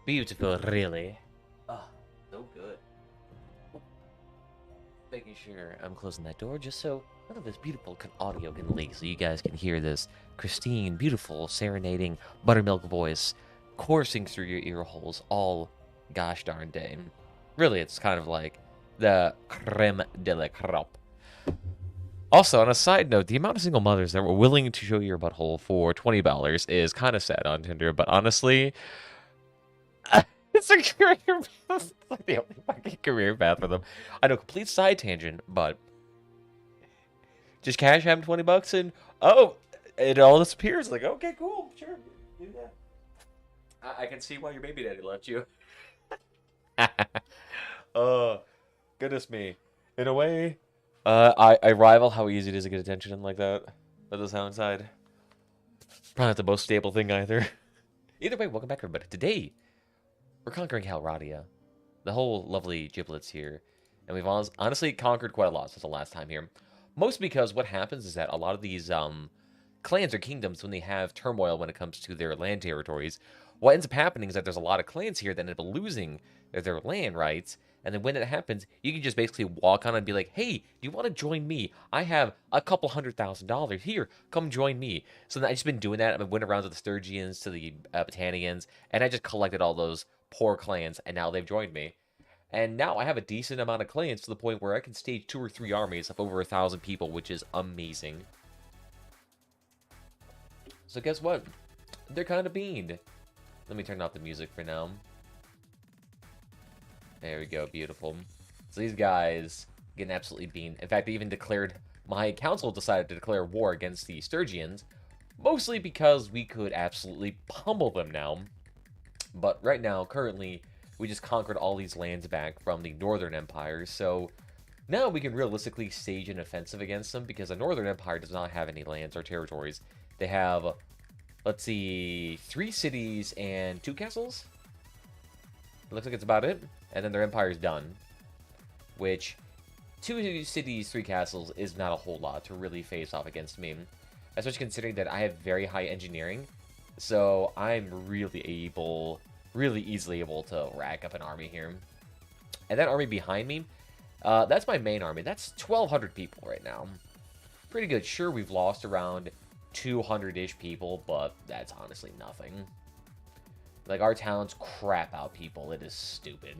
Beautiful, really. Ah, so good. Making sure I'm closing that door just so none of this beautiful audio can leak, so you guys can hear this pristine, beautiful, serenading buttermilk voice coursing through your ear holes all gosh darn day. Really, it's kind of like the creme de la crop. Also, on a side note, the amount of single mothers that were willing to show your butthole for $20 is kind of sad on Tinder, but honestly, it's a career path. It's like the only fucking career path for them. I know, complete side tangent, but just cash him $20 and oh, it all disappears. Like, okay, cool, sure, do that. I can see why your baby daddy left you. Oh, goodness me. In a way, I rival how easy it is to get attention like that. At the sound side. Probably not the most stable thing either. Either way, welcome back everybody. Today, we're conquering Halradia. The whole lovely giblets here. And we've honestly conquered quite a lot since the last time here. Mostly because what happens is that a lot of these clans or kingdoms, when they have turmoil when it comes to their land territories, what ends up happening is that there's a lot of clans here that end up losing their land rights. And then when it happens, you can just basically walk on and be like, hey, do you want to join me? I have a couple $100,000 here. Come join me. So I've just been doing that. I went around to the Sturgians, to the Botanians, and I just collected all those poor clans, and now they've joined me. And now I have a decent amount of clans to the point where I can stage 2 or 3 armies of over 1,000 people, which is amazing. So guess what? They're kind of beaned. Let me turn off the music for now. There we go, beautiful. So these guys getting absolutely beamed. In fact, they even declared, my council decided to declare war against the Sturgians, mostly because we could absolutely pummel them now. But right now, currently, we just conquered all these lands back from the Northern Empire, so now we can realistically stage an offensive against them, because the Northern Empire does not have any lands or territories. They have, let's see, 3 cities and 2 castles? It looks like it's about it. And then their empire is done. Which, 2 cities, 3 castles is not a whole lot to really face off against me. Especially considering that I have very high engineering. So I'm really easily able to rack up an army here. And that army behind me, that's my main army. That's 1,200 people right now. Pretty good. Sure, we've lost around 200-ish people, but that's honestly nothing. Like, our talents crap out people. It is stupid.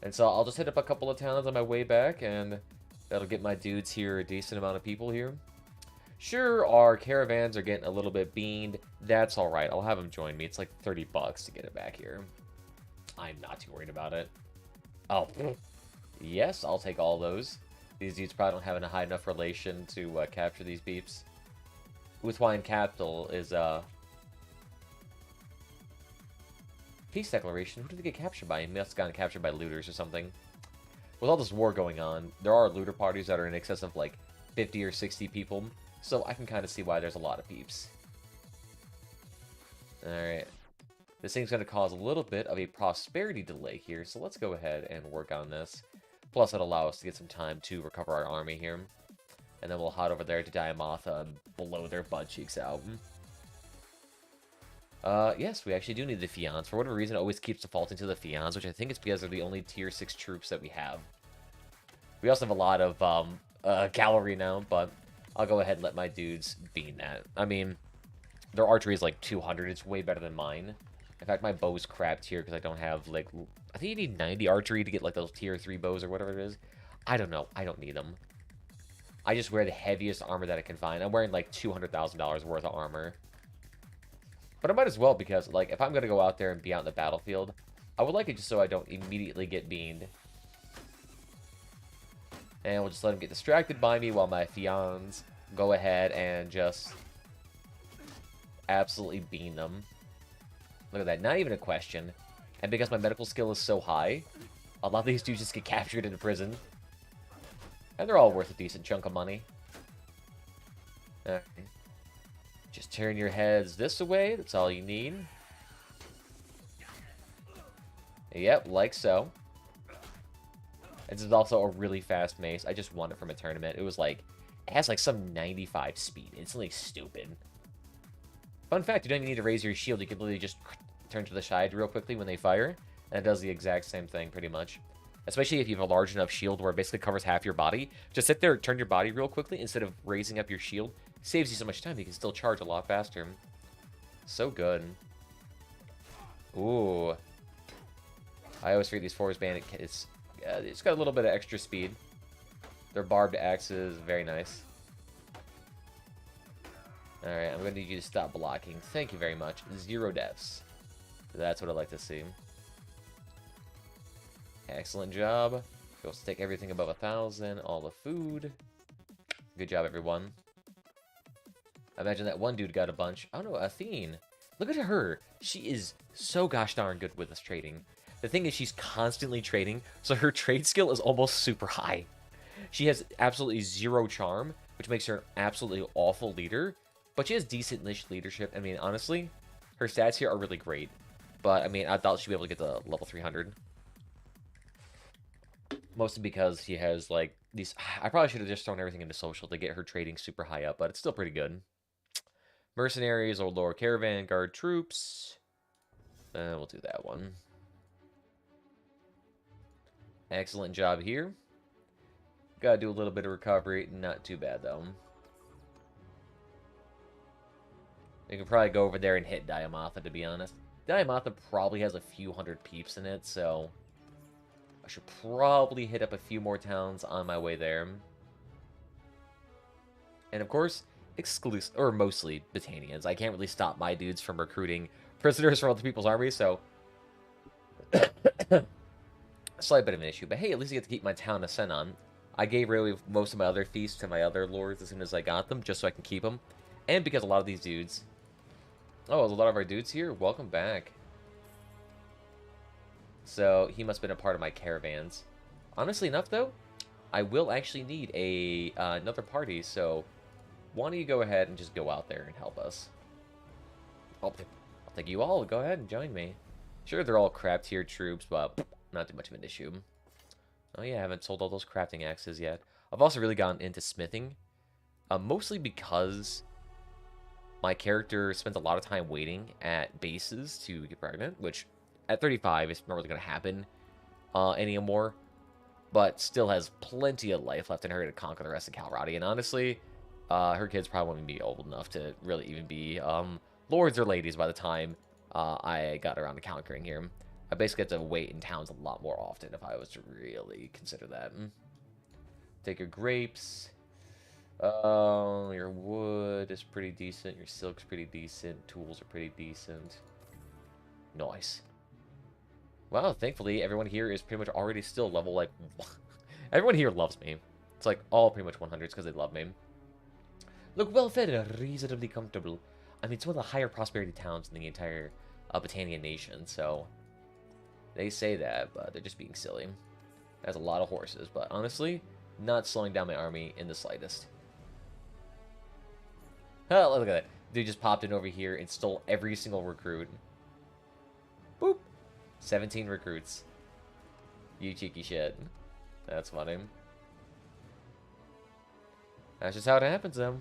And so I'll just hit up a couple of towns on my way back, and that'll get my dudes here a decent amount of people here. Sure, our caravans are getting a little bit beaned. That's alright. I'll have them join me. It's like $30 to get it back here. I'm not too worried about it. Oh, yes, I'll take all those. These dudes probably don't have a high enough relation to capture these beeps. Uthwine Capital is, peace declaration. Who did they get captured by? He must have gotten captured by looters or something. With all this war going on, there are looter parties that are in excess of like 50 or 60 people, so I can kind of see why there's a lot of peeps. Alright. This thing's going to cause a little bit of a prosperity delay here, so let's go ahead and work on this. Plus, it'll allow us to get some time to recover our army here. And then we'll head over there to Diamatha and blow their butt cheeks out. Yes, we actually do need the Fians. For whatever reason, it always keeps defaulting to the Fians, which I think is because they're the only tier 6 troops that we have. We also have a lot of cavalry now, but I'll go ahead and let my dudes bean that. I mean, their archery is like 200. It's way better than mine. In fact, my bow's crap here because I don't have, like, I think you need 90 archery to get, like, those tier 3 bows or whatever it is. I don't know. I don't need them. I just wear the heaviest armor that I can find. I'm wearing, like, $200,000 worth of armor. But I might as well because, like, if I'm going to go out there and be out in the battlefield, I would like it just so I don't immediately get beaned. And we'll just let them get distracted by me while my Fians go ahead and just absolutely bean them. Look at that. Not even a question. And because my medical skill is so high, a lot of these dudes just get captured into prison. And they're all worth a decent chunk of money. Alright. Just turn your heads this way. That's all you need. Yep, like so. And this is also a really fast mace. I just won it from a tournament. It was like, it has like some 95 speed. It's like stupid. Fun fact, you don't even need to raise your shield. You can literally just turn to the side real quickly when they fire, and it does the exact same thing pretty much. Especially if you have a large enough shield where it basically covers half your body. Just sit there, turn your body real quickly instead of raising up your shield. Saves you so much time. You can still charge a lot faster. So good. Ooh. I always forget these Forest Bandit kits. It's got a little bit of extra speed. Their barbed axes, very nice. Alright, I'm going to need you to stop blocking. Thank you very much. 0 deaths. That's what I'd like to see. Excellent job. We'll take everything above 1,000. All the food. Good job, everyone. I imagine that one dude got a bunch. Oh no, Athene. Look at her. She is so gosh darn good with this trading. The thing is, she's constantly trading, so her trade skill is almost super high. She has absolutely 0 charm, which makes her an absolutely awful leader. But she has decent-ish leadership. I mean, honestly, her stats here are really great. But, I mean, I thought she'd be able to get to level 300. Mostly because she has, like, these... I probably should have just thrown everything into social to get her trading super high up, but it's still pretty good. Mercenaries, Old Lord Caravan, Guard Troops. We'll do that one. Excellent job here. Gotta do a little bit of recovery. Not too bad, though. You can probably go over there and hit Diamatha, to be honest. Diamatha probably has a few hundred peeps in it, so... I should probably hit up a few more towns on my way there. And of course, exclusive, or mostly Battanians. I can't really stop my dudes from recruiting prisoners from other people's armies, so... a slight bit of an issue. But hey, at least I get to keep my town of Senon. I gave really most of my other feasts to my other lords as soon as I got them, just so I can keep them. And because a lot of these dudes... Oh, there's a lot of our dudes here? Welcome back. So, he must have been a part of my caravans. Honestly enough, though, I will actually need a another party, so why don't you go ahead and just go out there and help us? I'll take you all. Go ahead and join me. Sure, they're all crap tier troops, but not too much of an issue. Oh yeah, I haven't sold all those crafting axes yet. I've also really gotten into smithing, mostly because my character spends a lot of time waiting at bases to get pregnant, which at 35 is not really going to happen anymore, but still has plenty of life left in her to conquer the rest of Calrati. And honestly, her kids probably won't be old enough to really even be lords or ladies by the time I got around to conquering here. I basically have to wait in towns a lot more often if I was to really consider that. Take your grapes. Your wood is pretty decent. Your silk's pretty decent. Tools are pretty decent. Nice. Well, thankfully, everyone here is pretty much already still level, like... everyone here loves me. It's like all pretty much 100s because they love me. Look well fed and reasonably comfortable. I mean, it's one of the higher prosperity towns in the entire Battanian nation, so... They say that, but they're just being silly. Has a lot of horses, but honestly, not slowing down my army in the slightest. Oh, look at that. Dude just popped in over here and stole every single recruit. Boop. 17 recruits. You cheeky shit. That's funny. That's just how it happens, though.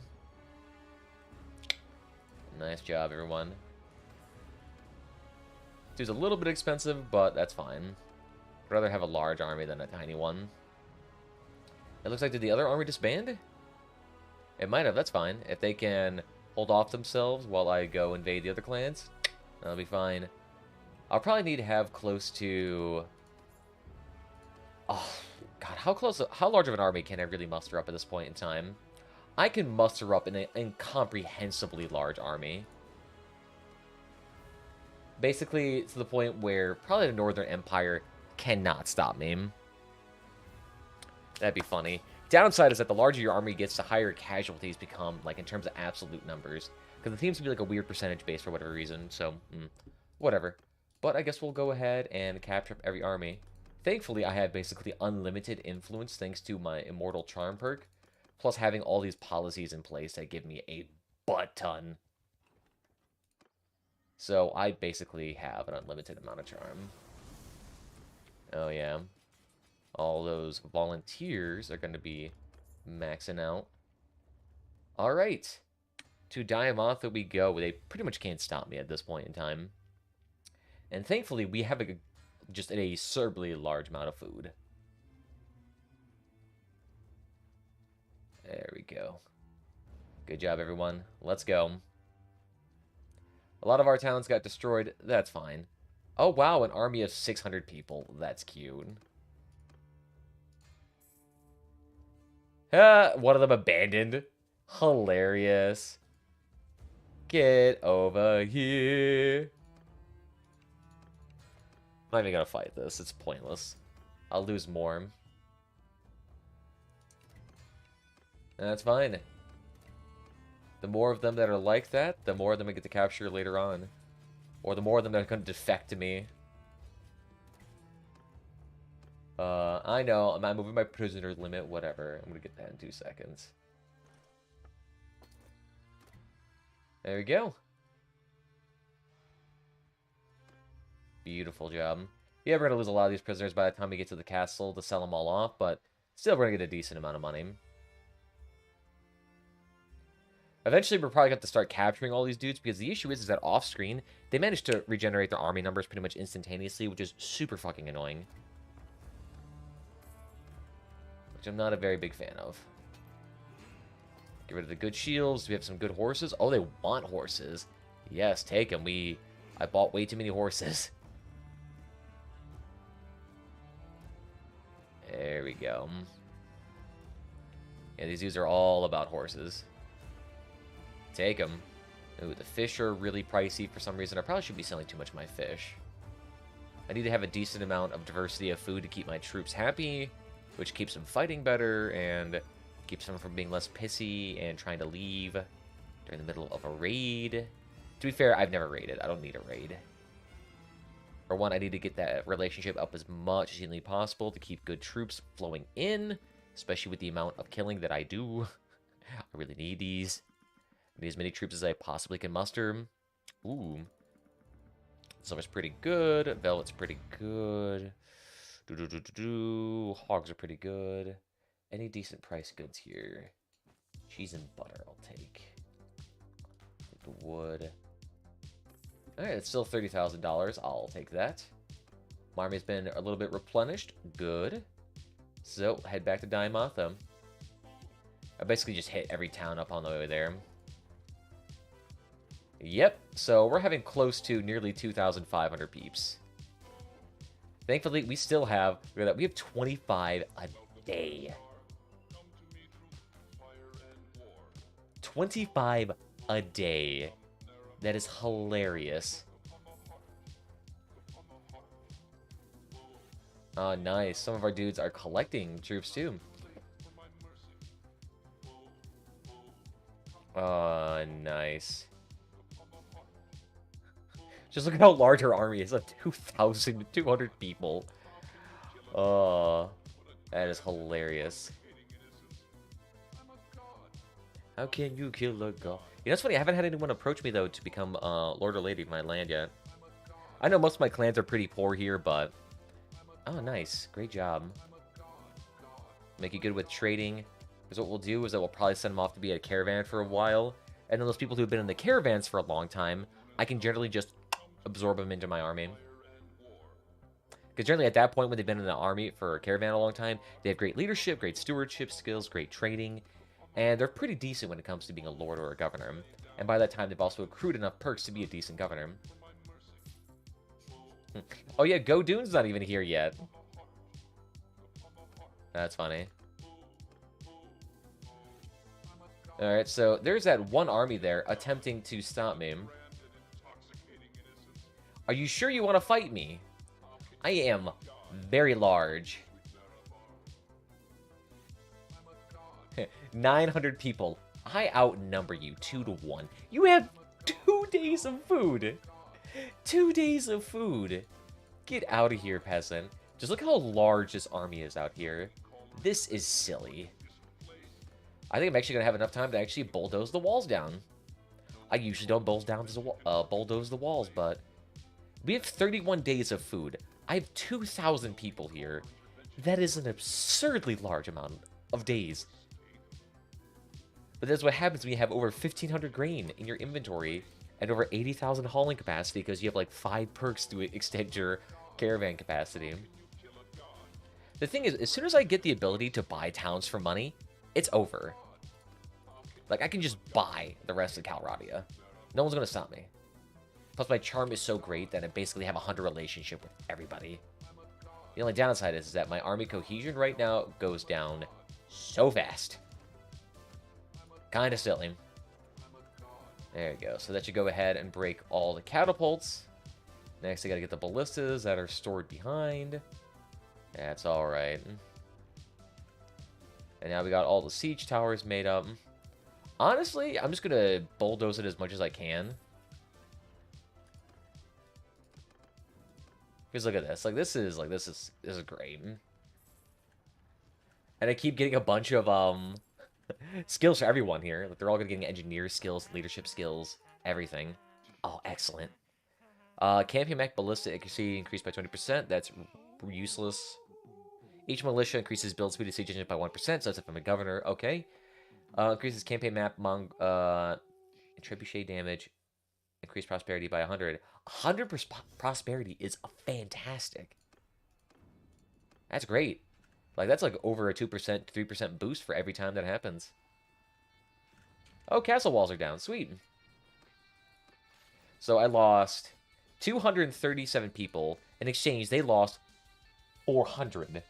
Nice job, everyone. Dude's a little bit expensive, but that's fine. I'd rather have a large army than a tiny one. It looks like, did the other army disband? It might have, that's fine. If they can hold off themselves while I go invade the other clans, that'll be fine. I'll probably need to have close to... Oh, God, how large of an army can I really muster up at this point in time? I can muster up an incomprehensibly large army. Basically, to the point where probably the Northern Empire cannot stop me. That'd be funny. Downside is that the larger your army gets, the higher casualties become, like, in terms of absolute numbers. Because the teams can be, like, a weird percentage base for whatever reason, so, whatever. But I guess we'll go ahead and capture up every army. Thankfully, I have basically unlimited influence thanks to my Immortal Charm perk, plus having all these policies in place that give me a butt ton. So I basically have an unlimited amount of charm. Oh yeah. All those volunteers are going to be maxing out. Alright. To Diamatha we go. They pretty much can't stop me at this point in time. And thankfully, we have just an absurdly large amount of food. There we go. Good job, everyone. Let's go. A lot of our towns got destroyed. That's fine. Oh, wow, an army of 600 people. That's cute. One of them abandoned. Hilarious. Get over here. I'm not even gonna fight this. It's pointless. I'll lose more. That's fine. The more of them that are like that, the more of them I get to capture later on. Or the more of them that are going to defect to me. I know. I'm moving my prisoner limit. Whatever. I'm going to get that in 2 seconds. There we go. Beautiful job. Yeah, we're going to lose a lot of these prisoners by the time we get to the castle to sell them all off, but still we're going to get a decent amount of money. Eventually, we're probably going to have to start capturing all these dudes, because the issue is that off-screen, they manage to regenerate their army numbers pretty much instantaneously, which is super fucking annoying. Which I'm not a very big fan of. Get rid of the good shields. We have some good horses. Oh, they want horses. Yes, take them. I bought way too many horses. There we go. Yeah, these dudes are all about horses. Take them. Ooh, the fish are really pricey for some reason. I probably should be selling too much of my fish. I need to have a decent amount of diversity of food to keep my troops happy, which keeps them fighting better and keeps them from being less pissy and trying to leave during the middle of a raid. To be fair, I've never raided. I don't need a raid. For one, I need to get that relationship up as much as humanly possible to keep good troops flowing in, especially with the amount of killing that I do. I really need these. I need as many troops as I possibly can muster. Ooh. Silver's pretty good. Velvet's pretty good. Hogs are pretty good. Any decent price goods here? Cheese and butter I'll take. The wood. Alright, it's still $30,000. I'll take that. My army's been a little bit replenished. Good. So, head back to Diamotha. I basically just hit every town up on the way there. Yep, so we're having close to nearly 2,500 peeps. Thankfully, we still have, look at that, we have 25 a day. 25 a day. That is hilarious. Oh, nice. Some of our dudes are collecting troops, too. Oh, nice. Just look at how large our army is. 2,200 people. Oh, that is hilarious. How can you kill a god? You know, it's funny. I haven't had anyone approach me, though, to become Lord or Lady of my land yet. I know most of my clans are pretty poor here, but... Oh, nice. Great job. Make you good with trading. Because what we'll do is that we'll probably send them off to be at a caravan for a while. And then those people who have been in the caravans for a long time, I can generally just absorb them into my army. Because generally at that point, when they've been in the army for a caravan a long time, they have great leadership, great stewardship skills, great trading, and they're pretty decent when it comes to being a lord or a governor. And by that time, they've also accrued enough perks to be a decent governor. Oh yeah, Go Dune's not even here yet. That's funny. Alright, so there's that one army there attempting to stop me. Are you sure you want to fight me? I am very large. 900 people. I outnumber you 2-1. You have 2 days of food. 2 days of food. Get out of here, peasant. Just look how large this army is out here. This is silly. I think I'm actually going to have enough time to actually bulldoze the walls down. I usually don't bulldoze the walls, but... We have 31 days of food. I have 2,000 people here. That is an absurdly large amount of days. But that's what happens when you have over 1,500 grain in your inventory and over 80,000 hauling capacity because you have like 5 perks to extend your caravan capacity. The thing is, as soon as I get the ability to buy towns for money, it's over. Like, I can just buy the rest of Calradia. No one's going to stop me. Plus, my charm is so great that I basically have a 100 relationship with everybody. The only downside is that my army cohesion right now goes down so fast. Kind of silly. There you go. So that should go ahead and break all the catapults. Next, I got to get the ballistas that are stored behind. That's alright. And now we got all the siege towers made up. Honestly, I'm just going to bulldoze it as much as I can. Because look at this. Like, this is great. And I keep getting a bunch of, skills for everyone here. Like, they're all going to get engineer skills, leadership skills, everything. Oh, excellent. Camping mech ballista accuracy increased by 20%. That's useless. Each militia increases build speed of siege engine by 1%, so that's if I'm a governor. Okay. Increases campaign map trebuchet damage. Increased prosperity by 100. 100 prosperity is fantastic. That's great. Like, that's like over a 2%, 3% boost for every time that happens. Oh, castle walls are down. Sweet. So I lost 237 people. In exchange, they lost 400.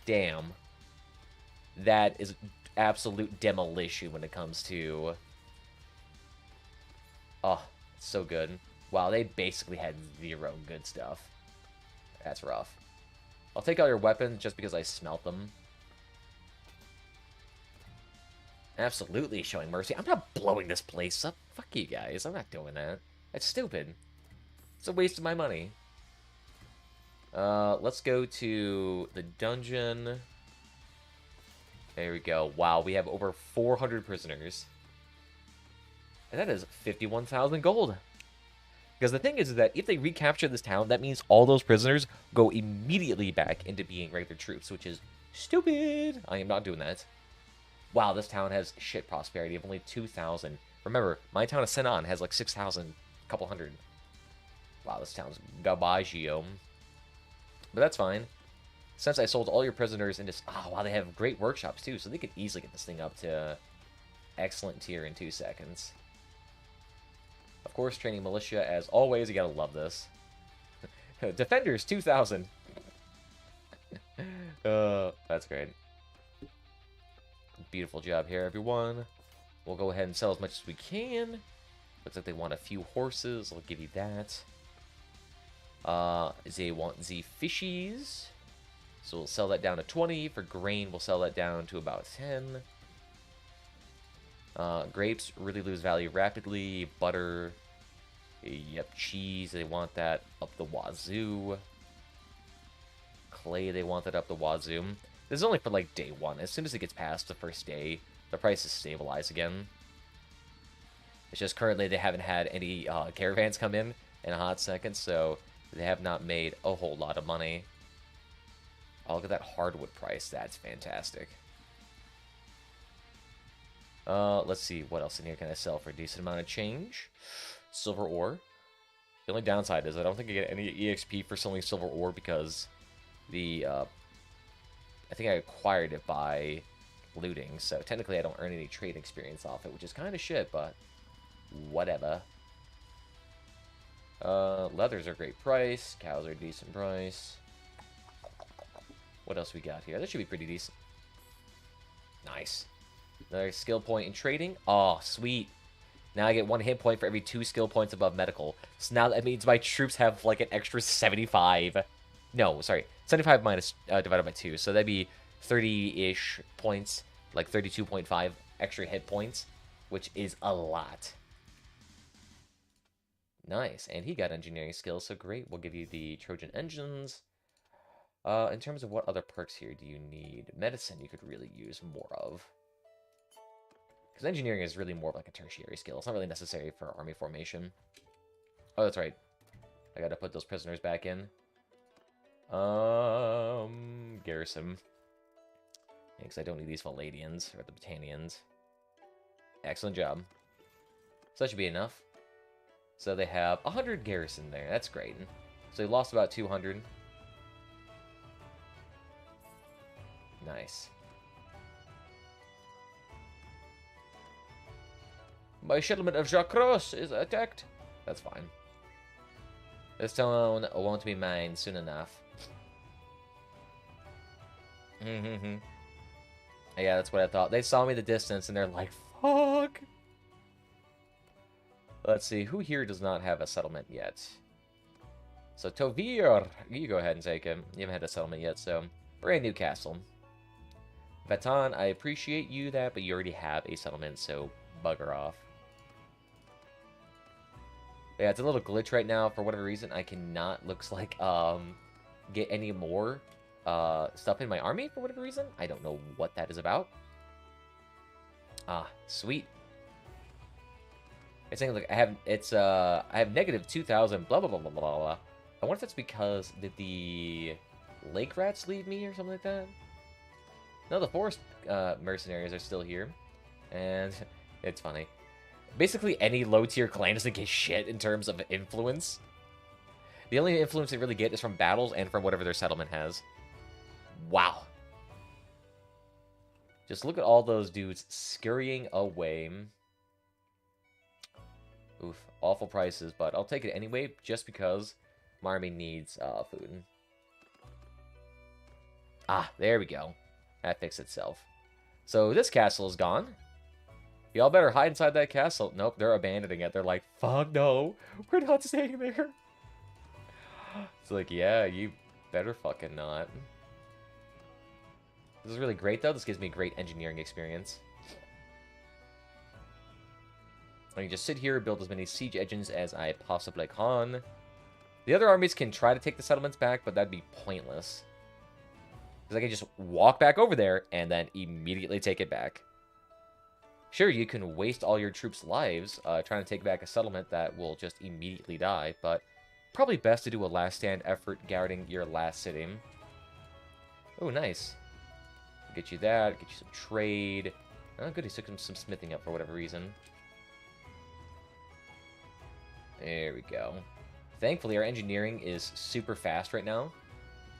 Damn. That is absolute demolition when it comes to... Oh, so good. Wow, they basically had 0 good stuff. That's rough. I'll take all your weapons just because I smelt them. Absolutely showing mercy. I'm not blowing this place up. Fuck you guys. I'm not doing that. That's stupid. It's a waste of my money. Let's go to the dungeon. There we go. Wow, we have over 400 prisoners. And that is 51,000 gold. Because the thing is that if they recapture this town, that means all those prisoners go immediately back into being regular troops, which is stupid. I am not doing that. Wow, this town has shit prosperity of only 2,000. Remember, my town of Senan has like 6,000, a couple hundred. Wow, this town's gabaggio. But that's fine. Since I sold all your prisoners into... Oh, wow, they have great workshops too, so they could easily get this thing up to excellent tier in 2 seconds. Of course, training militia, as always, you gotta love this. Defenders, 2,000. That's great. Beautiful job here, everyone. We'll go ahead and sell as much as we can. Looks like they want a few horses. I'll give you that. They want the fishies. So we'll sell that down to 20. For grain, we'll sell that down to about 10. Grapes really lose value rapidly. Butter. Yep, cheese. They want that up the wazoo. Clay, they want that up the wazoo. This is only for, like, day 1. As soon as it gets past the first day, the prices stabilize again. It's just currently they haven't had any caravans come in a hot second, so they have not made a whole lot of money. Oh, look at that hardwood price. That's fantastic. Let's see. What else in here can I sell for a decent amount of change? Silver ore. The only downside is I don't think I get any EXP for selling silver ore because the... I think I acquired it by looting, so technically I don't earn any trade experience off it, which is kind of shit, but whatever. Leathers are a great price. Cows are a decent price. What else we got here? That should be pretty decent. Nice. Another skill point in trading. Oh, sweet. Now I get 1 hit point for every 2 skill points above medical. So now that means my troops have like an extra 75. No, sorry. 75 minus divided by 2. So that'd be 30-ish points. Like 32.5 extra hit points. Which is a lot. Nice. And he got engineering skills, so great. We'll give you the Trojan engines. In terms of what other perks here do you need? Medicine you could really use more of. Because engineering is really more of like a tertiary skill. It's not really necessary for army formation. Oh, that's right. I gotta put those prisoners back in. Garrison. Because I don't need these Valadians or the Battanians. Excellent job. So that should be enough. So they have 100 garrison there. That's great. So they lost about 200. Nice. My settlement of Jacros is attacked. That's fine. This town won't be mine soon enough. Yeah, that's what I thought. They saw me in the distance and they're like, fuck. Let's see, who here does not have a settlement yet? So Tovir, you go ahead and take him. You haven't had a settlement yet, so brand new castle. Vatan, I appreciate you that, but you already have a settlement, so bugger off. Yeah, it's a little glitch right now. For whatever reason, I cannot, looks like, get any more stuff in my army for whatever reason. I don't know what that is about. Ah, sweet. It's saying, like, I have negative 2,000, blah, blah, blah, blah, blah, blah. I wonder if that's because, did the lake rats leave me or something like that? No, the forest mercenaries are still here. And it's funny. Basically, any low-tier clan doesn't get shit in terms of influence. The only influence they really get is from battles and from whatever their settlement has. Wow. Just look at all those dudes scurrying away. Oof, awful prices, but I'll take it anyway, just because my army needs food. Ah, there we go. That fixed itself. So this castle is gone. Y'all better hide inside that castle. Nope, they're abandoning it. They're like, fuck no, we're not staying there. It's like, yeah, you better fucking not. This is really great, though. This gives me great engineering experience. I can just sit here, build as many siege engines as I possibly can. The other armies can try to take the settlements back, but that'd be pointless. Because I can just walk back over there and then immediately take it back. Sure, you can waste all your troops' lives trying to take back a settlement that will just immediately die, but probably best to do a last-stand effort guarding your last city. Oh, nice. Get you that, get you some trade. Oh, good, he took some smithing up for whatever reason. There we go. Thankfully, our engineering is super fast right now.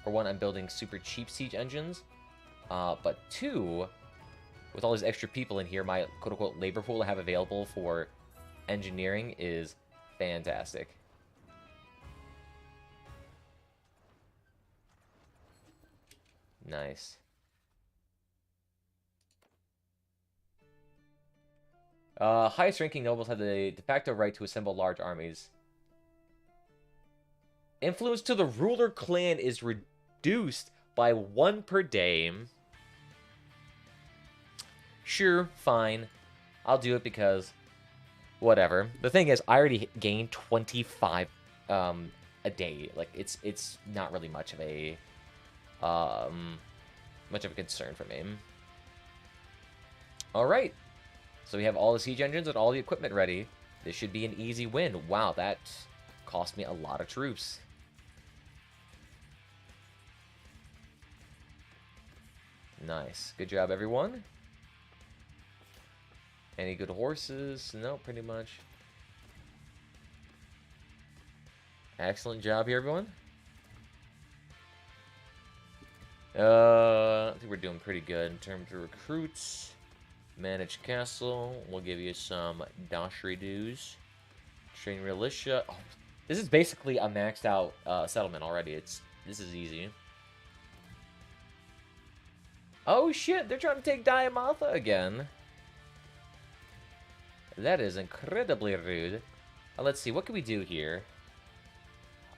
For one, I'm building super cheap siege engines. But two, with all these extra people in here, my quote-unquote labor pool I have available for engineering is fantastic. Nice. Highest ranking nobles have the de facto right to assemble large armies. Influence to the ruler clan is reduced by 1 per day. Sure, fine. I'll do it because whatever. The thing is, I already gained 25 a day. Like it's not really much of a concern for me. All right. So we have all the siege engines and all the equipment ready. This should be an easy win. Wow, that cost me a lot of troops. Nice. Good job, everyone. Any good horses? No, pretty much. Excellent job here, everyone. I think we're doing pretty good in terms of recruits. Manage castle. We'll give you some Dashri dues. Train militia. Oh, this is basically a maxed out settlement already. This is easy. Oh shit! They're trying to take Diamatha again. That is incredibly rude. Let's see. What can we do here?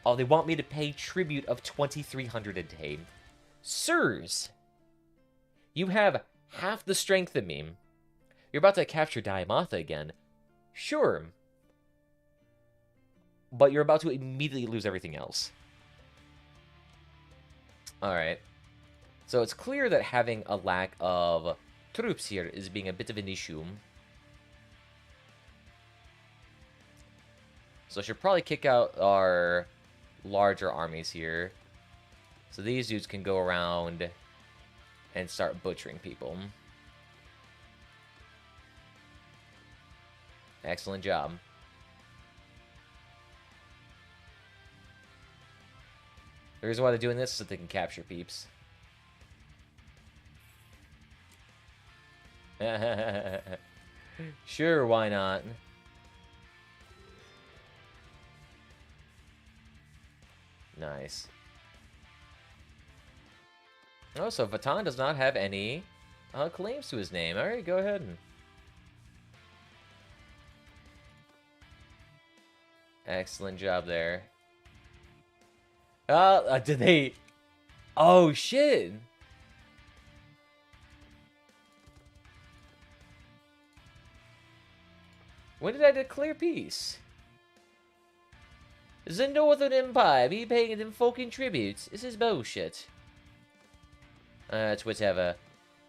Oh, they want me to pay tribute of 2,300 a day. Sirs, you have half the strength of me. You're about to capture Diamatha again. Sure. But you're about to immediately lose everything else. Alright. So it's clear that having a lack of troops here is being a bit of an issue. So I should probably kick out our larger armies here. So these dudes can go around and start butchering people. Excellent job. The reason why they're doing this is so they can capture peeps. Sure, why not? Nice. Oh, so Vatan does not have any claims to his name. Alright, go ahead. Excellent job there. Did they... Oh, shit! When did I declare peace? The Northern Empire be paying them fucking tributes. This is bullshit. It's whatever.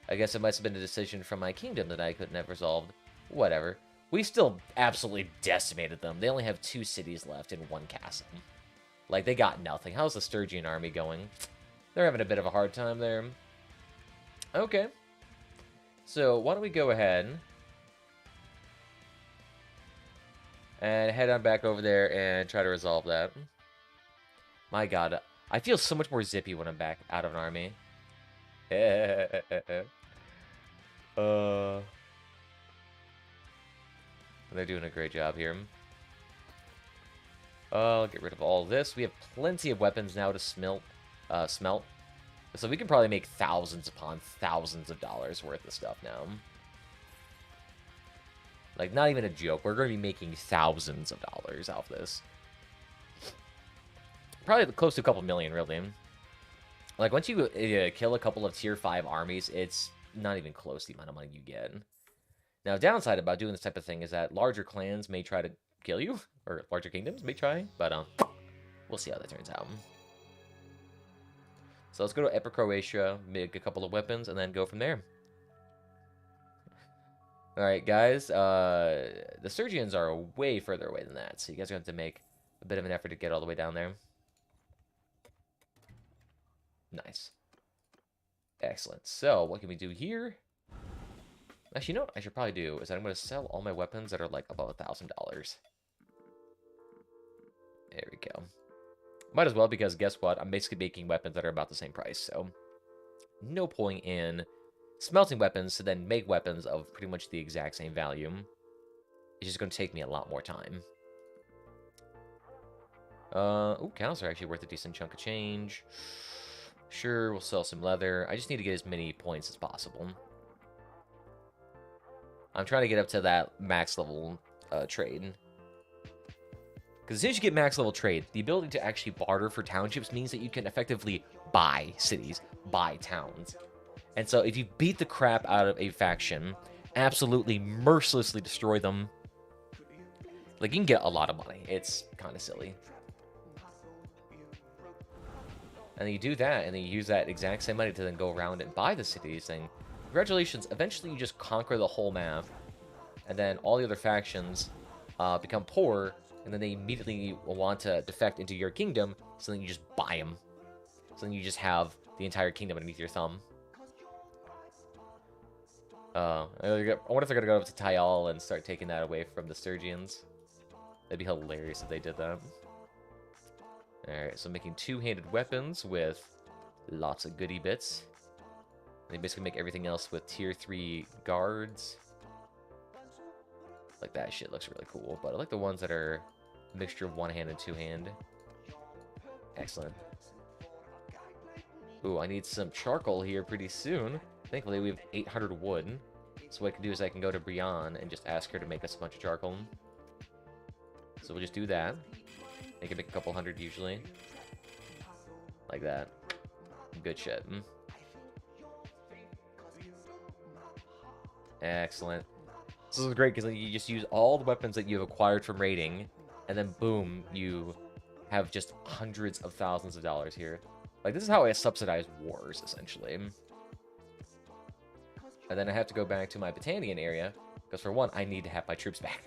I guess it must have been a decision from my kingdom that I couldn't have resolved. Whatever. We still absolutely decimated them. They only have 2 cities left and 1 castle. Like, they got nothing. How's the Stygian army going? They're having a bit of a hard time there. Okay. So, why don't we go ahead and head on back over there and try to resolve that. My god, I feel so much more zippy when I'm back out of an army. They're doing a great job here. I'll get rid of all this. We have plenty of weapons now to smelt. So we can probably make thousands upon thousands of dollars worth of stuff now. Like, not even a joke. We're going to be making thousands of dollars off this. Probably close to a couple million, really. Like, once you kill a couple of tier 5 armies, it's not even close to the amount of money you get. Now, downside about doing this type of thing is that larger clans may try to kill you, or larger kingdoms may try, but we'll see how that turns out. So let's go to Upper Croatia, make a couple of weapons, and then go from there. Alright, guys, the Stygians are way further away than that, so you guys are going to have to make a bit of an effort to get all the way down there. Nice. Excellent. So, what can we do here? Actually, you know what I should probably do is I'm going to sell all my weapons that are, like, above $1,000. There we go. Might as well, because guess what? I'm basically making weapons that are about the same price, so no point in smelting weapons to then make weapons of pretty much the exact same value. It's just going to take me a lot more time. Ooh, cows are actually worth a decent chunk of change. Sure, we'll sell some leather. I just need to get as many points as possible. I'm trying to get up to that max level trade. Because as soon as you get max level trade, the ability to actually barter for townships means that you can effectively buy cities, buy towns. And so if you beat the crap out of a faction, absolutely mercilessly destroy them, like, you can get a lot of money. It's kind of silly. And then you do that, and then you use that exact same money to then go around and buy the cities, and congratulations, eventually you just conquer the whole map, and then all the other factions become poor, and then they immediately want to defect into your kingdom, so then you just buy them. So then you just have the entire kingdom underneath your thumb. I wonder if they're going to go up to Tyal and start taking that away from the Stygians. That'd be hilarious if they did that. Alright, so making two-handed weapons with lots of goodie bits. They basically make everything else with tier 3 guards. Like, that shit looks really cool, but I like the ones that are a mixture of one-hand and two-hand. Excellent. Ooh, I need some charcoal here pretty soon. Thankfully, we have 800 wood. So what I can do is I can go to Brienne and just ask her to make us a bunch of charcoal. So we'll just do that. They can make a couple hundred usually. Like that. Good shit. Excellent. This is great because you just use all the weapons that you've acquired from raiding, and then boom, you have just hundreds of thousands of dollars here. Like, this is how I subsidize wars, essentially. And then I have to go back to my Battanian area, because for one, I need to have my troops back.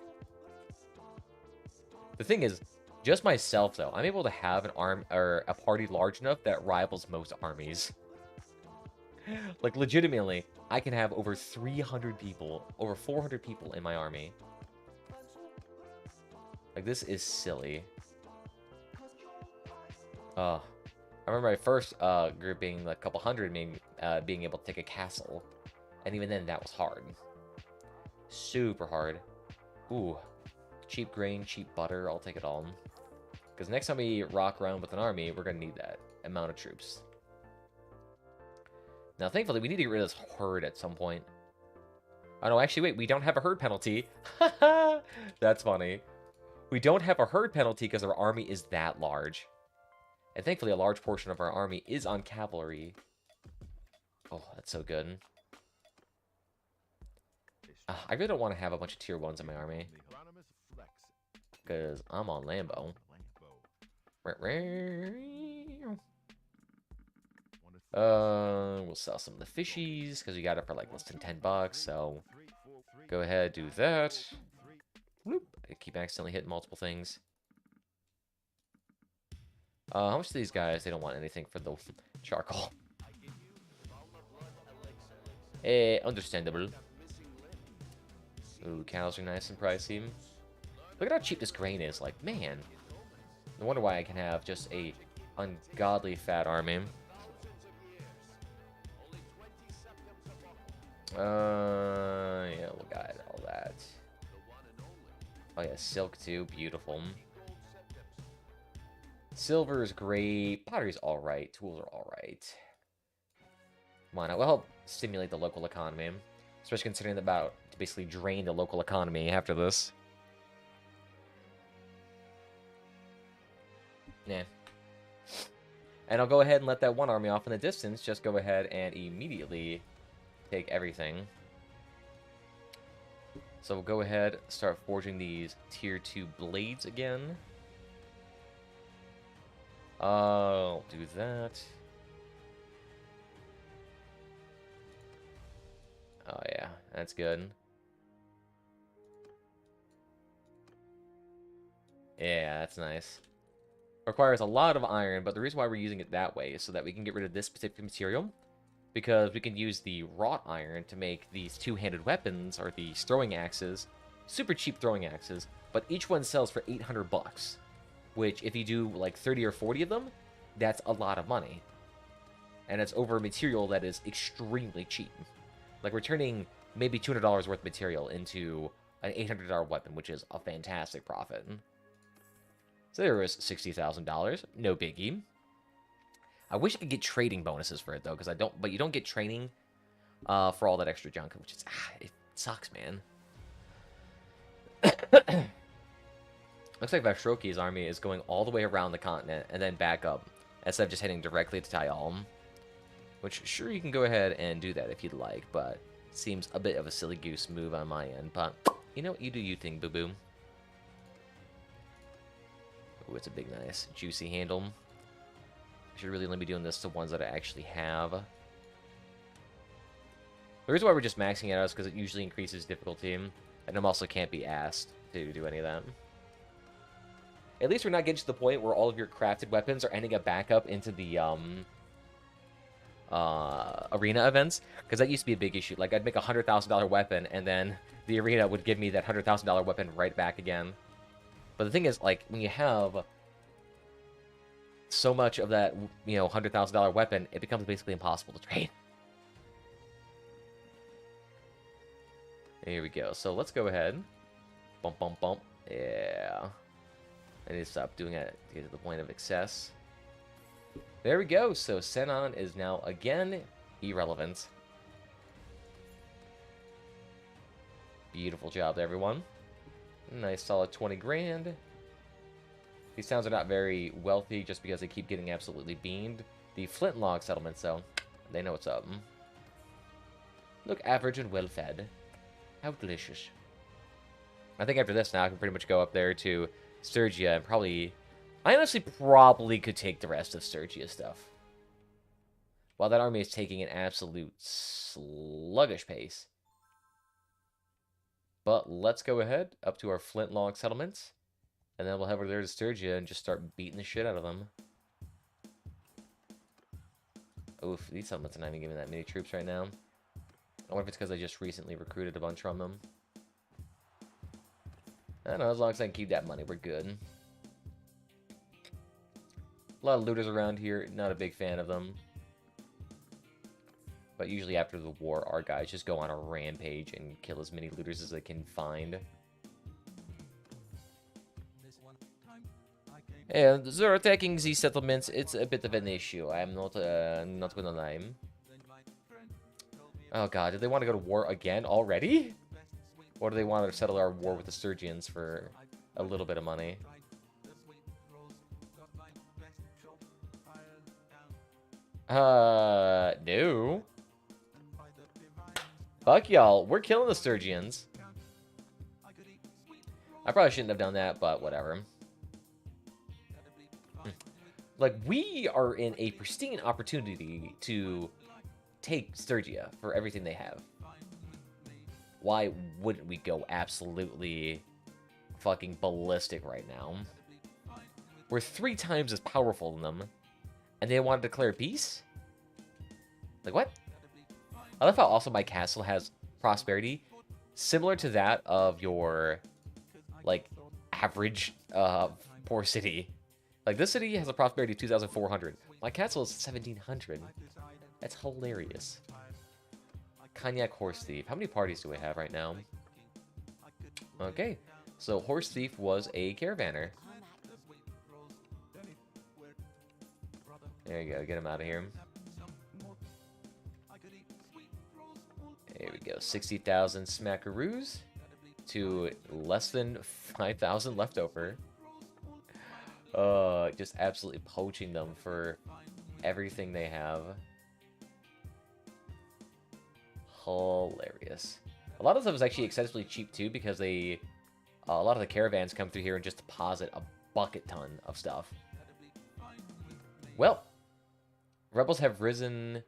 The thing is, just myself, though, I'm able to have a party large enough that rivals most armies. Like, legitimately, I can have over 300 people, over 400 people in my army. Like, this is silly. I remember my first group being like a couple hundred, maybe being able to take a castle. And even then, that was hard. Super hard. Ooh. Cheap grain, cheap butter, I'll take it all. Because next time we rock around with an army, we're going to need that amount of troops. Now, thankfully, we need to get rid of this herd at some point. Oh, no, actually, wait, we don't have a herd penalty. That's funny. We don't have a herd penalty because our army is that large. And thankfully, a large portion of our army is on cavalry. Oh, that's so good. I really don't want to have a bunch of tier 1s in my army. Because I'm on Lambo. We'll sell some of the fishies, because we got it for like less than $10, so go ahead, do that. Whoop. I keep accidentally hitting multiple things. How much do these guys? They don't want anything for the charcoal. Understandable. Ooh, cows are nice and pricey. Look at how cheap this grain is. Like, man. No wonder why I can have just a ungodly fat army. Yeah, we got all that. Oh yeah, silk too. Beautiful. Silver is great. Pottery's alright. Tools are alright. Come on, it will help stimulate the local economy. Especially considering they're about to basically drain the local economy after this. Yeah. And I'll go ahead and let that one army off in the distance. Just go ahead and immediately take everything. So we'll go ahead, start forging these tier 2 blades again. I'll do that. Oh yeah, that's good. Yeah, that's nice. Requires a lot of iron, but the reason why we're using it that way is so that we can get rid of this specific material. Because we can use the wrought iron to make these two-handed weapons, or these throwing axes. Super cheap throwing axes, but each one sells for $800. Which, if you do like 30 or 40 of them, that's a lot of money. And it's over a material that is extremely cheap. Like, we're turning maybe $200 worth of material into an $800 weapon, which is a fantastic profit. So there was $60,000. No biggie. I wish I could get trading bonuses for it, though, because I don't... But you don't get training for all that extra junk, which is... it sucks, man. Looks like Vashroki's army is going all the way around the continent and then back up, instead of just heading directly to Tyalm. Which, sure, you can go ahead and do that if you'd like, but seems a bit of a silly goose move on my end. But, you know, you do you thing, boo-boo. Ooh, it's a big, nice, juicy handle. I should really only be doing this to ones that I actually have. The reason why we're just maxing it out is because it usually increases difficulty, and I'm also can't be asked to do any of that. At least we're not getting to the point where all of your crafted weapons are ending up back up into the arena events, because that used to be a big issue. Like, I'd make a $100,000 weapon, and then the arena would give me that $100,000 weapon right back again. But the thing is, like, when you have so much of that, you know, $100,000 weapon, it becomes basically impossible to trade. Here we go. So let's go ahead. Bump, bump, bump. Yeah. I need to stop doing it to get to the point of excess. There we go. So Senon is now, again, irrelevant. Beautiful job, everyone. Nice solid 20 grand. These towns are not very wealthy just because they keep getting absolutely beamed. The Flintlock settlements, though, they know what's up. Look average and well-fed. How delicious. I think after this now, I can pretty much go up there to Sturgia and probably... I honestly probably could take the rest of Sturgia's stuff. While that army is taking an absolute sluggish pace. But let's go ahead up to our Flintlock settlements. And then we'll head over there to Sturgia and just start beating the shit out of them. Oof, these settlements are not even giving that many troops right now. I wonder if it's because I just recently recruited a bunch from them. I don't know, as long as I can keep that money, we're good. A lot of looters around here, not a big fan of them. But usually after the war, our guys just go on a rampage and kill as many looters as they can find. And they're attacking these settlements. It's a bit of an issue. I'm not gonna lie. Oh god, do they want to go to war again already? Or do they want to settle our war with the Sturgians for a little bit of money? No. Fuck y'all, we're killing the Sturgians. I probably shouldn't have done that, but whatever. Like, we are in a pristine opportunity to take Sturgia for everything they have. Why wouldn't we go absolutely fucking ballistic right now? We're 3 times as powerful than them, and they want to declare peace? Like, what? I love how also my castle has prosperity similar to that of your, like, average poor city. Like, this city has a prosperity of 2,400. My castle is 1,700. That's hilarious. Cognac Horse Thief. How many parties do we have right now? Okay. So, Horse Thief was a caravaner. There you go. Get him out of here. There we go. 60,000 smackaroos to less than 5,000 left over. Just absolutely poaching them for everything they have. Hilarious. A lot of stuff is actually excessively cheap too because they, a lot of the caravans come through here and just deposit a bucket ton of stuff. Well, rebels have risen.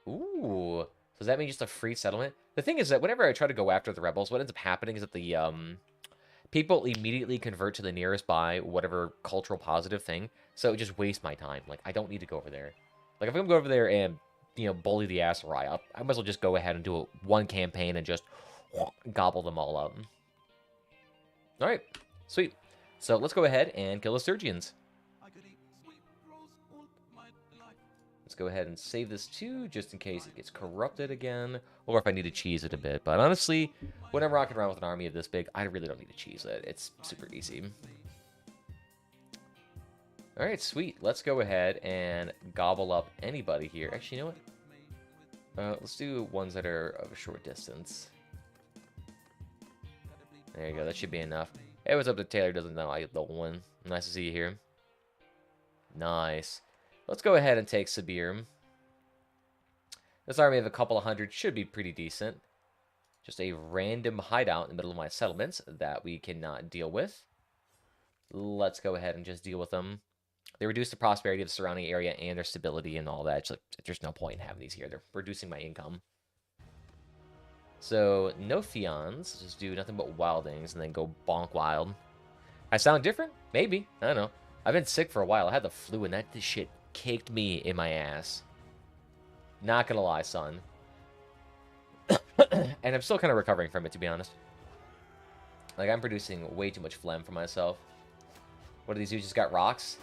Ooh, does that mean just a free settlement? The thing is that whenever I try to go after the rebels, what ends up happening is that the people immediately convert to the nearest by whatever cultural positive thing, so it just wastes my time. Like, I don't need to go over there. Like, if I'm going to go over there and, you know, bully the ass right up, I might as well just go ahead and do one campaign and just gobble them all up. Alright, sweet. So, let's go ahead and kill the Sturgians. Let's go ahead and save this too, just in case it gets corrupted again, or if I need to cheese it a bit. But honestly, when I'm rocking around with an army of this big, I really don't need to cheese it. It's super easy. Alright, sweet. Let's go ahead and gobble up anybody here. Actually, you know what? Let's do ones that are of a short distance. There you go. That should be enough. Hey, what's up to Taylor? Doesn't know I the one. Nice to see you here. Nice. Let's go ahead and take Sabir. This army of a couple of hundred should be pretty decent. Just a random hideout in the middle of my settlements that we cannot deal with. Let's go ahead and just deal with them. They reduce the prosperity of the surrounding area and their stability and all that. It's like, there's no point in having these here. They're reducing my income. So, no Fions. Just do nothing but wildings and then go bonk wild. I sound different? Maybe. I don't know. I've been sick for a while. I had the flu and that shit kicked me in my ass. Not gonna lie, son. And I'm still kind of recovering from it, to be honest. Like, I'm producing way too much phlegm for myself. What are these dudes? Just got rocks?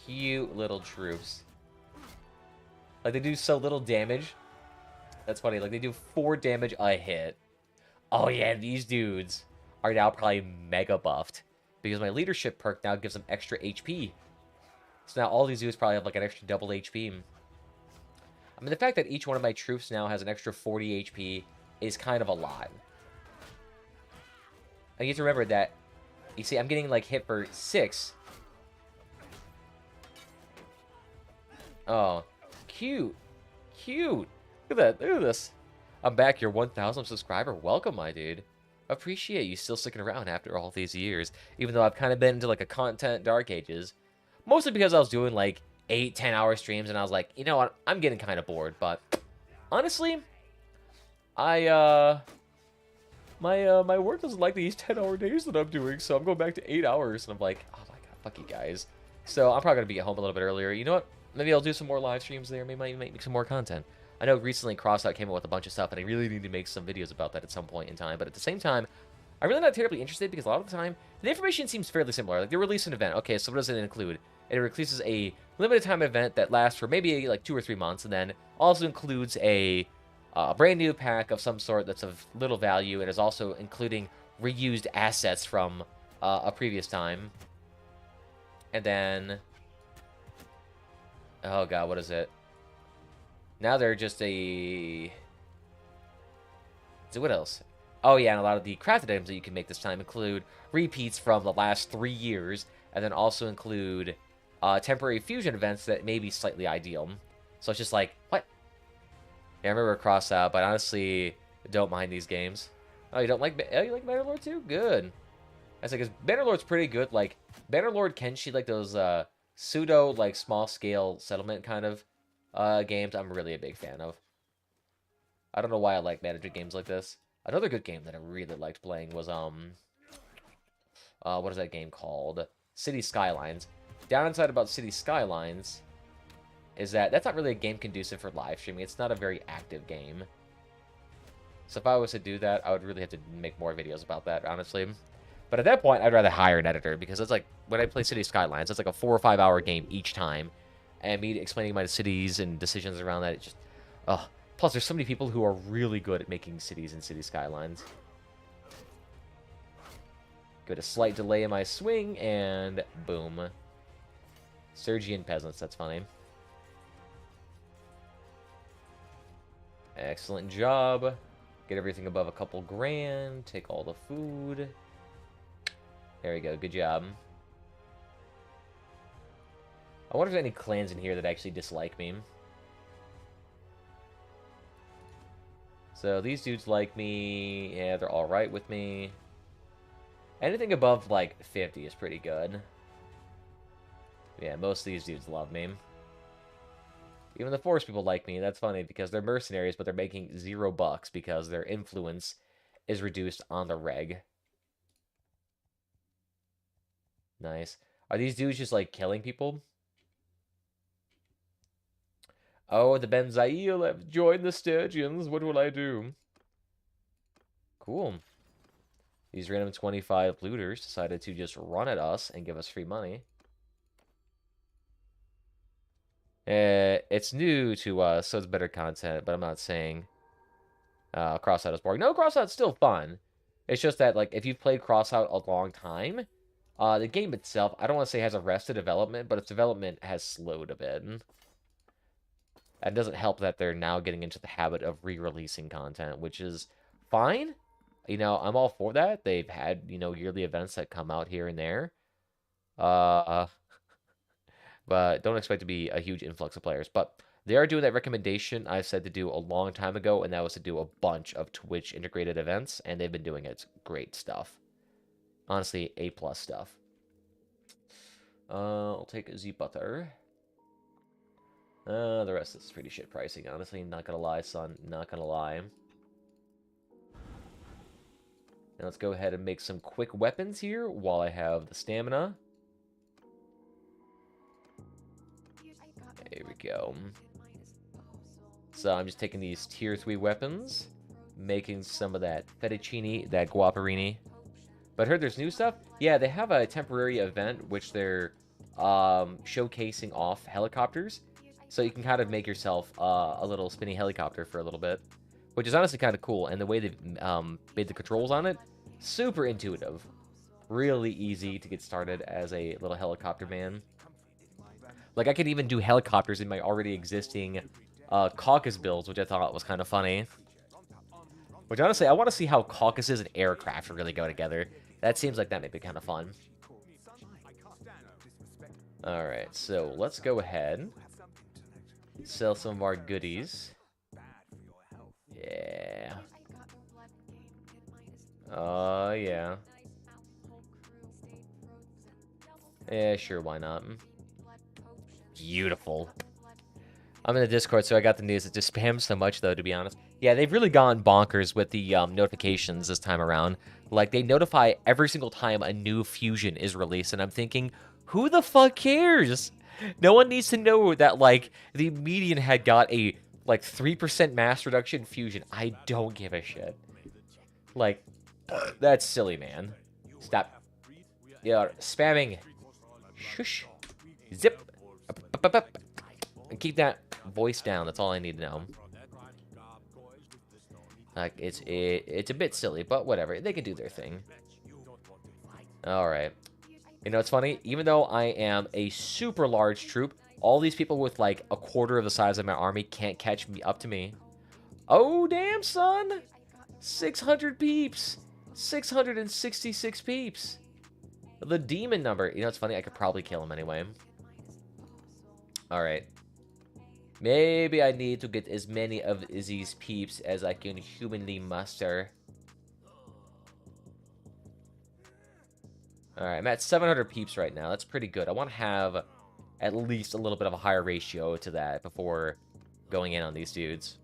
Cute little troops. Like, they do so little damage. That's funny. Like, they do 4 damage a hit. Oh, yeah, these dudes are now probably mega buffed. Because my leadership perk now gives them extra HP. So now all these dudes probably have like an extra double HP. I mean, the fact that each one of my troops now has an extra 40 HP is kind of a lot. And you have to remember that, you see, I'm getting like hit for 6. Oh, cute. Cute. Look at that. Look at this. I'm back, your 1,000th subscriber. Welcome, my dude. Appreciate you still sticking around after all these years, even though I've kind of been into like a content dark ages, mostly because I was doing like 8-10 hour streams and I was like, you know what, I'm getting kind of bored. But honestly, my work doesn't like these 10-hour days that I'm doing, so I'm going back to 8 hours and I'm like, oh my god, fuck you guys. So I'm probably gonna be at home a little bit earlier. You know what, maybe I'll do some more live streams there. Maybe I might make some more content. I know recently Crossout came out with a bunch of stuff, and I really need to make some videos about that at some point in time. But at the same time, I'm really not terribly interested because a lot of the time, the information seems fairly similar. Like, they release an event. Okay, so what does it include? It releases a limited time event that lasts for maybe like 2 or 3 months, and then also includes a brand new pack of some sort that's of little value, and is also including reused assets from a previous time. And then, oh god, what is it? Now they're just a... So what else? Oh yeah, and a lot of the crafted items that you can make this time include repeats from the last 3 years, and then also include temporary fusion events that may be slightly ideal. So it's just like, what? Yeah, I remember Crossout, but honestly, don't mind these games. Oh, you don't like... Oh, you like Bannerlord too? Good. I say, because Bannerlord's pretty good. Like, Bannerlord Kenshi, like those pseudo, like, small-scale settlement kind of games, I'm really a big fan of. I don't know why I like management games like this. Another good game that I really liked playing was, what is that game called? City Skylines. Downside about City Skylines is that that's not really a game conducive for live streaming. It's not a very active game. So if I was to do that, I would really have to make more videos about that, honestly. But at that point, I'd rather hire an editor, because it's like, when I play City Skylines, it's like a 4 or 5 hour game each time. And me explaining my cities and decisions around that, it just... Oh. Plus, there's so many people who are really good at making cities and City Skylines. Got a slight delay in my swing, and boom. Sergian peasants, that's funny. Excellent job. Get everything above a couple grand. Take all the food. There we go, good job. I wonder if there's any clans in here that actually dislike me. So these dudes like me. Yeah, they're alright with me. Anything above, like, 50 is pretty good. Yeah, most of these dudes love me. Even the forest people like me. That's funny, because they're mercenaries, but they're making $0 because their influence is reduced on the reg. Nice. Are these dudes just, like, killing people? Oh, the Ben Zail have joined the Sturgeons. What will I do? Cool. These random 25 looters decided to just run at us and give us free money. It's new to us, so it's better content, but I'm not saying Crossout is boring. No, Crossout's still fun. It's just that, like, if you've played Crossout a long time, the game itself, I don't want to say has arrested development, but its development has slowed a bit. That doesn't help that they're now getting into the habit of re-releasing content, which is fine. You know, I'm all for that. They've had, you know, yearly events that come out here and there. But don't expect to be a huge influx of players. But they are doing that recommendation I said to do a long time ago, and that was to do a bunch of Twitch integrated events, and they've been doing it. It's great stuff. Honestly, A+ stuff. I'll take a Z-Butter. The rest is pretty shit pricing, honestly. Not gonna lie, son. Not gonna lie. Now let's go ahead and make some quick weapons here while I have the stamina. There we go. So I'm just taking these tier 3 weapons, making some of that fettuccine, that guaparini. But I heard there's new stuff. Yeah, they have a temporary event which they're showcasing off helicopters. So you can kind of make yourself a little spinny helicopter for a little bit, which is honestly kind of cool. And the way they've made the controls on it, super intuitive. Really easy to get started as a little helicopter man. Like, I could even do helicopters in my already existing Caucus builds, which I thought was kind of funny. Which, honestly, I want to see how Caucuses and aircraft really go together. That seems like that may be kind of fun. Alright, so let's go ahead. Sell some of our goodies. Yeah. Oh, yeah. Yeah, sure, why not? Beautiful. I'm in the Discord, so I got the news. It just spams so much, though, to be honest. Yeah, they've really gone bonkers with the notifications this time around. Like, they notify every single time a new fusion is released, and I'm thinking, who the fuck cares? No one needs to know that, like, the median had got a Like, 3% mass reduction fusion. I don't give a shit. Like, that's silly, man. Stop. You're spamming. Shush. Zip. Up, up, up, up. And keep that voice down. That's all I need to know. Like, it's a bit silly, but whatever. They can do their thing. Alright. You know, it's funny. Even though I am a super large troop, all these people with, like, a quarter of the size of my army can't catch me up to me. Oh, damn, son! 600 peeps! 666 peeps! The demon number. You know, it's funny. I could probably kill him anyway. Alright. Maybe I need to get as many of these peeps as I can humanly muster. Alright, I'm at 700 peeps right now. That's pretty good. I want to have at least a little bit of a higher ratio to that before going in on these dudes.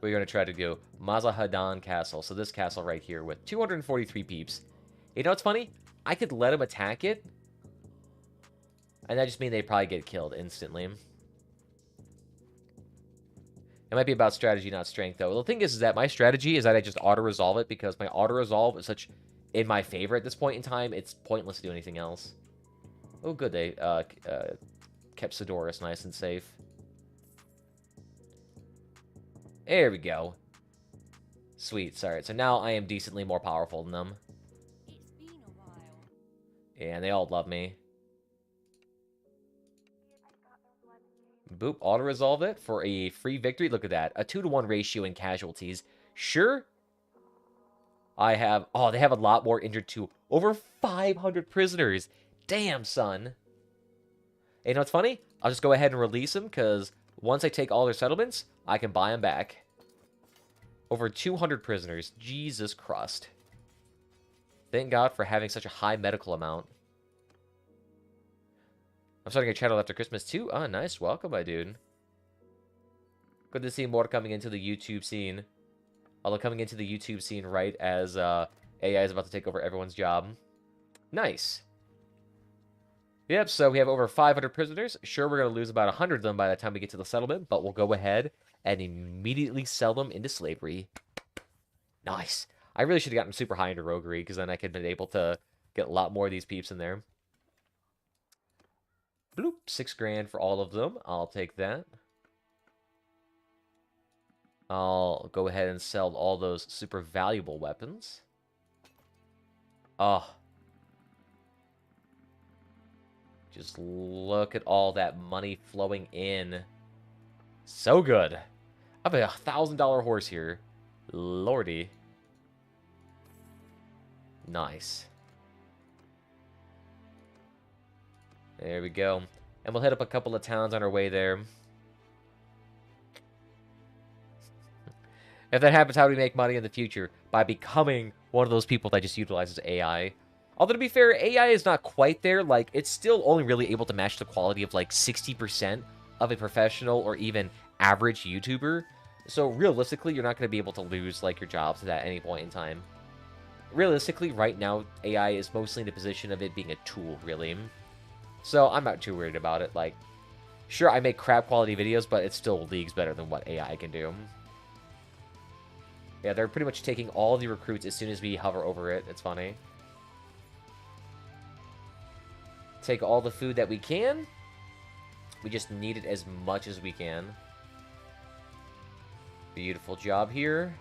We're going to try to do Mazahadan Castle. So this castle right here with 243 peeps. You know what's funny? I could let them attack it. And that just means they probably get killed instantly. It might be about strategy, not strength, though. The thing is that my strategy is that I just auto-resolve it because my auto-resolve is such in my favor at this point in time, it's pointless to do anything else. Oh, good. They kept Sidorus nice and safe. There we go. Sweet. Sorry. So now I am decently more powerful than them. Yeah, and they all love me. Boop. Auto-resolve it for a free victory. Look at that. A 2-to-1 ratio in casualties. Sure. I have... Oh, they have a lot more injured, too. Over 500 prisoners. Damn, son. You know what's funny? I'll just go ahead and release them, because once I take all their settlements, I can buy them back. Over 200 prisoners. Jesus Christ. Thank God for having such a high medical amount. I'm starting a channel after Christmas, too. Ah, nice. Welcome, my dude. Good to see more coming into the YouTube scene. Although coming into the YouTube scene right as AI is about to take over everyone's job. Nice. Yep, so we have over 500 prisoners. Sure, we're going to lose about 100 of them by the time we get to the settlement, but we'll go ahead and immediately sell them into slavery. Nice. I really should have gotten super high into roguery, because then I could have been able to get a lot more of these peeps in there. Bloop, 6 grand for all of them. I'll take that. I'll go ahead and sell all those super valuable weapons. Oh. Just look at all that money flowing in. So good. I have a $1,000 horse here. Lordy. Nice. There we go. And we'll hit up a couple of towns on our way there. If that happens, how do we make money in the future? By becoming one of those people that just utilizes AI. Although, to be fair, AI is not quite there. Like, it's still only really able to match the quality of, like, 60% of a professional or even average YouTuber. So, realistically, you're not going to be able to lose, like, your jobs at any point in time. Realistically, right now, AI is mostly in the position of it being a tool, really. So, I'm not too worried about it. Like, sure, I make crap quality videos, but it's still leagues better than what AI can do. Yeah, they're pretty much taking all the recruits as soon as we hover over it. It's funny. Take all the food that we can. We just need it as much as we can. Beautiful job here.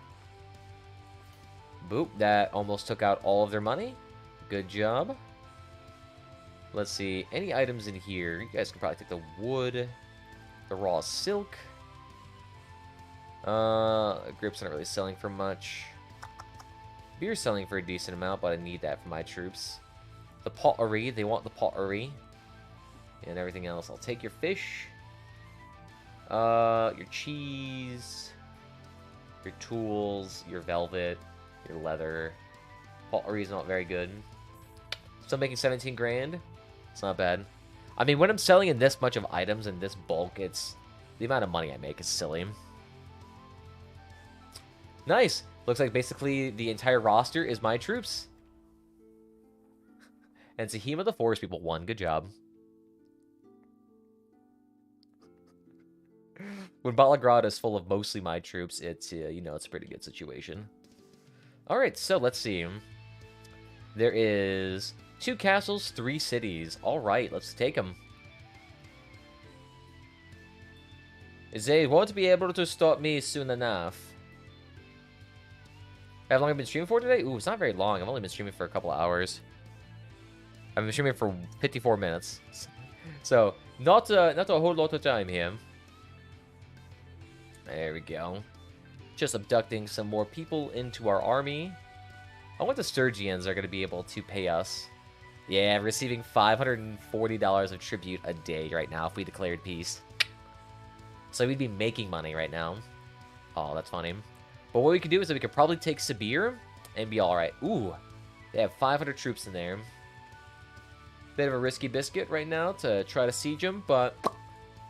Boop, that almost took out all of their money. Good job. Let's see, any items in here? You guys can probably take the wood, the raw silk. Grip's not really selling for much. Beer's selling for a decent amount, but I need that for my troops. The pottery, they want the pottery. And everything else. I'll take your fish. Your cheese. Your tools. Your velvet. Your leather. Pottery's not very good. Still making 17 grand. It's not bad. I mean, when I'm selling in this much of items in this bulk, it's... the amount of money I make is silly. Nice! Looks like basically the entire roster is my troops. And Zahima the Forest People won. Good job. When Bannerlord is full of mostly my troops, it's, you know, it's a pretty good situation. Alright, so let's see. There is 2 castles, 3 cities. Alright, let's take them. They won't be able to stop me soon enough. How long have I been streaming for today? Ooh, it's not very long. I've only been streaming for a couple of hours. I've been streaming for 54 minutes. So, not a whole lot of time here. There we go. Just abducting some more people into our army. I wonder if the Sturgians are going to be able to pay us. Yeah, receiving $540 of tribute a day right now if we declared peace. So we'd be making money right now. Oh, that's funny. But what we could do is that we could probably take Sibir and be alright. Ooh, they have 500 troops in there. Bit of a risky biscuit right now to try to siege them, but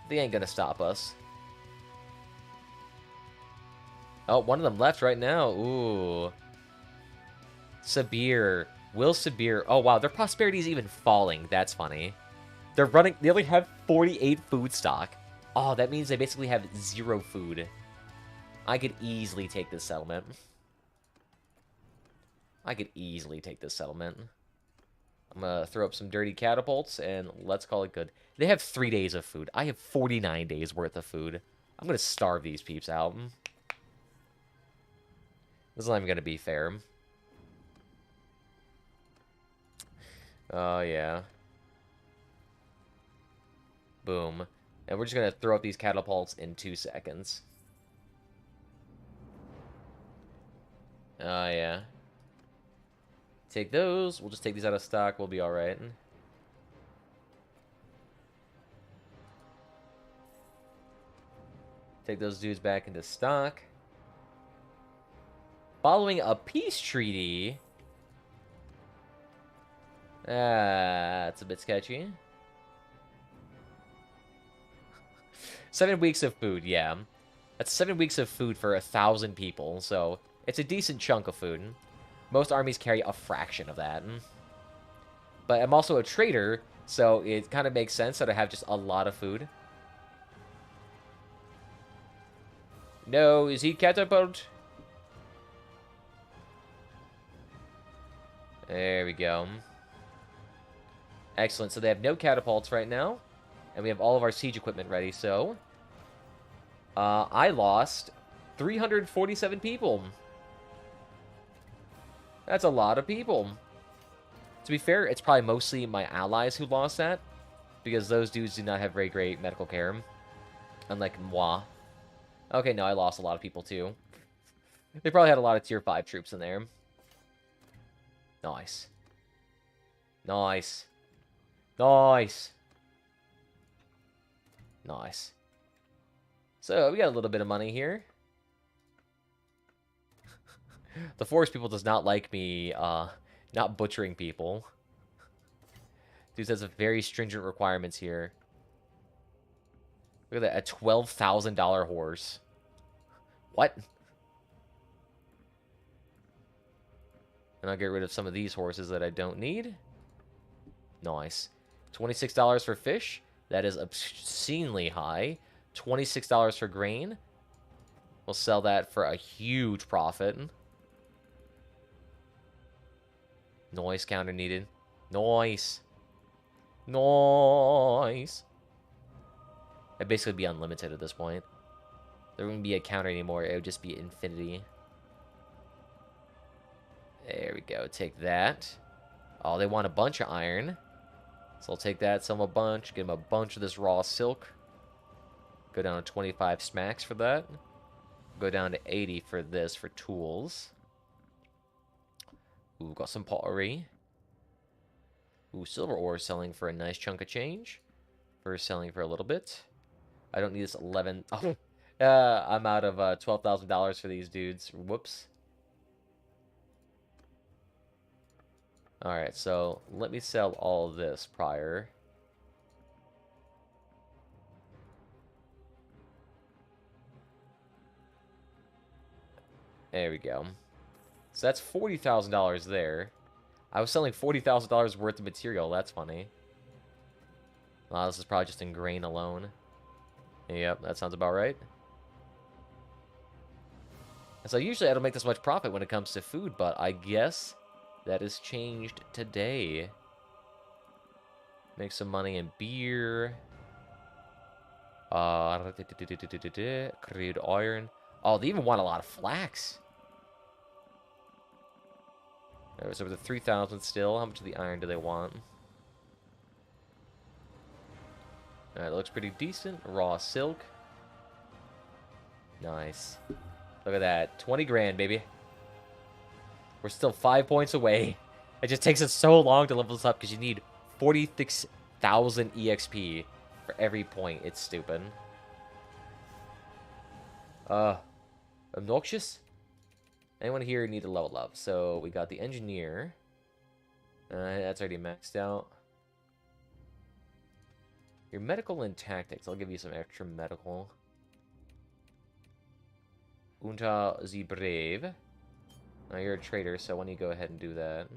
they ain't going to stop us. Oh, one of them left right now. Ooh. Sibir. Will Sibir. Oh, wow. Their prosperity is even falling. That's funny. They're running. They only have 48 food stock. Oh, that means they basically have 0 food. I could easily take this settlement. I could easily take this settlement. I'm going to throw up some dirty catapults, and let's call it good. They have 3 days of food. I have 49 days worth of food. I'm going to starve these peeps out. This is not even going to be fair. Oh, yeah. Boom. And we're just going to throw up these catapults in 2 seconds. Oh, yeah. Take those. We'll just take these out of stock. We'll be alright. Take those dudes back into stock. Following a peace treaty. That's a bit sketchy. 7 weeks of food, yeah. That's 7 weeks of food for 1,000 people, so it's a decent chunk of food. Most armies carry a fraction of that. But I'm also a trader, so it kind of makes sense that I have just a lot of food. No, is he catapult? There we go. Excellent. So they have no catapults right now. And we have all of our siege equipment ready, so... I lost 347 people. That's a lot of people. To be fair, it's probably mostly my allies who lost that. Because those dudes do not have very great medical care. Unlike moi. Okay, no, I lost a lot of people too. They probably had a lot of tier 5 troops in there. Nice. Nice. Nice. Nice. So, we got a little bit of money here. The forest people does not like me, not butchering people. Dude has very stringent requirements here. Look at that, a $12,000 horse. What? And I'll get rid of some of these horses that I don't need. Nice. $26 for fish. That is obscenely high. $26 for grain. We'll sell that for a huge profit. Noise counter needed. Noise. Noise. It'd basically be unlimited at this point. There wouldn't be a counter anymore. It would just be infinity. There we go. Take that. Oh, they want a bunch of iron. So I'll take that, sell them a bunch, give them a bunch of this raw silk. Go down to 25 smacks for that. Go down to 80 for this, for tools. Ooh, got some pottery. Ooh, silver ore selling for a nice chunk of change. For selling for a little bit. I don't need this 11... Oh, I'm out of $12,000 for these dudes. Whoops. Alright, so let me sell all of this prior. There we go. So that's $40,000 there. I was selling $40,000 worth of material. That's funny. Wow, this is probably just in grain alone. Yep, that sounds about right. So usually I don't make this much profit when it comes to food, but I guess that has changed today. Make some money in beer. Crude iron. Oh, they even want a lot of flax. Alright, so we're at 3,000 still. How much of the iron do they want? Alright, looks pretty decent. Raw silk. Nice. Look at that. 20 grand, baby. We're still 5 points away. It just takes us so long to level this up because you need 46,000 EXP for every point. It's stupid. Obnoxious? Anyone here need to level up? So we got the engineer. That's already maxed out. Your medical and tactics. I'll give you some extra medical. Unta the Brave. Now you're a trader, so why don't you go ahead and do that?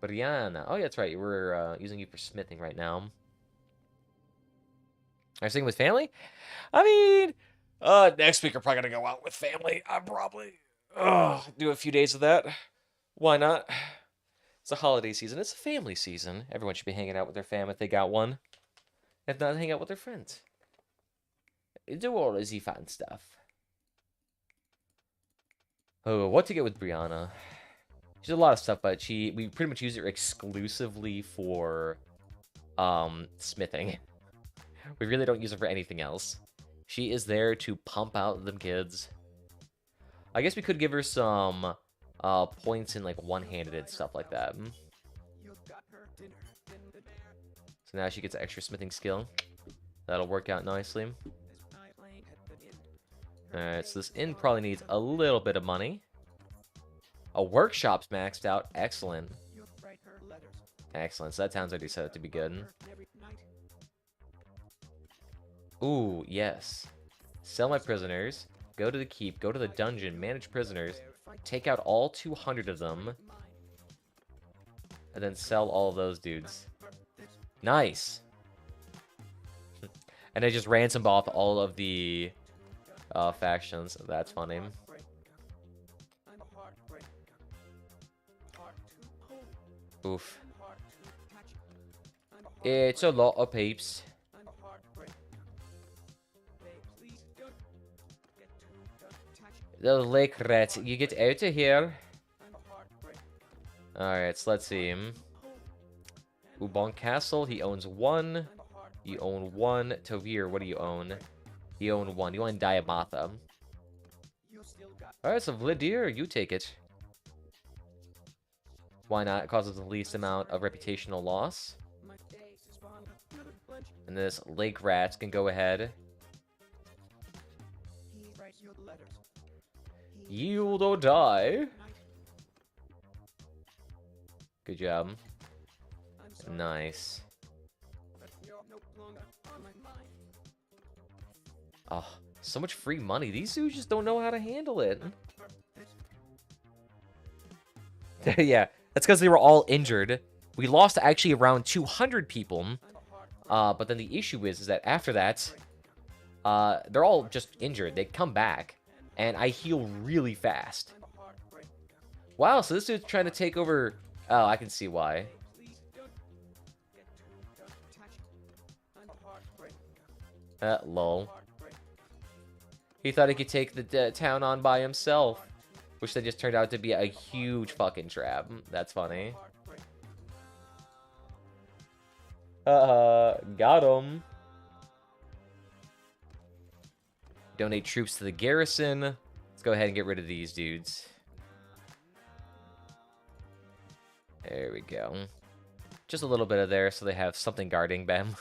Brianna. Oh, yeah, that's right. We're using you for smithing right now. Are you staying with family? I mean, next week we're probably gonna go out with family. I'm probably do a few days of that. Why not? It's a holiday season. It's a family season. Everyone should be hanging out with their fam if they got one. If not, hang out with their friends. Do all the fun stuff. Oh, what to get with Brianna? She does a lot of stuff, but we pretty much use her exclusively for smithing. We really don't use her for anything else. She is there to pump out them kids. I guess we could give her some points in like one-handed and stuff like that. So now she gets extra smithing skill. That'll work out nicely. Alright, so this inn probably needs a little bit of money. A workshop's maxed out. Excellent. Excellent. So that town's already set up to be good. Ooh, yes. Sell my prisoners. Go to the keep. Go to the dungeon. Manage prisoners. Take out all 200 of them. And then sell all of those dudes. Nice. And I just ransom off all of the factions. That's funny. Oof. It's a lot of peeps. Those lake rats, you get out of here. Alright, so let's see. Ubon Castle, he owns 1. You own 1. Tovir, what do you own? You own 1. You own Diamatha. Alright, so Vladir, you take it. Why not? It causes the least amount of reputational loss. And this lake rat can go ahead. Yield or die. Good job. Nice. Oh, so much free money. These dudes just don't know how to handle it. Yeah, that's because they were all injured. We lost actually around 200 people. But then the issue is that after that, they're all just injured. They come back, and I heal really fast. Wow, so this dude's trying to take over... Oh, I can see why. Lol. He thought he could take the town on by himself. Which then just turned out to be a huge fucking trap. That's funny. Got him. Donate troops to the garrison. Let's go ahead and get rid of these dudes. There we go. Just a little bit of there so they have something guarding them.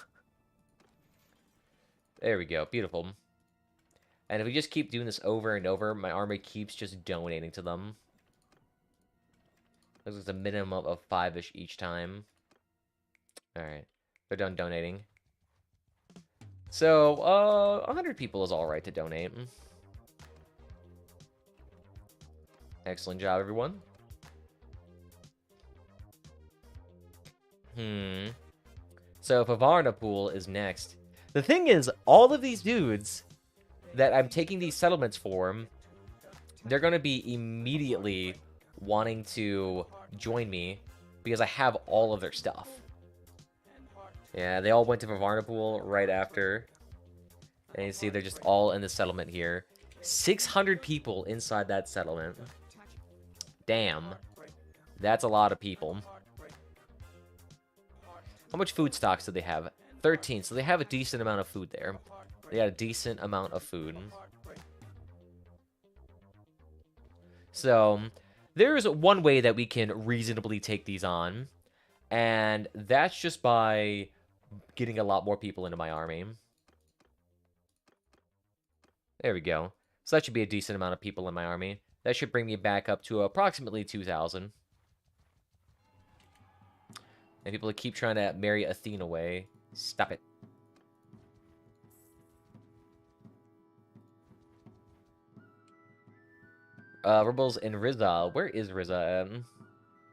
There we go. Beautiful. And if we just keep doing this over and over, my army keeps just donating to them. Looks like it's a minimum of 5-ish each time. Alright. They're done donating. So, 100 people is alright to donate. Excellent job, everyone. So, Pavarnapool is next. The thing is, all of these dudes that I'm taking these settlements for they're going to be immediately wanting to join me because I have all of their stuff. Yeah, they all went to Varnapool right after. And you see they're just all in the settlement here. 600 people inside that settlement. Damn. That's a lot of people. How much food stocks do they have? 13, so they have a decent amount of food there. They got a decent amount of food. So, there's one way that we can reasonably take these on. And that's just by getting a lot more people into my army. There we go. So that should be a decent amount of people in my army. That should bring me back up to approximately 2,000. And people keep trying to marry Athena away. Stop it. Rebels in Riza. Where is Riza?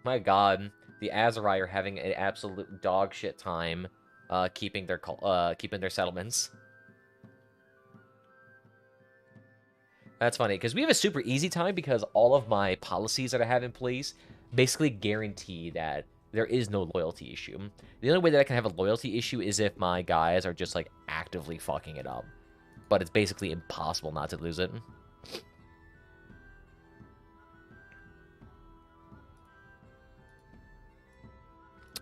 My god. The Azerai are having an absolute dog shit time keeping their settlements. That's funny, because we have a super easy time because all of my policies that I have in place basically guarantee that there is no loyalty issue. The only way that I can have a loyalty issue is if my guys are just, like, actively fucking it up. But it's basically impossible not to lose it.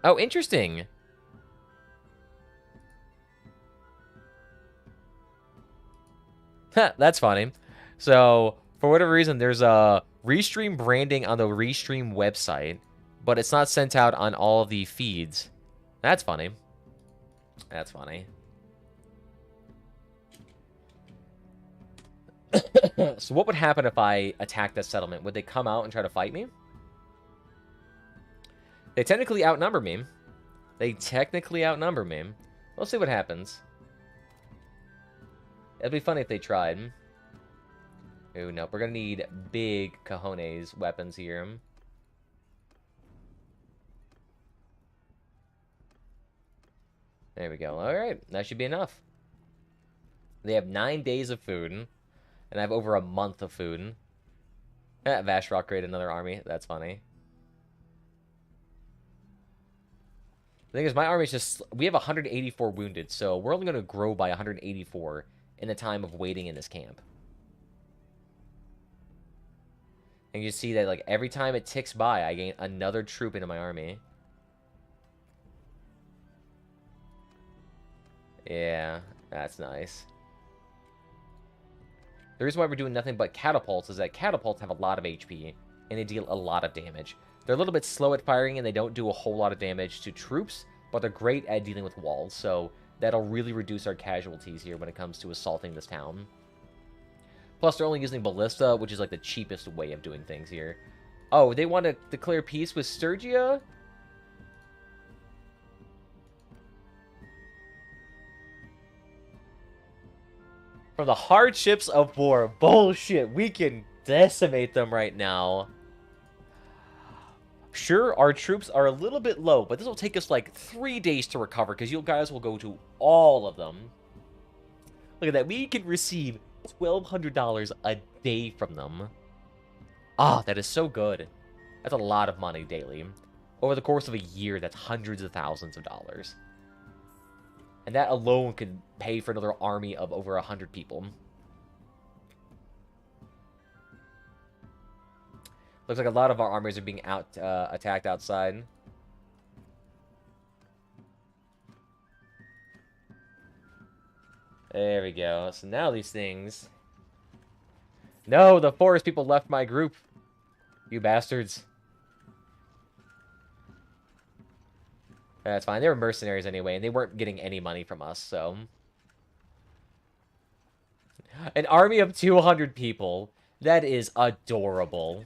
Oh, interesting. That's funny. So, for whatever reason, there's a Restream branding on the Restream website, but it's not sent out on all of the feeds. That's funny. That's funny. So what would happen if I attacked that settlement? Would they come out and try to fight me? They technically outnumber me. We'll see what happens. It'd be funny if they tried. Ooh, no. We're gonna need big cojones weapons here. There we go. Alright, that should be enough. They have 9 days of food. And I have over a month of food. Vashrock created another army. That's funny. The thing is, my army's just... We have 184 wounded, so we're only going to grow by 184 in the time of waiting in this camp. And you see that, like, every time it ticks by, I gain another troop into my army. Yeah, that's nice. The reason why we're doing nothing but catapults is that catapults have a lot of HP, and they deal a lot of damage. They're a little bit slow at firing, and they don't do a whole lot of damage to troops, but they're great at dealing with walls, so that'll really reduce our casualties here when it comes to assaulting this town. Plus, they're only using ballista, which is like the cheapest way of doing things here. Oh, they want to declare peace with Sturgia? From the hardships of war. Bullshit. We can decimate them right now. Sure, our troops are a little bit low, but this will take us like 3 days to recover because you guys will go to all of them. Look at that. We can receive $1,200 a day from them. Ah, that is so good. That's a lot of money daily. Over the course of a year, that's hundreds of thousands of dollars. And that alone could pay for another army of over 100 people. Looks like a lot of our armies are being attacked outside. There we go. So now these things... No, the forest people left my group. You bastards. That's fine. They were mercenaries anyway, and they weren't getting any money from us, so... An army of 200 people. That is adorable.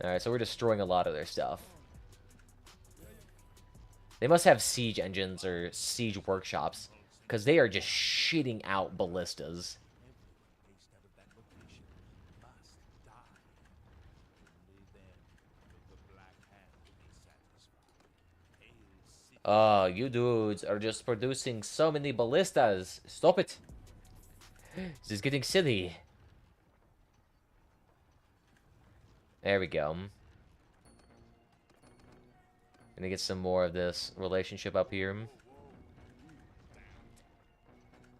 Alright, so we're destroying a lot of their stuff. They must have siege engines or siege workshops, because they are just shitting out ballistas. You dudes are just producing so many ballistas. Stop it. This is getting silly. There we go. Gonna get some more of this relationship up here.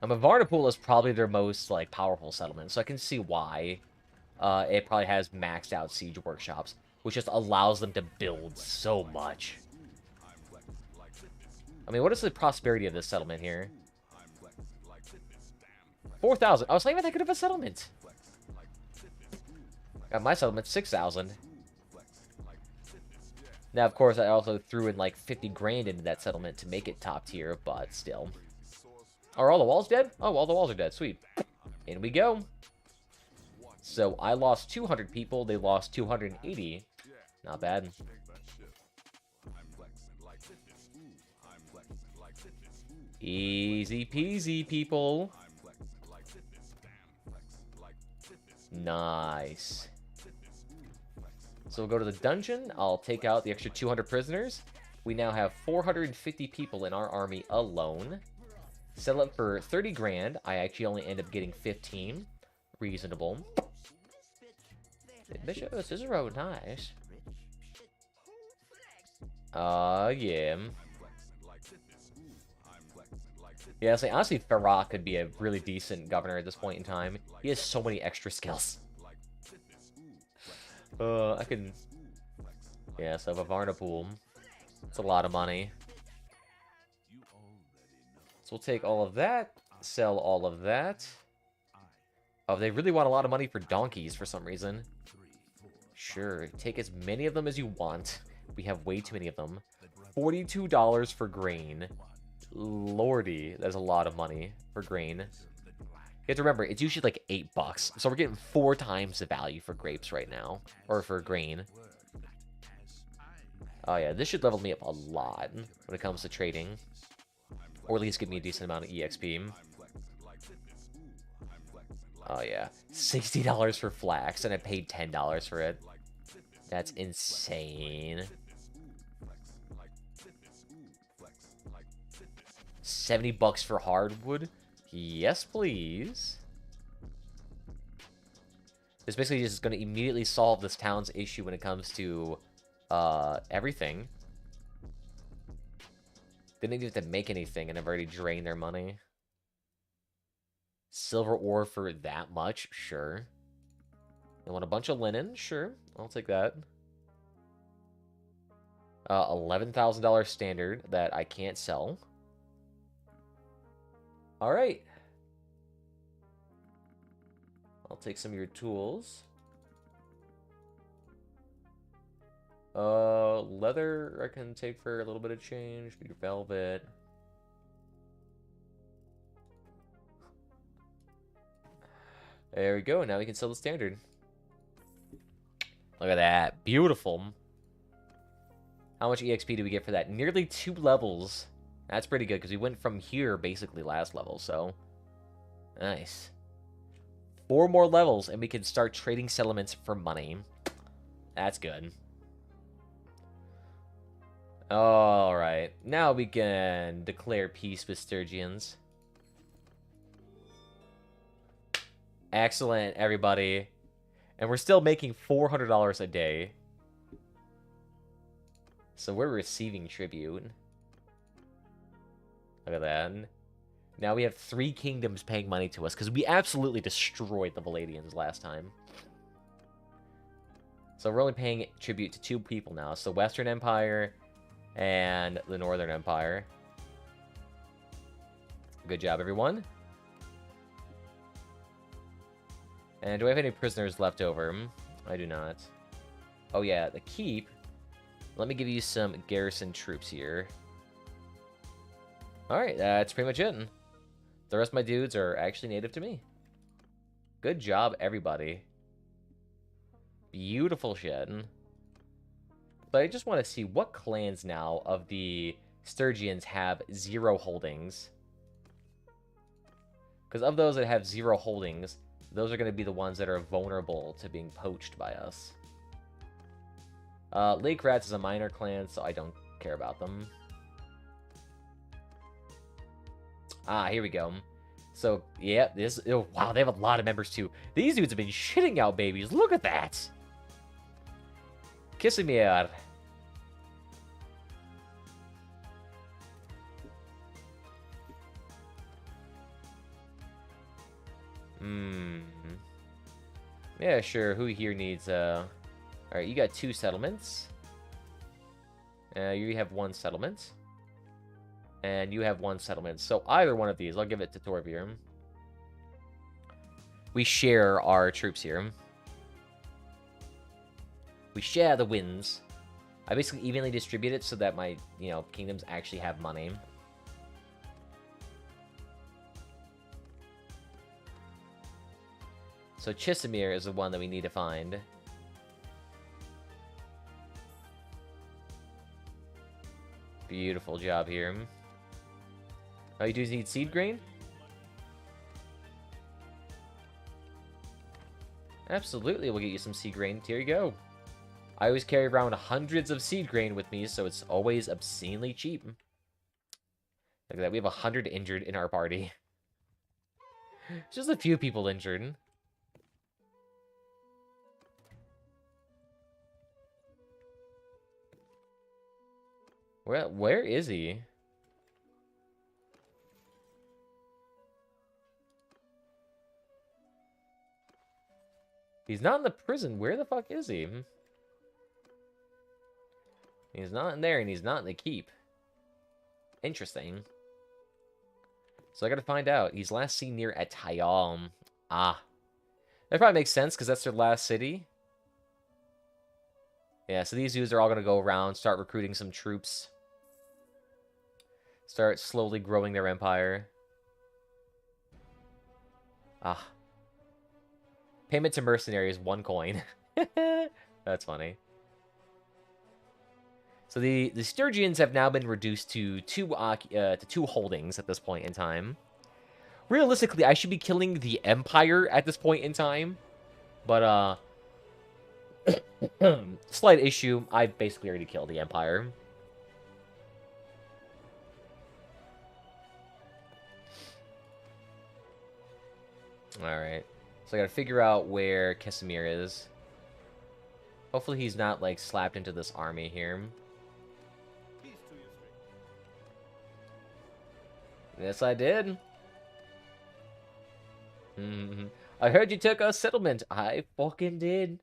Varnapool is probably their most, like, powerful settlement, so I can see why it probably has maxed out siege workshops, which just allows them to build so much. I mean, what is the prosperity of this settlement here? 4,000. I was not even that good of a settlement. Got my settlement 6,000. Now, of course, I also threw in like 50 grand into that settlement to make it top tier, but still. Are all the walls dead? Oh, all the walls are dead. Sweet. In we go. So I lost 200 people. They lost 280. Not bad. Easy peasy, people. Nice. So we'll go to the dungeon. I'll take out the extra 200 prisoners. We now have 450 people in our army alone. Sell it for 30 grand. I actually only end up getting 15. Reasonable. Bishop Cicero, nice. Yeah. Yeah, so honestly, Farah could be a really decent governor at this point in time. He has so many extra skills. I can... Yeah, so Varnapool. It's a lot of money. So we'll take all of that. Sell all of that. Oh, they really want a lot of money for donkeys for some reason. Sure, take as many of them as you want. We have way too many of them. $42 for grain. Lordy, that's a lot of money for grain. You have to remember, it's usually like $8. So we're getting 4 times the value for grapes right now. Or for grain. Oh yeah, this should level me up a lot when it comes to trading. Or at least give me a decent amount of EXP. Oh yeah, $60 for flax, and I paid $10 for it. That's insane. 70 bucks for hardwood? Yes, please. This basically just going to immediately solve this town's issue when it comes to everything. They didn't even have to make anything, and I've already drained their money. Silver ore for that much? Sure. They want a bunch of linen? Sure. I'll take that. $11,000 standard that I can't sell. Alright. I'll take some of your tools. Leather I can take for a little bit of change. Your velvet. There we go. Now we can sell the standard. Look at that. Beautiful. How much EXP do we get for that? Nearly 2 levels. That's pretty good, because we went from here, basically, last level, so... Nice. 4 more levels, and we can start trading settlements for money. That's good. Alright. Now we can declare peace with Sturgians. Excellent, everybody. And we're still making $400 a day. So we're receiving tribute. Look at that. Now we have 3 kingdoms paying money to us, because we absolutely destroyed the Valadians last time. So we're only paying tribute to 2 people now. So Western Empire and the Northern Empire. Good job, everyone. And do I have any prisoners left over? I do not. Oh yeah, the keep. Let me give you some garrison troops here. Alright, that's pretty much it. The rest of my dudes are actually native to me. Good job, everybody. Beautiful shit. But I just want to see what clans now of the Sturgians have 0 holdings. Because of those that have 0 holdings, those are going to be the ones that are vulnerable to being poached by us. Lake Rats is a minor clan, so I don't care about them. Ah, here we go. So, yeah, oh, wow, they have a lot of members, too. These dudes have been shitting out babies. Look at that. Kisimir. Yeah, sure. Who here needs, Alright, you got 2 settlements. You have 1 settlement. And you have 1 settlement. So either one of these, I'll give it to Torvir. We share our troops here. We share the wins. I basically evenly distribute it so that my, kingdoms actually have money. So Chisimir is the one that we need to find. Beautiful job here. Oh, you do need seed grain? Absolutely, we'll get you some seed grain. Here you go. I always carry around hundreds of seed grain with me, so it's always obscenely cheap. Look at that, we have 100 injured in our party. Just a few people injured. Where is he? He's not in the prison. Where the fuck is he? He's not in there, and he's not in the keep. Interesting. So I gotta find out. He's last seen near Atayam. Ah. That probably makes sense, because that's their last city. Yeah, so these dudes are all gonna go around, start recruiting some troops. Start slowly growing their empire. Ah. Payment to mercenaries, 1 coin. That's funny. So the Sturgians have now been reduced to two holdings at this point in time. Realistically, I should be killing the Empire at this point in time. But, slight issue, I've basically already killed the Empire. Alright. So I gotta figure out where Kesimir is. Hopefully he's not, like, slapped into this army here. Yes, I did. I heard you took a settlement. I fucking did.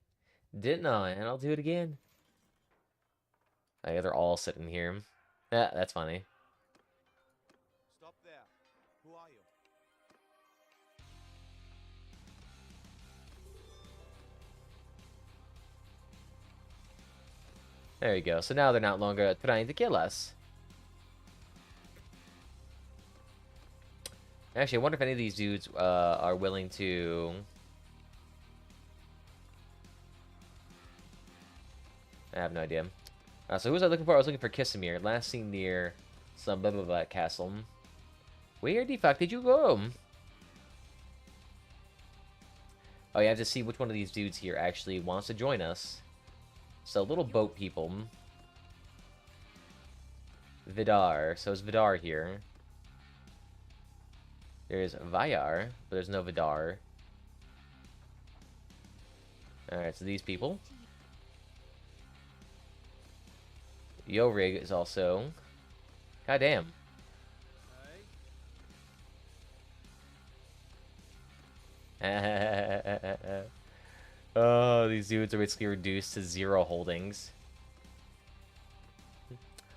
Didn't I? And I'll do it again. They're all sitting here. Yeah, that's funny. Stop there. Who are you? There you go. So now they're not longer trying to kill us. Actually, I wonder if any of these dudes are willing to... I have no idea. So who was I looking for? I was looking for Kisimir. Last seen near some blah blah blah castle. Where the fuck did you go? Oh, you have to see which one of these dudes here actually wants to join us. So, little boat people. Vidar. So, is Vidar here? There's Vyar, but there's no Vidar. Alright, so these people. Yorig is also... Goddamn. Oh, these dudes are basically reduced to 0 holdings.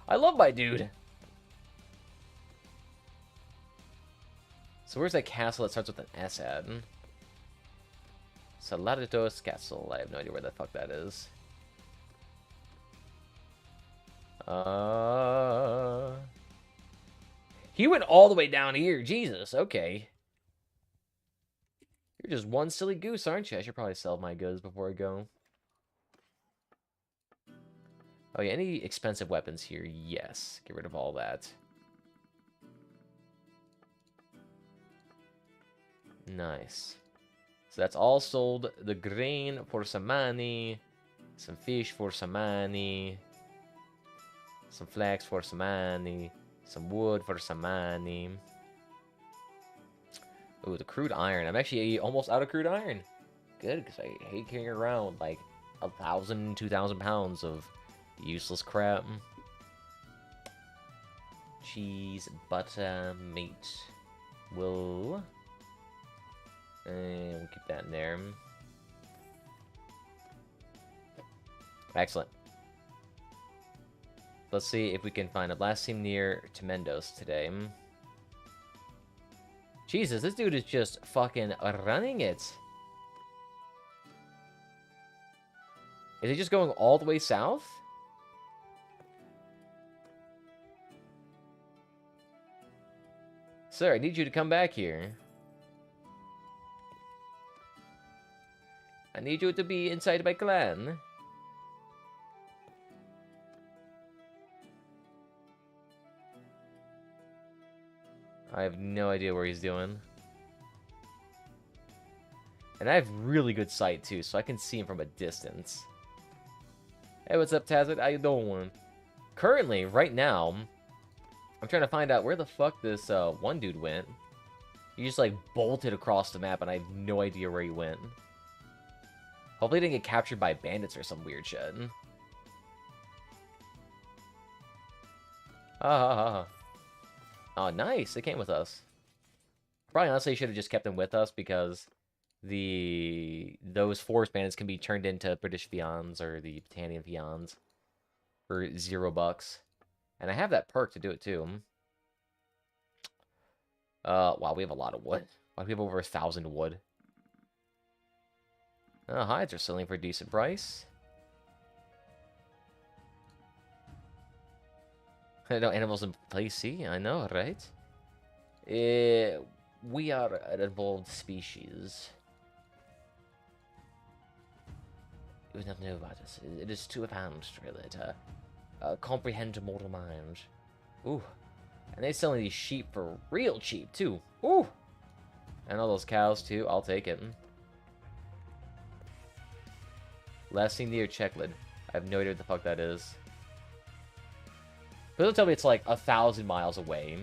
I love my dude. So where's that castle that starts with an S at? Salaritos Castle. I have no idea where the fuck that is. He went all the way down here. Jesus, okay. You're just one silly goose, aren't you? I should probably sell my goods before I go. Oh yeah, any expensive weapons here? Yes. Get rid of all that. Nice. So that's all sold. The grain for some money. Some fish for some money. Some flax for some money. Some wood for some money. Ooh, the crude iron. I'm actually almost out of crude iron. Good, because I hate carrying around, like, 1,000, 2,000 pounds of useless crap. Cheese, butter, meat. We'll keep that in there. Excellent. Let's see if we can find a last team near Temendos today. Jesus, this dude is just fucking running it. Is he just going all the way south? Sir, I need you to come back here. I need you to be inside my clan. I have no idea where he's doing. And I have really good sight, too, so I can see him from a distance. Hey, what's up, Tazit? How you doing? Currently, right now, I'm trying to find out where the fuck this one dude went. He just, like, bolted across the map, and I have no idea where he went. Hopefully he didn't get captured by bandits or some weird shit. Oh, nice. They came with us. Probably honestly should have just kept them with us because those forest bandits can be turned into British Fions or the Britannian Fions for $0. And I have that perk to do it too. Wow, we have a lot of wood. Wow, we have over 1,000 wood. Hides are selling for a decent price. No animals in place, see? I know, right? We are an evolved species. You would not know about us. It is too advanced, really, to comprehend a mortal mind. Ooh. And they're selling these sheep for real cheap, too. Ooh. And all those cows, too. I'll take it. Last seen near Checklid. I have no idea what the fuck that is. But they'll tell me it's like 1,000 miles away.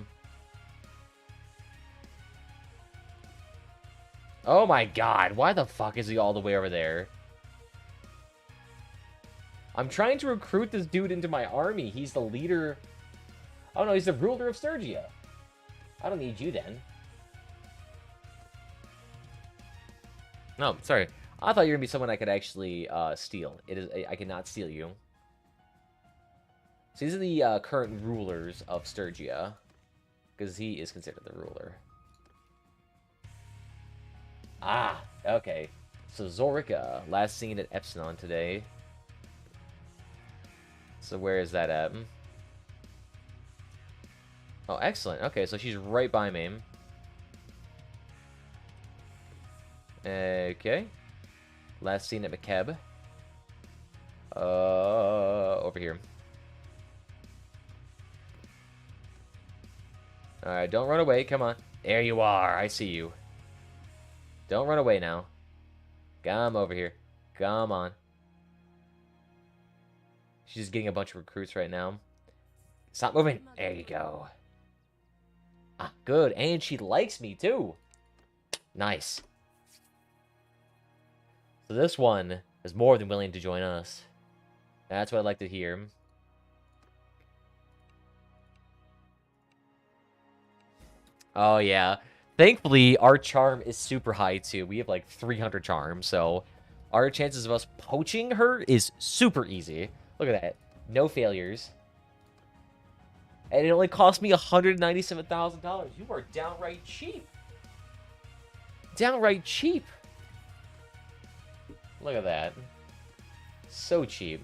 Oh my god, why the fuck is he all the way over there? I'm trying to recruit this dude into my army. He's the leader. Oh no, he's the ruler of Sturgia. I don't need you then. No, sorry. I thought you were gonna be someone I could actually steal. I cannot steal you. So these are the current rulers of Sturgia, because he is considered the ruler. Ah, okay. So Zorica, last seen at Epsilon today. So where is that at? Oh, excellent. Okay, so she's right by me. Okay. Last seen at McKeb. Over here. Alright, don't run away. Come on. There you are. I see you. Don't run away now. Come over here. Come on. She's just getting a bunch of recruits right now. Stop moving. There you go. Ah, good. And she likes me, too. Nice. So this one is more than willing to join us. That's what I'd like to hear. Oh, yeah. Thankfully, our charm is super high, too. We have, like, 300 charm, so our chances of us poaching her is super easy. Look at that. No failures. And it only cost me $197,000. You are downright cheap. Downright cheap. Look at that. So cheap.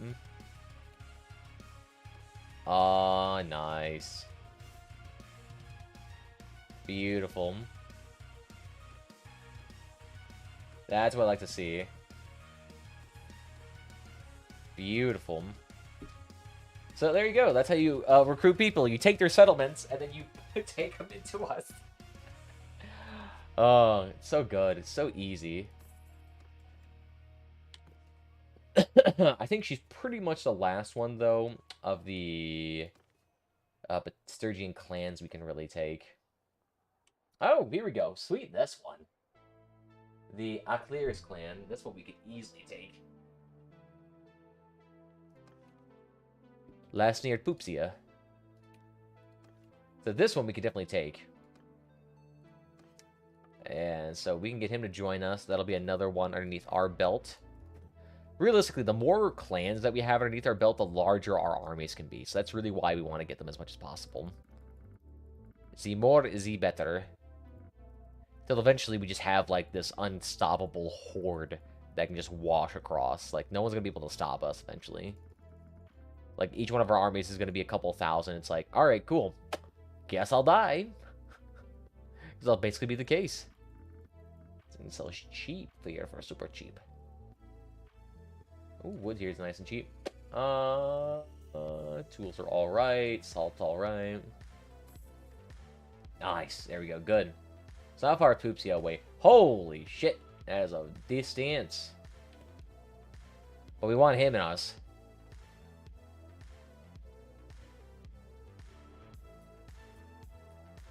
Aw, nice. Beautiful. That's what I like to see. Beautiful. So there you go. That's how you recruit people. You take their settlements, and then you take them into us. Oh, it's so good. It's so easy. I think she's pretty much the last one, though, of the Sturgian clans we can really take. Oh, here we go. Sweet, this one. The Aclears clan. That's what we could easily take. Last near Poopsia. So this one we could definitely take. And so we can get him to join us. That'll be another one underneath our belt. Realistically, the more clans that we have underneath our belt, the larger our armies can be. So that's really why we want to get them as much as possible. The more, the better. Till eventually we just have, like, this unstoppable horde that can just wash across. Like, no one's going to be able to stop us eventually. Like, each one of our armies is going to be a couple thousand. It's like, alright, cool. Guess I'll die. Because that'll basically be the case. It's so cheap here for super cheap. Ooh, wood here is nice and cheap. Tools are alright. Salt's alright. Nice. There we go. Good. So how far Poopsia away? Holy shit. That is a distance. But we want him and us.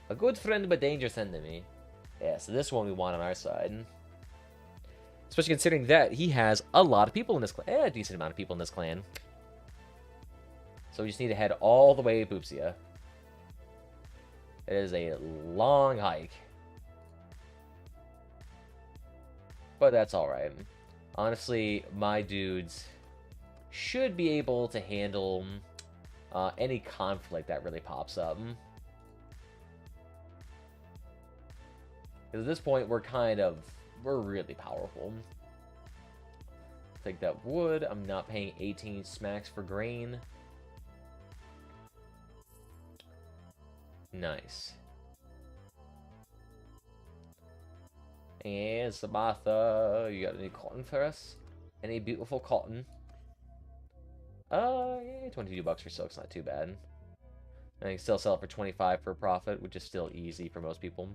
A good friend but dangerous enemy. Yeah, so this one we want on our side. Especially considering that he has a lot of people in this clan. A decent amount of people in this clan. So we just need to head all the way to Poopsia. It is a long hike. But that's alright. Honestly, my dudes should be able to handle any conflict that really pops up. Because at this point, we're really powerful. Take that wood. I'm not paying 18 smacks for grain. Nice. And Samantha, you got any cotton for us? Any beautiful cotton? Yeah, 22 bucks for silk's not too bad. I can still sell it for 25 for a profit, which is still easy for most people.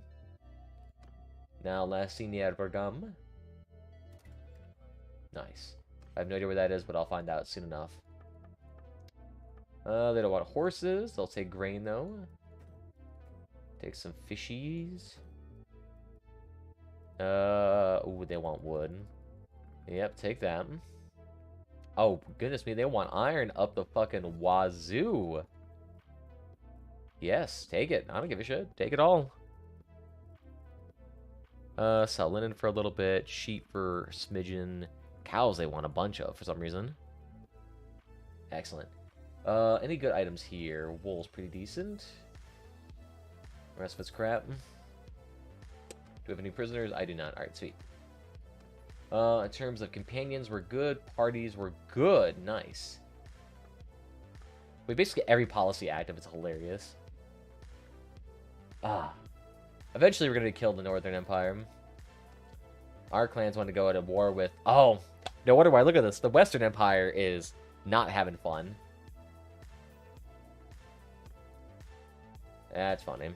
Now, last senior Bergam. Nice. I have no idea where that is, but I'll find out soon enough. They don't want horses. They'll take grain, though. Take some fishies. Ooh, they want wood. Yep, take that. Oh, goodness me, they want iron up the fucking wazoo. Yes, take it. I don't give a shit. Take it all. Sell linen for a little bit. Sheep for smidgen. Cows they want a bunch of for some reason. Excellent. Any good items here? Wool's pretty decent. The rest of it's crap. Do we have any prisoners? I do not. Alright, sweet. In terms of companions, we're good. Parties, we're good. Nice. We basically every policy active. It's hilarious. Eventually, we're going to kill the Northern Empire. Our clans want to go to war with... Oh, no wonder why. Look at this. The Western Empire is not having fun. That's funny.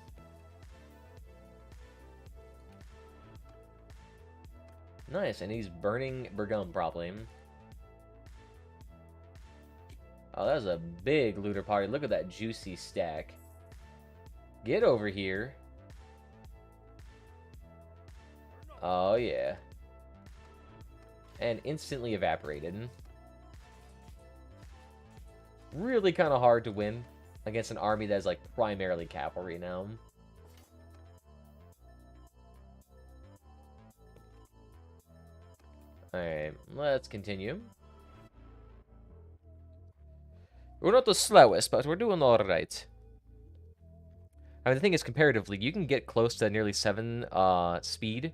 Nice, and he's burning Burgum, probably. Oh, that was a big looter party. Look at that juicy stack. Get over here. Oh, yeah. And instantly evaporated. Really kind of hard to win against an army that is, like, primarily cavalry now. Alright, let's continue. We're not the slowest, but we're doing alright. I mean, the thing is, comparatively, you can get close to nearly 7 speed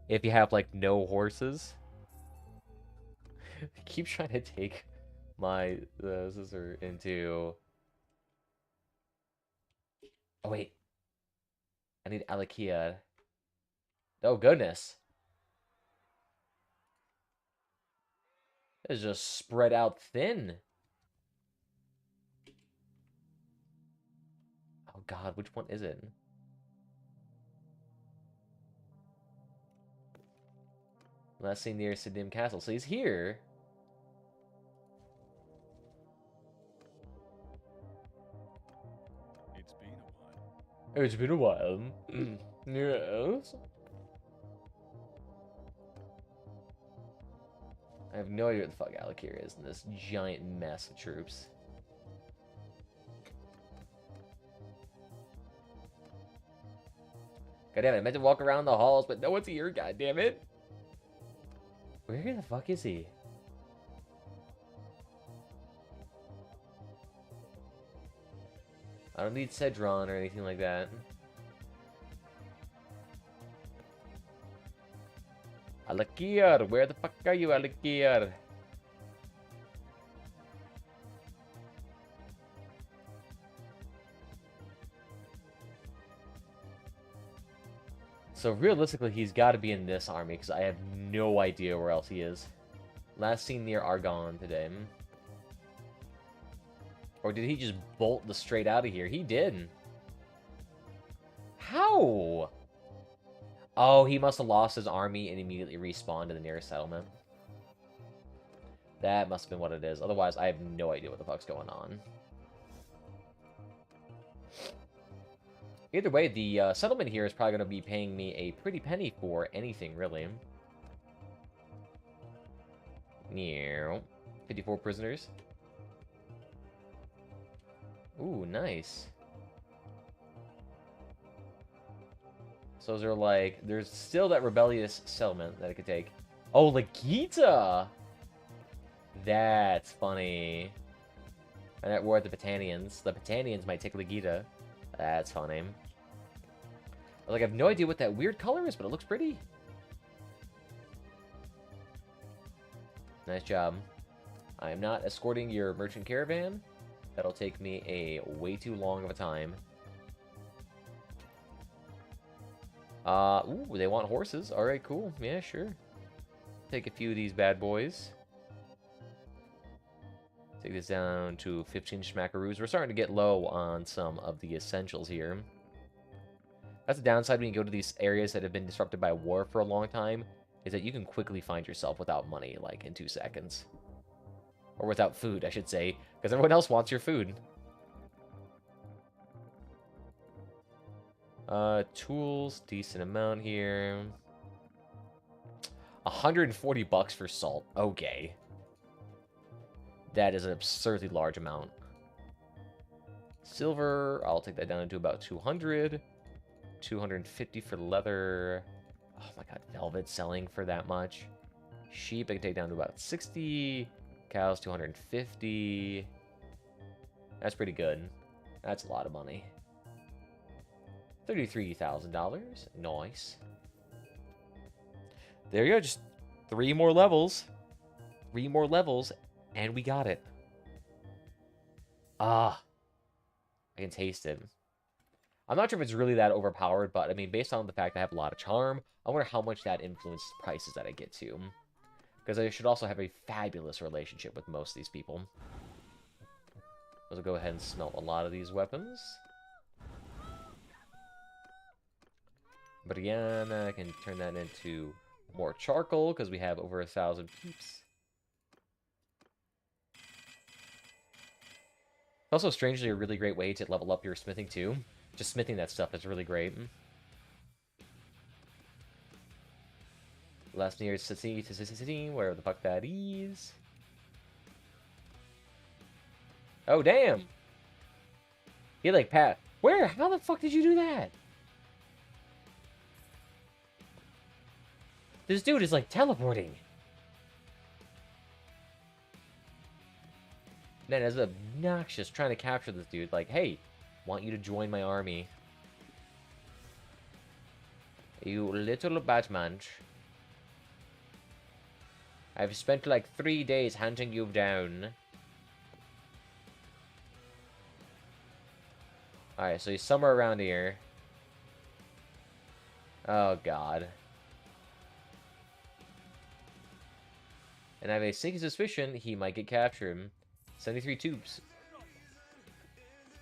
if you have, like, no horses. I keep trying to take my scissor into... Oh, wait. I need Alakia. Oh, goodness. It's just spread out thin. Oh, God, which one is it? Last seen near Sidim Castle. So he's here. It's been a while. Yes. I have no idea what the fuck Alakir is in this giant mess of troops. God damn it, I meant to walk around the halls, but no one's here, god damn it. Where the fuck is he? I don't need Cedron or anything like that. Alakir, where the fuck are you, Alakir? So realistically, he's got to be in this army, because I have no idea where else he is. Last seen near Argonne today. Or did he just bolt the straight out of here? He did. How? Oh, he must have lost his army and immediately respawned in the nearest settlement. That must have been what it is. Otherwise, I have no idea what the fuck's going on. Either way, the settlement here is probably going to be paying me a pretty penny for anything, really. 54 prisoners. Ooh, nice. So they're like, there's still that rebellious settlement that I could take. Oh, Legita! That's funny. And at war with the Patanians. The Patanians might take Legita. That's funny. Like, I have no idea what that weird color is, but it looks pretty. Nice job. I am not escorting your merchant caravan. That'll take me a way too long of a time. Ooh, they want horses. Alright, cool. Yeah, sure. Take a few of these bad boys. Take this down to 15 schmackaroos. We're starting to get low on some of the essentials here. That's the downside when you go to these areas that have been disrupted by war for a long time, is that you can quickly find yourself without money, like, in 2 seconds. Or without food, I should say, because everyone else wants your food. Tools, decent amount here. 140 bucks for salt. Okay. That is an absurdly large amount. Silver, I'll take that down to about 200. 250 for leather. Oh my god, velvet selling for that much. Sheep, I can take down to about 60. Cows, 250. That's pretty good. That's a lot of money. $33,000. Nice. There you go, just 3 more levels. 3 more levels, and we got it. Ah. I can taste it. I'm not sure if it's really that overpowered, but I mean, based on the fact I have a lot of charm, I wonder how much that influences the prices that I get to. Because I should also have a fabulous relationship with most of these people. Let's go ahead and smelt a lot of these weapons. But again, I can turn that into more charcoal, because we have over 1,000 peeps. Also, strangely, a really great way to level up your smithing, too. Just smithing that stuff is really great. Last near city to city, wherever the fuck that is. Oh, damn! He like, Pat, where? How the fuck did you do that? This dude is like teleporting. Man, it's obnoxious trying to capture this dude. Like, hey, want you to join my army. You little Batman. I've spent like 3 days hunting you down. Alright, so he's somewhere around here. Oh, God. And I have a sinking suspicion he might get captured. 73 tubes.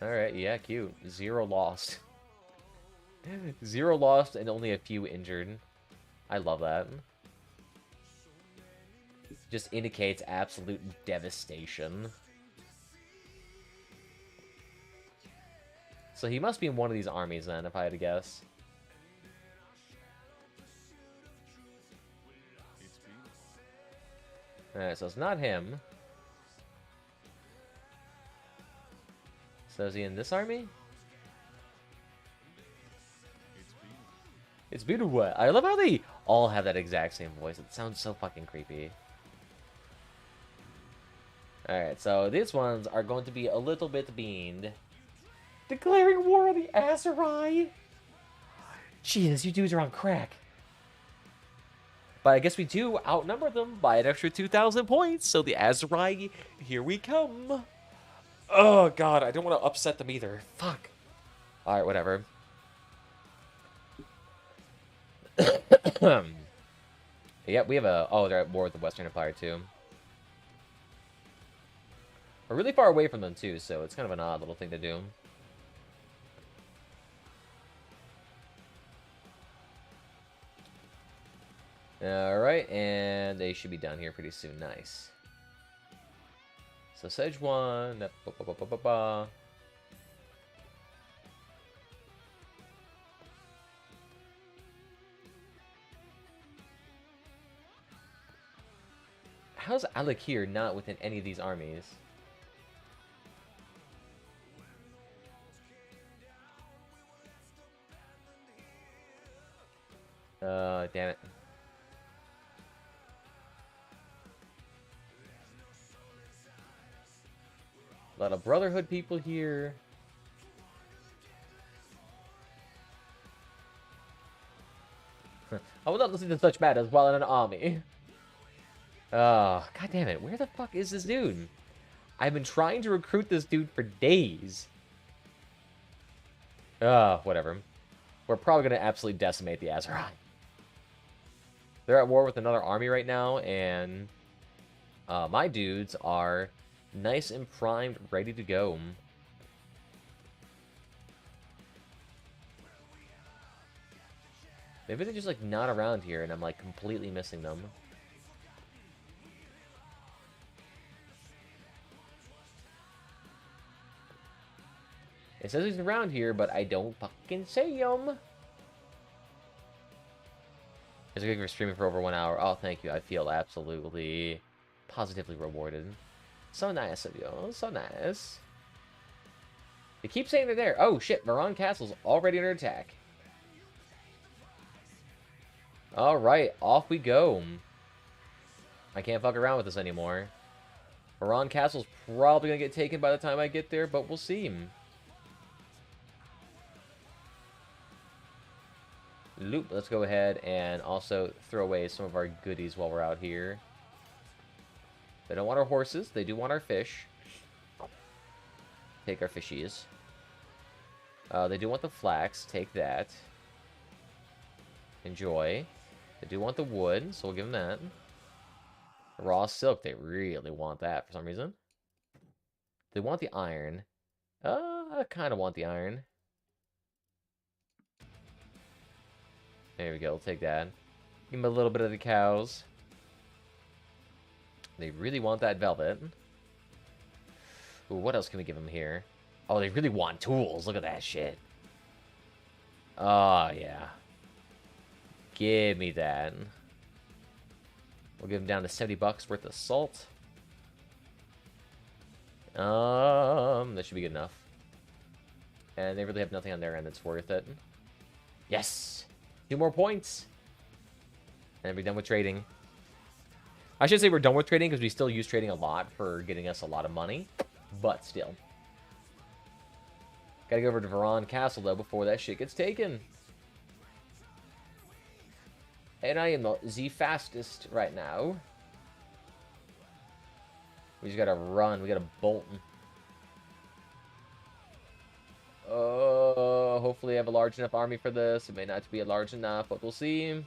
Alright, yeah, cute. 0 lost. 0 lost and only a few injured. I love that. Just indicates absolute devastation. So he must be in one of these armies then, if I had to guess. Alright, so it's not him. So is he in this army? It's beautiful. I love how they all have that exact same voice. It sounds so fucking creepy. Alright, so these ones are going to be a little bit beamed. Declaring war on the Aserai? Jesus, you dudes are on crack. But I guess we do outnumber them by an extra 2,000 points. So the Aserai, here we come. Oh, God, I don't want to upset them either. Fuck. Alright, whatever. Yeah, we have a... Oh, they're at war with the Western Empire, too. We're really far away from them, too, so it's kind of an odd little thing to do. Alright, and they should be down here pretty soon. Nice. So, Sejuan... How's Alakir not within any of these armies? Damn it. A lot of Brotherhood people here. I will not listen to such matters while in an army. Oh, god damn it. Where the fuck is this dude? I've been trying to recruit this dude for days. Whatever. We're probably going to absolutely decimate the Azerai. They're at war with another army right now, and my dudes are nice and primed, ready to go. Maybe they're just, like, not around here, and I'm, like, completely missing them. It says he's around here, but I don't fucking see him. It's good for streaming for over 1 hour. Oh, thank you. I feel absolutely, positively rewarded. So nice of you. So nice. They keep saying they're there. Oh, shit. Varan Castle's already under attack. Alright, off we go. I can't fuck around with this anymore. Varan Castle's probably going to get taken by the time I get there, but we'll see. Loop, let's go ahead and also throw away some of our goodies while we're out here. They don't want our horses, they do want our fish. Take our fishies. They do want the flax, take that. Enjoy. They do want the wood, so we'll give them that. Raw silk, they really want that for some reason. They want the iron. I kind of want the iron. There we go, we'll take that. Give them a little bit of the cows. They really want that velvet. Ooh, what else can we give them here? Oh, they really want tools. Look at that shit. Oh, yeah. Give me that. We'll give them down to 70 bucks worth of salt. That should be good enough. And they really have nothing on their end that's worth it. Yes! 2 more points. And we're done with trading. I should say we're done with trading because we still use trading a lot for getting us a lot of money. But still. Gotta go over to Varan Castle, though, before that shit gets taken. And I am not the fastest right now. We just gotta run. We gotta bolt. Hopefully I have a large enough army for this. It may not be large enough, but we'll see.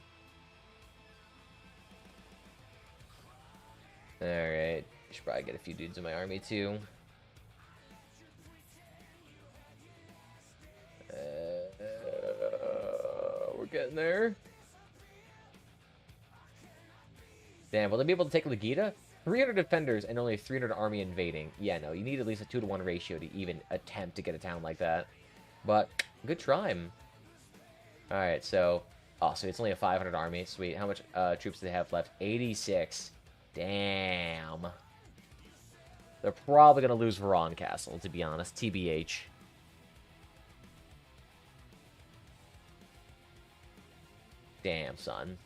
Alright. Should probably get a few dudes in my army, too. We're getting there. Damn, will they be able to take Legita? 300 defenders and only 300 army invading. Yeah, no, you need at least a 2-to-1 ratio to even attempt to get a town like that. But, good try. Alright, so... Oh, so it's only a 500 army. Sweet. How much troops do they have left? 86. Damn. They're probably going to lose Varan Castle, to be honest. TBH. Damn, son.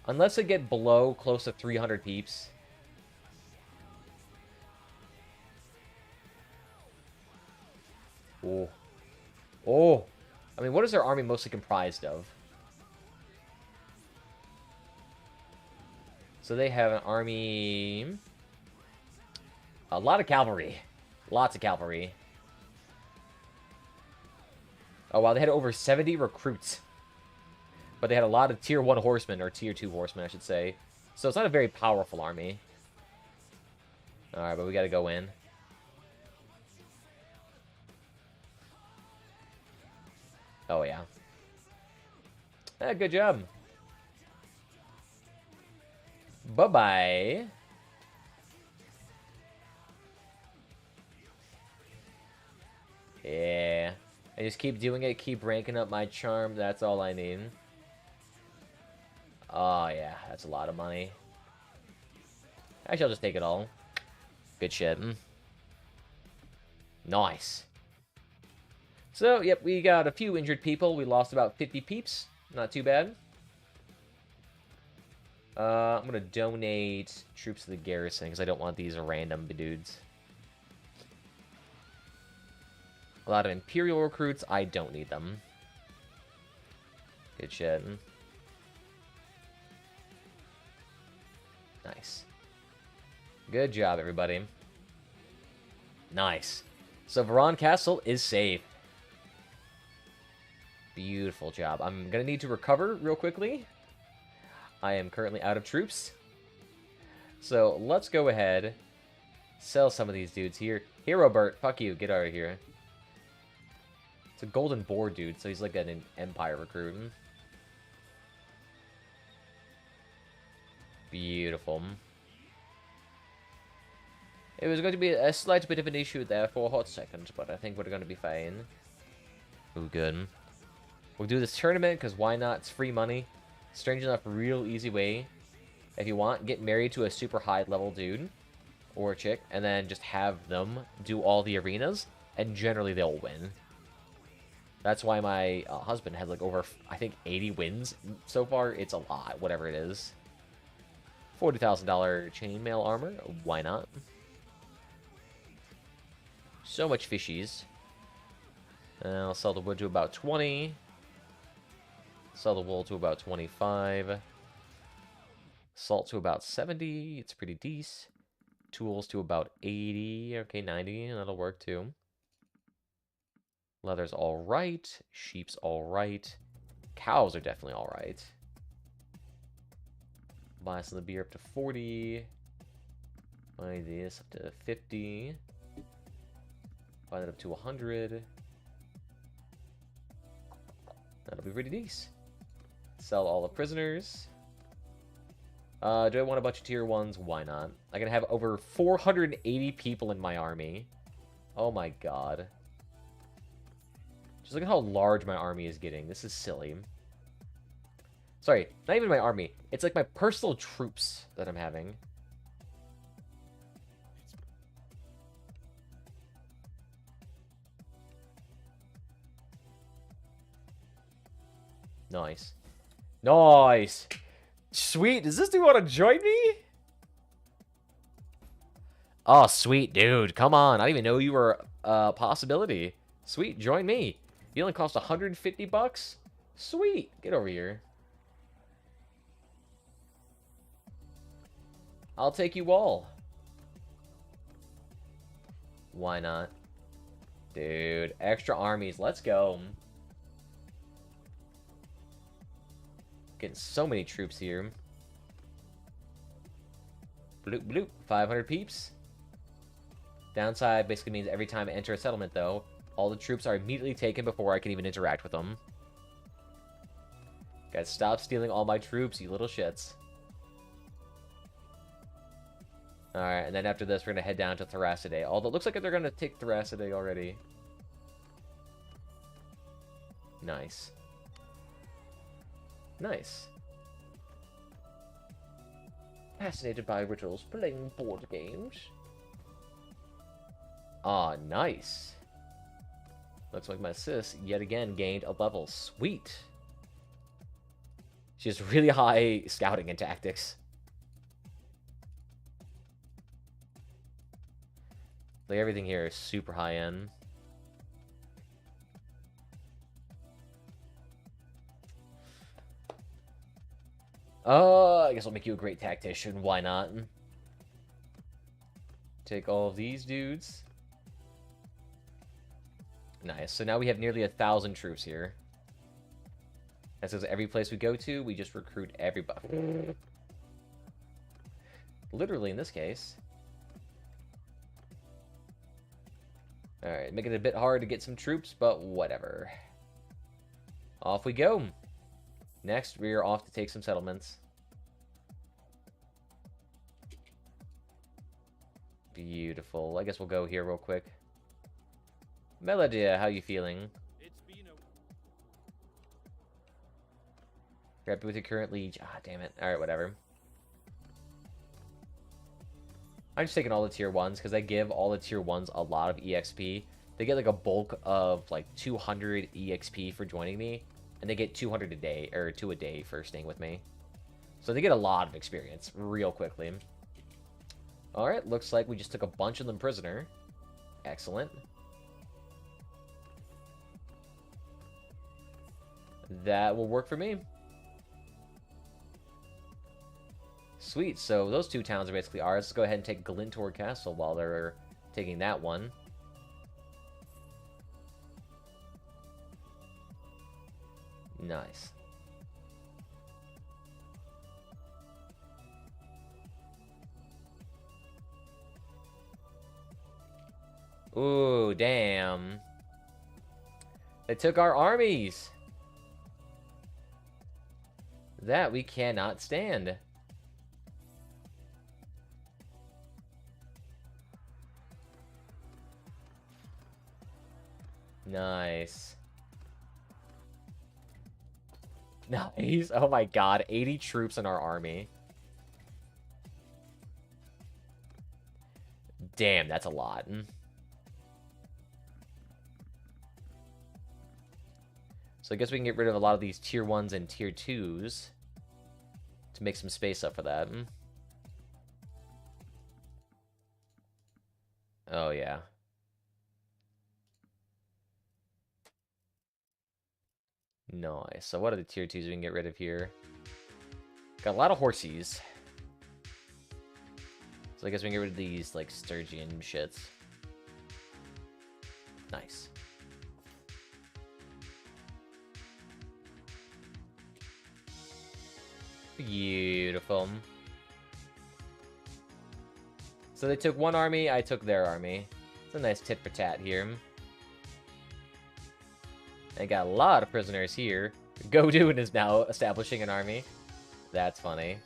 Unless I get below close to 300 peeps. Oh. Oh. I mean, what is their army mostly comprised of? So they have an army... A lot of cavalry. Lots of cavalry. Oh, wow, they had over 70 recruits. But they had a lot of tier 1 horsemen, or tier 2 horsemen, I should say. So it's not a very powerful army. Alright, but we gotta go in. Oh, yeah. Good job. Bye-bye. Yeah. I just keep doing it, keep ranking up my charm. That's all I need. Oh, yeah. That's a lot of money. Actually, I'll just take it all. Good shit. Nice. So, yep, we got a few injured people. We lost about 50 peeps. Not too bad. I'm going to donate troops to the garrison, because I don't want these random dudes. A lot of Imperial recruits. I don't need them. Good shit. Nice. Good job, everybody. Nice. So, Varan Castle is safe. Beautiful job. I'm going to need to recover real quickly. I am currently out of troops. So, let's go ahead. Sell some of these dudes here. Hero Bert, fuck you. Get out of here. It's a golden boar dude, so he's like an Empire recruit. Beautiful. It was going to be a slight bit of an issue there for a hot second, but I think we're going to be fine. Ooh, good. We'll do this tournament, because why not? It's free money. Strange enough, real easy way. If you want, get married to a super high level dude or chick, and then just have them do all the arenas, and generally they'll win. That's why my husband has like over, I think, 80 wins so far. It's a lot, whatever it is. $40,000 chainmail armor, why not? So much fishies. I'll sell the wood to about 20. Sell the wool to about 25. Salt to about 70. It's pretty decent. Tools to about 80. Okay, 90. That'll work too. Leather's alright. Sheep's alright. Cows are definitely alright. Buy some of the beer up to 40. Buy this up to 50. Buy that up to 100. That'll be pretty decent. Sell all the prisoners. Do I want a bunch of tier 1s? Why not? I can have over 480 people in my army. Oh my god. Just look at how large my army is getting. This is silly. Sorry, not even my army. It's like my personal troops that I'm having. Nice. Nice! Sweet, does this dude want to join me? Oh, sweet, dude. Come on, I didn't even know you were a possibility. Sweet, join me. You only cost 150 bucks? Sweet, get over here. I'll take you all. Why not? Dude, extra armies, let's go. Getting so many troops here. Bloop bloop, 500 peeps. Downside basically means every time I enter a settlement, though, all the troops are immediately taken before I can even interact with them. Guys, stop stealing all my troops, you little shits. Alright, and then after this, we're going to head down to Thracidae. Although it looks like they're going to take Thracidae already. Nice. Nice. Fascinated by rituals, playing board games. Ah, nice. Looks like my sis, yet again, gained a level. Sweet. She has really high scouting and tactics. Like, everything here is super high end. I guess I'll make you a great tactician. Why not? Take all of these dudes. Nice. So now we have nearly 1,000 troops here. That says every place we go to, we just recruit everybody. Literally, in this case. Alright, making it a bit hard to get some troops, but whatever. Off we go. Next, we are off to take some settlements. Beautiful. I guess we'll go here real quick. Melodia, how you feeling? You're happy with your current liege? Ah, damn it. Alright, whatever. I'm just taking all the tier 1s, because they give all the tier 1s a lot of EXP. They get like a bulk of like 200 EXP for joining me, and they get 200 a day, or 2 a day for staying with me. So they get a lot of experience real quickly. Alright, looks like we just took a bunch of them prisoner. Excellent. That will work for me. Sweet, so those 2 towns are basically ours. Let's go ahead and take Glintor Castle while they're taking that one. Nice. Ooh, damn. They took our armies. That we cannot stand. Nice. Nice. Oh my god, 80 troops in our army. Damn, that's a lot. So I guess we can get rid of a lot of these tier 1s and tier 2s to make some space up for that. Oh, yeah. Nice. So what are the tier 2s we can get rid of here? Got a lot of horsies. So I guess we can get rid of these, like, Sturgian shits. Nice. Beautiful. So they took one army, I took their army. It's a nice tit for tat here. They got a lot of prisoners here. Godun is now establishing an army. That's funny.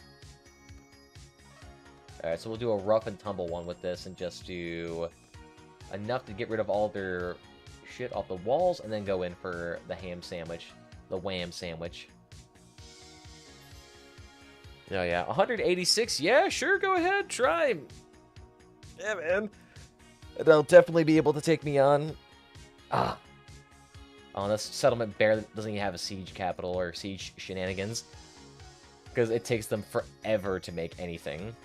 Alright, so we'll do a rough and tumble one with this and just do enough to get rid of all their shit off the walls and then go in for the ham sandwich. The wham sandwich. Oh, yeah. 186? Yeah, sure, go ahead. Try. Yeah, man. They'll definitely be able to take me on. Ah. Oh, this settlement barely doesn't even have a siege capital or siege shenanigans. Because it takes them forever to make anything.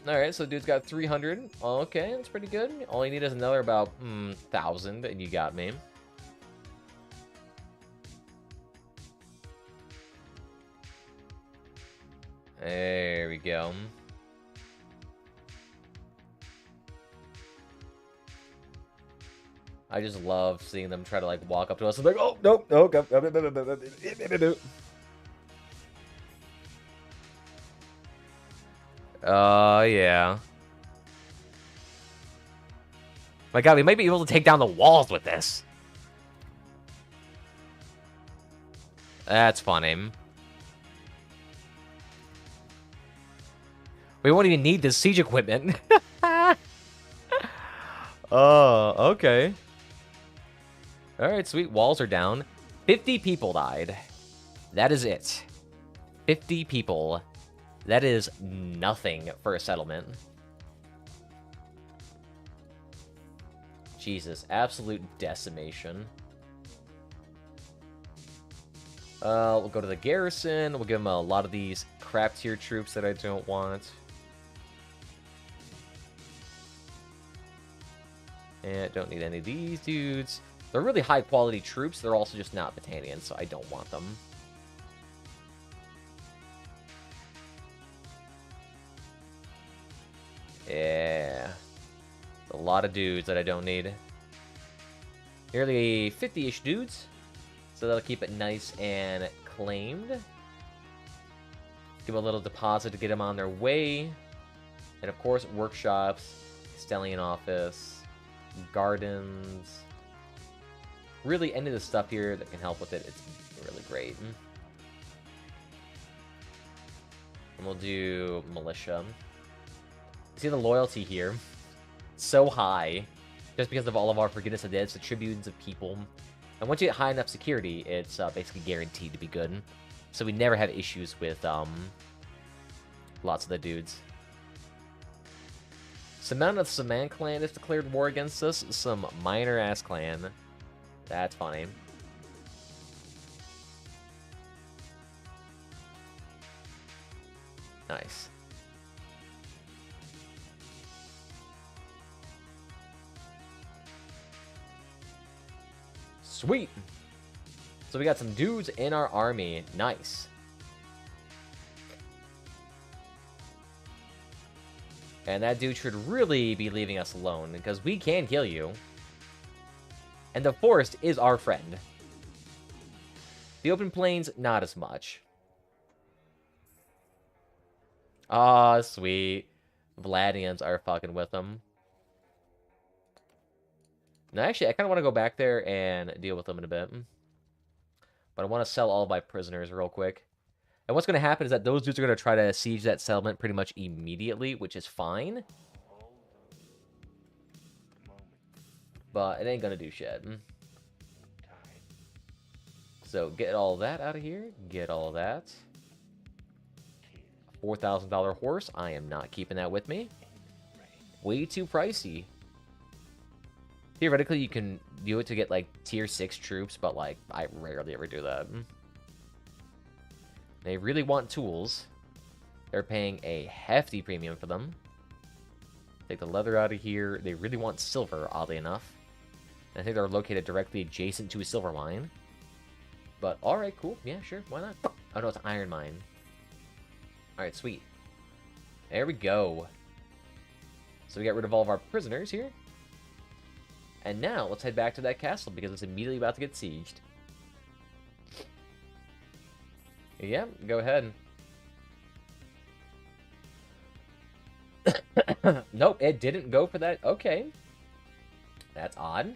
Alright, so dude's got 300. Okay, that's pretty good. All you need is another about 1,000, and you got me. There we go. I just love seeing them try to, like, walk up to us and like, oh, nope, nope. Yeah. My god, we might be able to take down the walls with this. That's funny. We won't even need this siege equipment. Oh, okay. Alright, sweet. Walls are down. 50 people died. That is it. 50 people. That is nothing for a settlement. Jesus, absolute decimation. We'll go to the garrison. We'll give them a lot of these crap tier troops that I don't want. And don't need any of these dudes. They're really high quality troops. They're also just not battalions, so I don't want them. Yeah. A lot of dudes that I don't need. Nearly 50-ish dudes. So that'll keep it nice and claimed. Give a little deposit to get them on their way. And of course, workshops, Stellian office, gardens. Really, any of the stuff here that can help with it, it's really great. And we'll do militia. See the loyalty here? So high. Just because of all of our forgiveness of debts, the tribunes of people. And once you get high enough security, it's basically guaranteed to be good. So we never have issues with lots of the dudes. Samana of the Saman clan has declared war against us. Some minor-ass clan. That's funny. Nice. Sweet! So we got some dudes in our army. Nice. And that dude should really be leaving us alone, because we can kill you. And the forest is our friend. The open plains, not as much. Ah, sweet. Vladians are fucking with them. No, actually, I kind of want to go back there and deal with them in a bit. But I want to sell all of my prisoners real quick. And what's going to happen is that those dudes are going to try to siege that settlement pretty much immediately, which is fine. But it ain't going to do shit. So get all that out of here. Get all that. $4,000 horse. I am not keeping that with me. Way too pricey. Theoretically, you can do it to get, like, tier 6 troops, but, like, I rarely ever do that. They really want tools. They're paying a hefty premium for them. Take the leather out of here. They really want silver, oddly enough. And I think they're located directly adjacent to a silver mine. But, alright, cool. Yeah, sure. Why not? Oh, no, it's an iron mine. Alright, sweet. There we go. So we got rid of all of our prisoners here. And now, let's head back to that castle, because it's immediately about to get sieged. Yeah, go ahead. Nope, it didn't go for that. Okay. That's odd.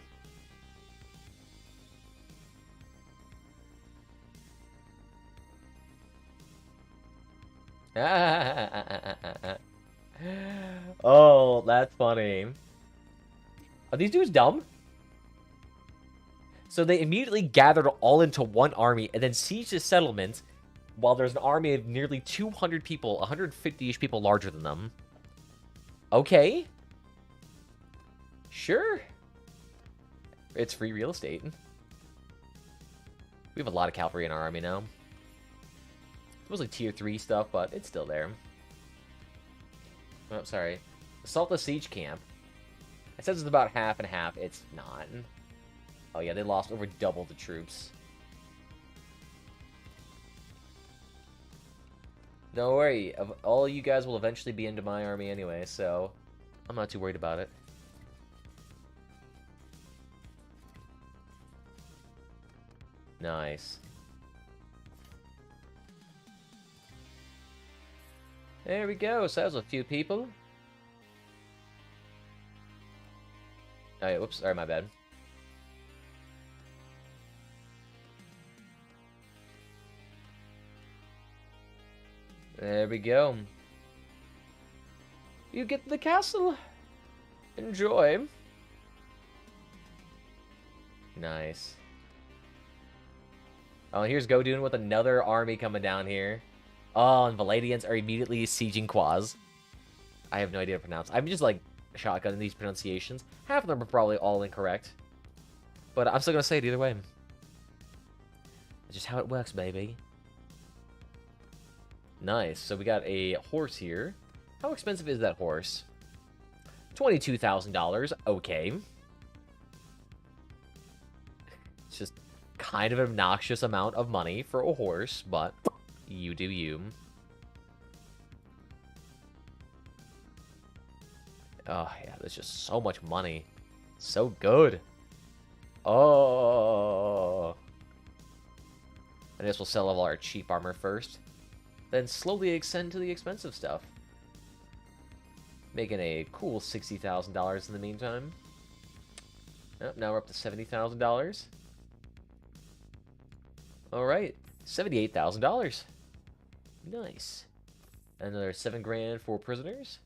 Oh, that's funny. Are these dudes dumb? So they immediately gathered all into one army and then sieged the settlement while there's an army of nearly 200 people, 150-ish people larger than them. Okay. Sure. It's free real estate. We have a lot of cavalry in our army now. It's mostly tier 3 stuff, but it's still there. Oh, sorry. Assault the siege camp. It says it's about half and half. It's not. Oh yeah, they lost over double the troops. Don't worry. All you guys will eventually be into my army anyway, so I'm not too worried about it. Nice. There we go. So that was a few people. Oh, yeah, whoops. Sorry, my bad. There we go. You get the castle. Enjoy. Nice. Oh, and here's Godun with another army coming down here. Oh, and Valadians are immediately sieging Quaz. I have no idea how to pronounce. I'm just like shotgunning these pronunciations. Half of them are probably all incorrect. But I'm still going to say it either way. That's just how it works, baby. Nice. So we got a horse here. How expensive is that horse? $22,000. Okay. It's just kind of an obnoxious amount of money for a horse, but you do you. Oh, yeah, there's just so much money. So good. Oh. I guess we'll sell all our cheap armor first. Then slowly extend to the expensive stuff. Making a cool $60,000 in the meantime. Oh, now we're up to $70,000. Alright, $78,000. Nice. Another $7 grand for prisoners.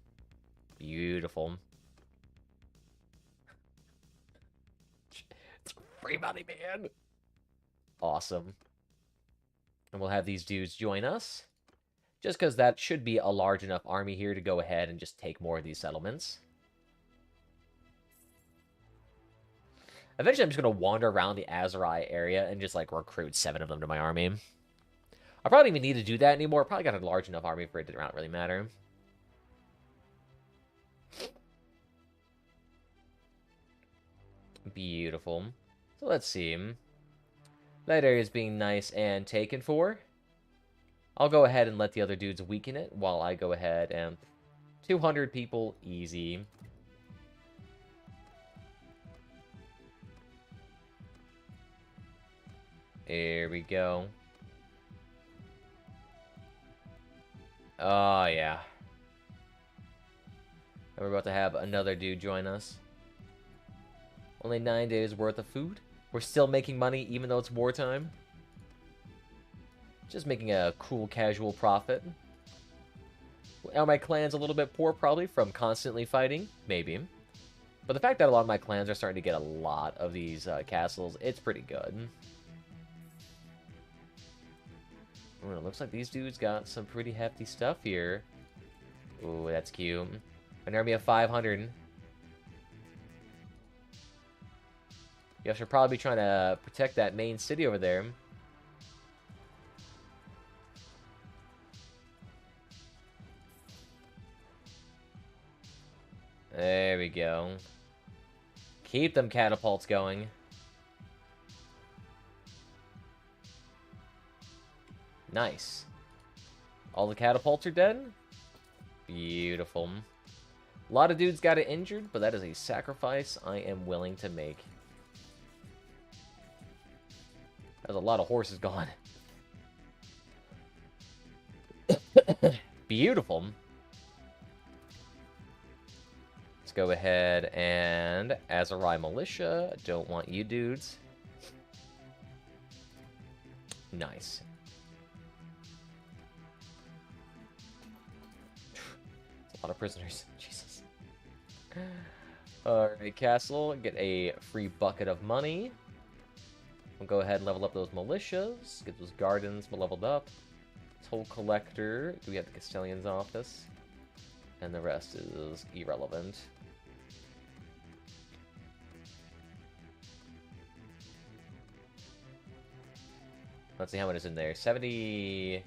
Beautiful. It's free money, man. Awesome. And we'll have these dudes join us. Just because that should be a large enough army here to go ahead and just take more of these settlements. Eventually, I'm just going to wander around the Azurai area and just, like, recruit 7 of them to my army. I probably don't even need to do that anymore. Probably got a large enough army for it to not really matter. Beautiful. So let's see. That area is being nice and taken for. I'll go ahead and let the other dudes weaken it while I go ahead and 200 people, easy. There we go. Oh, yeah. And we're about to have another dude join us. Only 9 days worth of food. We're still making money even though it's wartime. Just making a cool casual profit. Are my clans a little bit poor probably from constantly fighting? Maybe. But the fact that a lot of my clans are starting to get a lot of these castles, it's pretty good. Ooh, it looks like these dudes got some pretty hefty stuff here. Ooh, that's cute. An army of 500. You guys should probably be trying to protect that main city over there. There we go. Keep them catapults going. Nice. All the catapults are dead? Beautiful. A lot of dudes got it injured, but that is a sacrifice I am willing to make. There's a lot of horses gone. Beautiful. Let's go ahead and Azurai Militia. Don't want you dudes. Nice. That's a lot of prisoners. Jesus. Alright, castle. Get a free bucket of money. We'll go ahead and level up those militias. Get those gardens leveled up. Toll collector. Do we have the Castellan's office? And the rest is irrelevant. Let's see how much is in there. 70...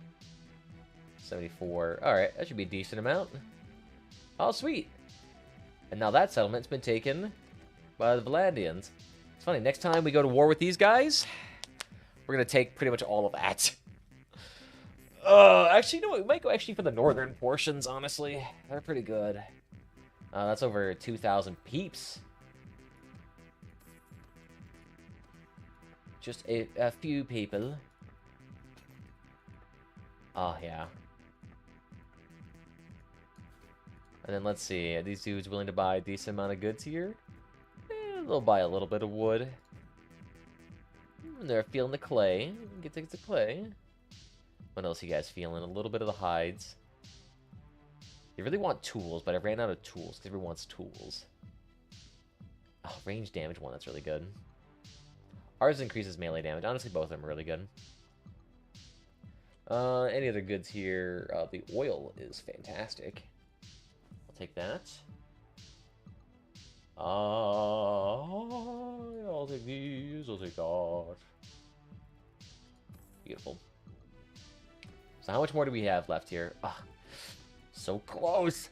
74. Alright, that should be a decent amount. Oh, sweet. And now that settlement's been taken by the Valandians. It's funny, next time we go to war with these guys, we're going to take pretty much all of that. Actually, you know what? We might go actually for the northern portions, honestly. They're pretty good. That's over 2,000 peeps. Just a few people. Oh, yeah. And then let's see. Are these dudes willing to buy a decent amount of goods here? They'll buy a little bit of wood. They're feeling the clay. Get tickets of clay. What else you guys feeling? A little bit of the hides. They really want tools, but I ran out of tools because everyone wants tools. Oh, range damage one. That's really good. Ours increases melee damage. Honestly, both of them are really good. Any other goods here? The oil is fantastic. I'll take that. I'll take these. I'll take that. Beautiful. So how much more do we have left here? Ah, so close.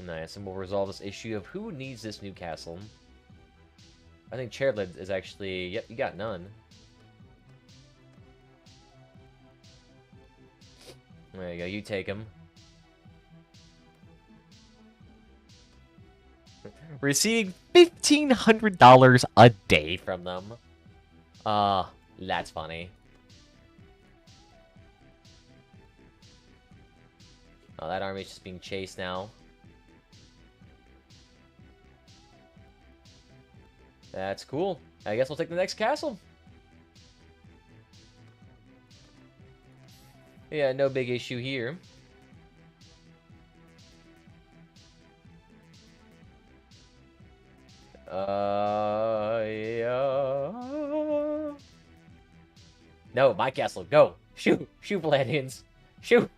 Nice, and we'll resolve this issue of who needs this new castle. I think Chairlid is actually... Yep, you got none. There you go, you take him. Receiving $1,500 a day from them. That's funny. Oh, that army's just being chased now. That's cool. I guess we'll take the next castle. Yeah, no big issue here. Yeah. No, my castle. Go. Shoot. Shoot, Valadians. Shoot.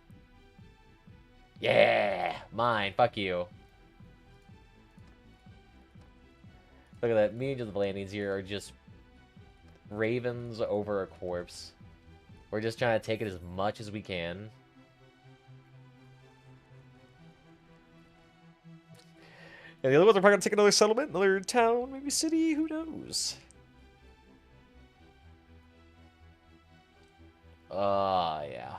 Yeah. Mine. Fuck you. Look at that. Me and the Valadians here are just ravens over a corpse. We're just trying to take it as much as we can. And the other ones are probably going to take another settlement, another town, maybe city, who knows? Yeah.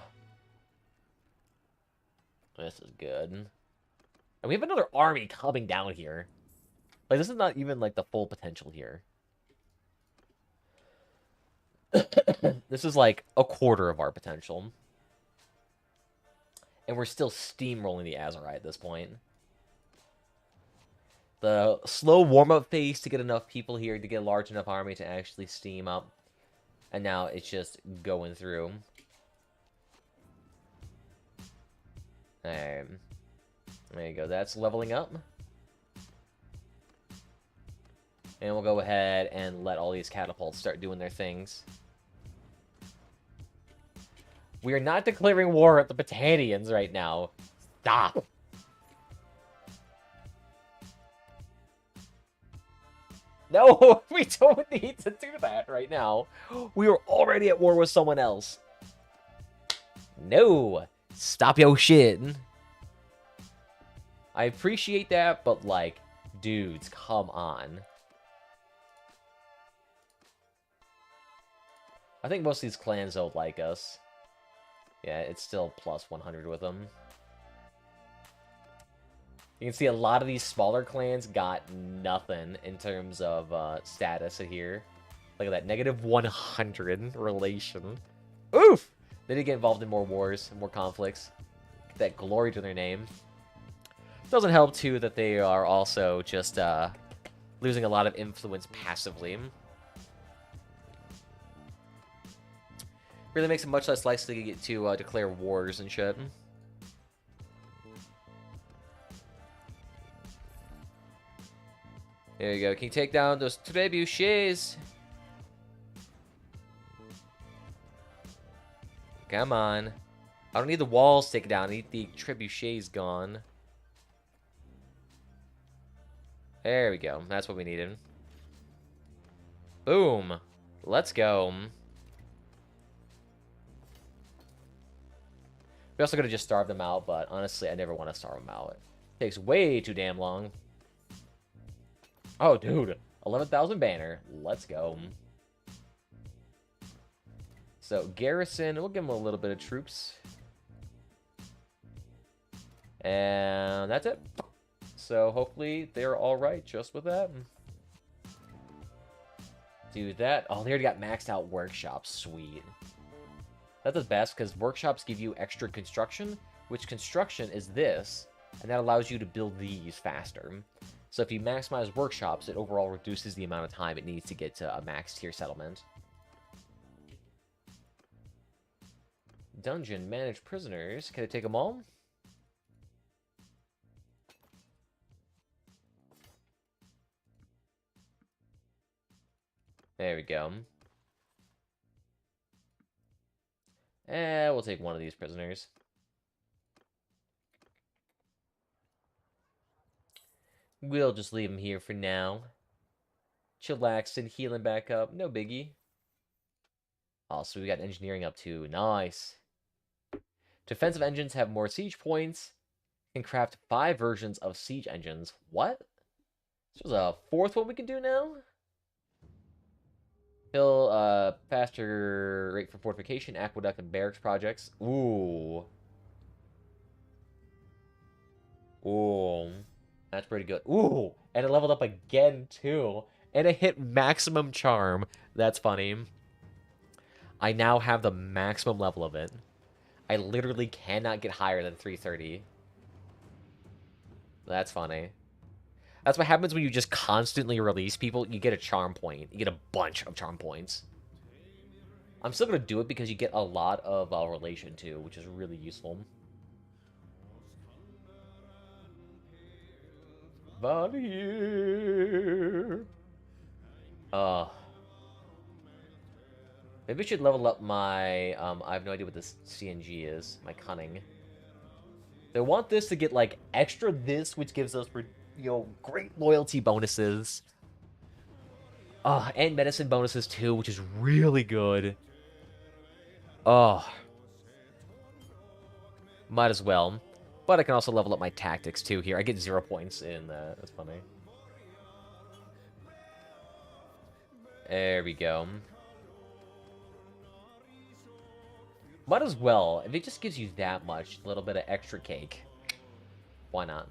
This is good. And we have another army coming down here. Like, this is not even, like, the full potential here. This is, like, a quarter of our potential. And we're still steamrolling the Azerai at this point. The slow warm-up phase to get enough people here, to get a large enough army to actually steam up. And now it's just going through. There you go. That's leveling up. And we'll go ahead and let all these catapults start doing their things. We are not declaring war at the Pandalians right now. Stop! No, we don't need to do that right now. We are already at war with someone else. No! Stop your shit. I appreciate that, but, like, dudes, come on. I think most of these clans don't like us. Yeah, it's still plus 100 with them. You can see a lot of these smaller clans got nothing in terms of status here. Look at that, negative 100 relation. Oof! They did get involved in more wars, more conflicts. Get that glory to their name. Doesn't help, too, that they are also just losing a lot of influence passively. Really makes it much less likely to declare wars and shit. There you go. Can you take down those trebuchets? Come on. I don't need the walls taken down. I need the trebuchets gone. There we go. That's what we needed. Boom. Let's go. We also could have just starved them out, but honestly, I never want to starve them out. It takes way too damn long. Oh, dude. 11,000 banner. Let's go. So, garrison. We'll give them a little bit of troops. And that's it. So, hopefully, they're alright just with that. Do that. Oh, they already got maxed out workshops. Sweet. That's the best, because workshops give you extra construction, which construction is this, and that allows you to build these faster. So if you maximize workshops, it overall reduces the amount of time it needs to get to a max tier settlement. Dungeon, manage prisoners. Can I take them all? There we go. We'll take one of these prisoners. We'll just leave him here for now. Chillaxing, healing back up. No biggie. Also, we got engineering up too. Nice. Defensive engines have more siege points. Can craft 5 versions of siege engines. What? So there's a 4th one we can do now? Faster rate for fortification, aqueduct, and barracks projects. Ooh. Ooh. That's pretty good. Ooh. And it leveled up again, too. And it hit maximum charm. That's funny. I now have the maximum level of it. I literally cannot get higher than 330. That's funny. That's what happens when you just constantly release people. You get a charm point. You get a bunch of charm points. I'm still going to do it because you get a lot of relation too, which is really useful. But here. Maybe I should level up my, I have no idea what this CNG is. My cunning. They want this to get, like, extra this, which gives us, you know, great loyalty bonuses. And medicine bonuses, too, which is really good. Might as well. But I can also level up my tactics, too, here. I get 0 points in that. That's funny. There we go. Might as well. If it just gives you that much, a little bit of extra cake. Why not?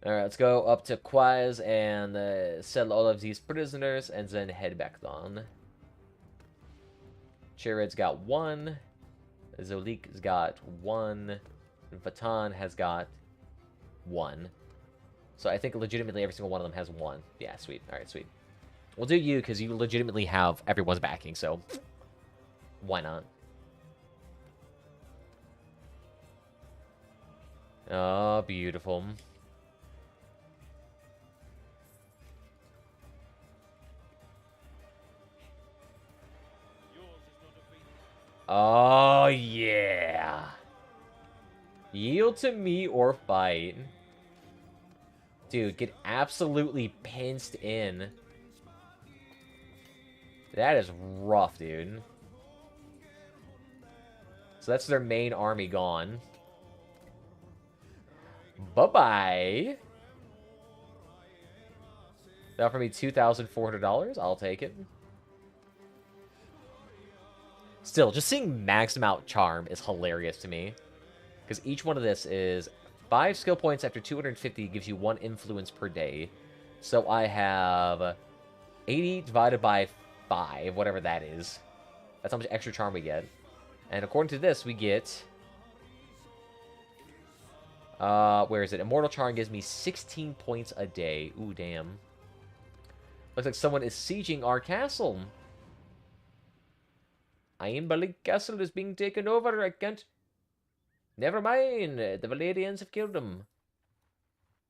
Alright, let's go up to Quaz and settle all of these prisoners and then head back on. Chered's got 1. Zolik's got 1. And Vatan has got 1. So I think legitimately every single one of them has 1. Yeah, sweet. Alright, sweet. We'll do you, because you legitimately have everyone's backing, so why not? Oh, beautiful. Oh, yeah. Yield to me or fight. Dude, get absolutely pinced in. That is rough, dude. So that's their main army gone. Bye-bye. They offer me $2,400. I'll take it. Still, just seeing maximum out charm is hilarious to me. Because each one of this is 5 skill points after 250 gives you 1 influence per day. So I have 80 divided by 5, whatever that is. That's how much extra charm we get. And according to this, we get... where is it? Immortal Charm gives me 16 points a day. Ooh, damn. Looks like someone is sieging our castle. Ironbelly Castle is being taken over. I can't... Never mind. The Valadians have killed them.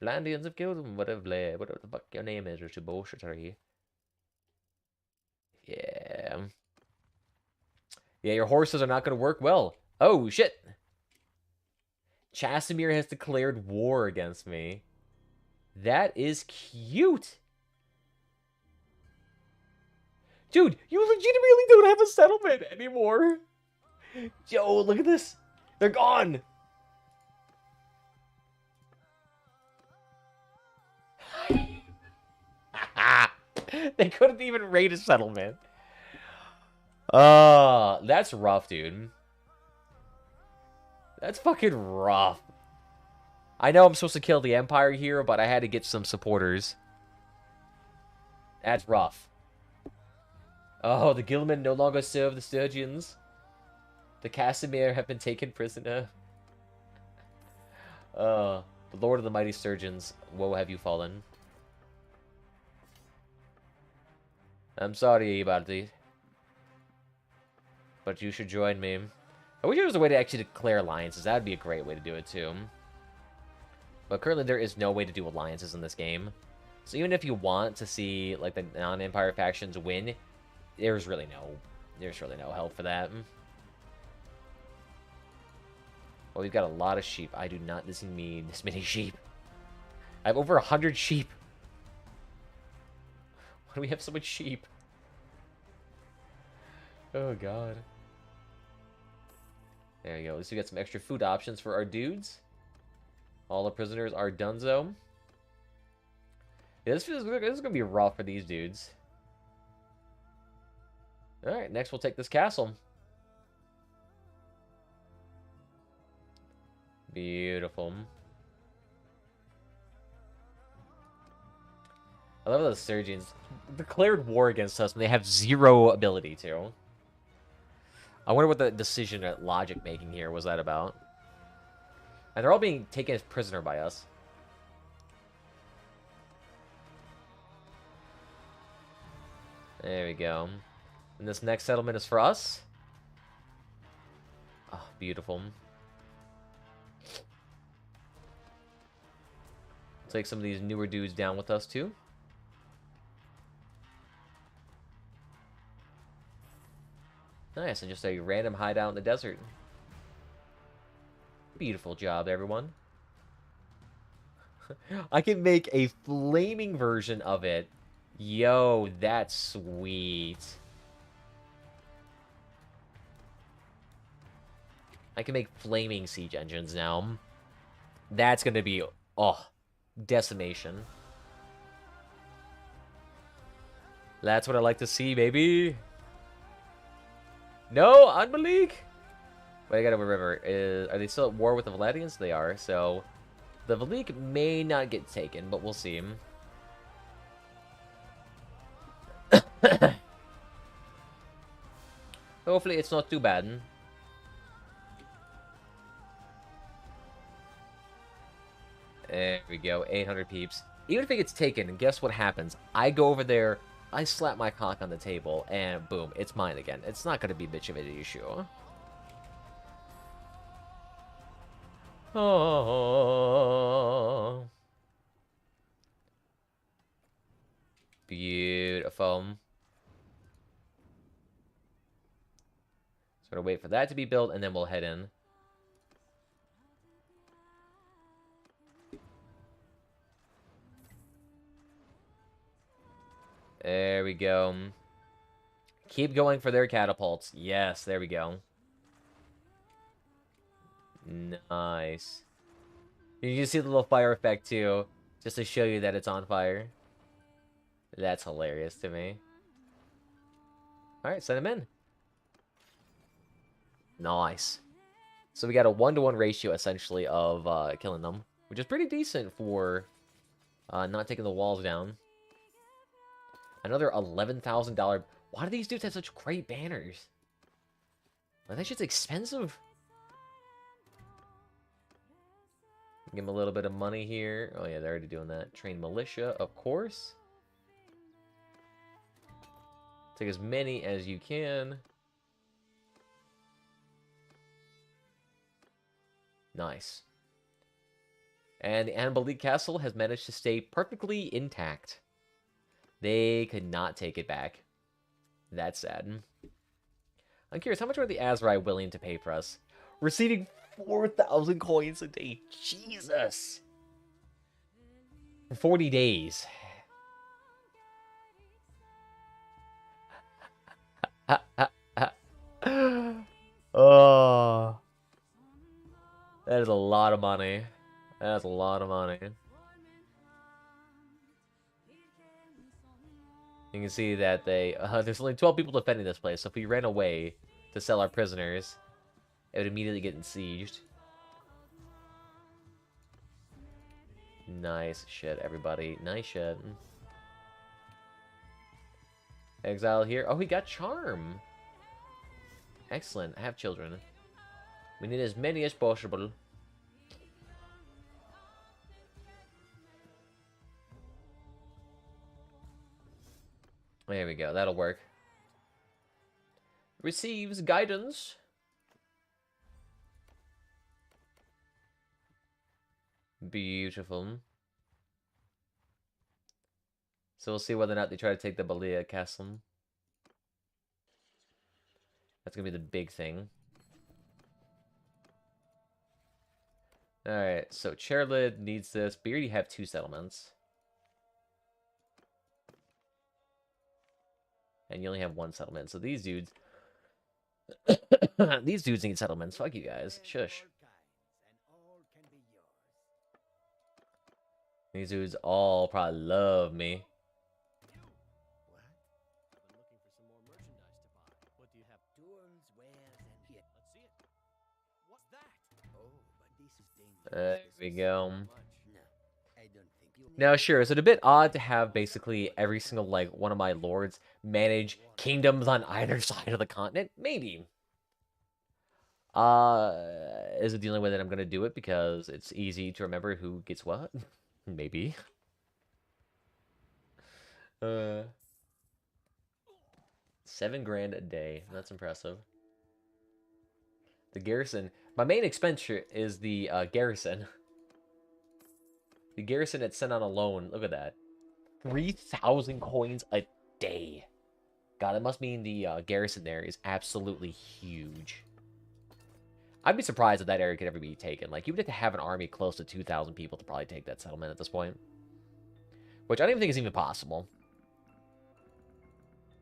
Blandians have killed them. Whatever the fuck your name is. Or bullshit. Yeah. Yeah, your horses are not going to work well. Oh, shit. Chasimir has declared war against me. That is cute. Dude, you legitimately don't have a settlement anymore. Yo, look at this. They're gone. They couldn't even raid a settlement. That's rough, dude. That's fucking rough. I know I'm supposed to kill the Empire here, but I had to get some supporters. That's rough. Oh, the Gilman no longer serve the Sturgians. The Casimir have been taken prisoner. The Lord of the Mighty Sturgeons, woe have you fallen. I'm sorry, Ibardi. But you should join me. I wish there was a way to actually declare alliances. That would be a great way to do it, too. But currently there is no way to do alliances in this game. So even if you want to see, like, the non-Empire factions win, there's really no help for that. Well, we've got a lot of sheep. I do not need this many sheep. I have over 100 sheep. Why do we have so much sheep? Oh, God. There you go. At least we got some extra food options for our dudes. All the prisoners are donezo. Yeah, this is going to be rough for these dudes. Alright, next we'll take this castle. Beautiful. I love those surgeons declared war against us and they have 0 ability to. I wonder what the decision at logic making here was that about. And they're all being taken as prisoner by us. There we go. And this next settlement is for us. Oh, beautiful. Take some of these newer dudes down with us too. Nice, and just a random hideout in the desert. Beautiful job, everyone. I can make a flaming version of it. Yo, that's sweet. I can make flaming siege engines now. That's gonna be, oh, decimation. That's what I like to see, baby. No, Unmalik. Wait, I gotta remember. Are they still at war with the Valadians? They are, so the Valik may not get taken, but we'll see. Hopefully it's not too bad. There we go, 800 peeps. Even if it gets taken, guess what happens? I go over there, I slap my cock on the table, and boom, it's mine again. It's not going to be much of an issue. Oh. Beautiful. So we're going to wait for that to be built, and then we'll head in. There we go. Keep going for their catapults. Yes, there we go. Nice. You can see the little fire effect too, just to show you that it's on fire. That's hilarious to me. Alright, send them in. Nice. So we got a 1-to-1 ratio, essentially, of killing them, which is pretty decent for not taking the walls down. Another $11,000. Why do these dudes have such great banners? Are that shit's expensive? Give them a little bit of money here. Oh yeah, they're already doing that. Train militia, of course. Take as many as you can. Nice. And the Anbalik Castle has managed to stay perfectly intact. They could not take it back. That's sad. I'm curious, how much are the Azrai willing to pay for us? Receiving 4,000 coins a day. Jesus! For 40 days. Oh. That is a lot of money. That's a lot of money. You can see that there's only 12 people defending this place, so if we ran away to sell our prisoners, it would immediately get besieged. Nice shit, everybody. Nice shit. Exile here. Oh, he got charm. Excellent. I have children. We need as many as possible. There we go. That'll work. Receives guidance. Beautiful. So we'll see whether or not they try to take the Balia Castle. That's going to be the big thing. Alright, so Chairlid needs this. We already have 2 settlements. And you only have 1 settlement. So these dudes... these dudes need settlements. Fuck you guys. Shush. These dudes all probably love me. There we go. Now, sure, is it a bit odd to have basically every single, like, one of my lords manage kingdoms on either side of the continent? Maybe. Is it the only way that I'm gonna do it because it's easy to remember who gets what? Maybe. 7 grand a day. That's impressive. The garrison. My main expenditure is the garrison. The garrison at sent on alone. Look at that. 3,000 coins a day. God, it must mean the garrison there is absolutely huge. I'd be surprised if that area could ever be taken. Like, you would have to have an army close to 2,000 people to probably take that settlement at this point. Which I don't even think is even possible.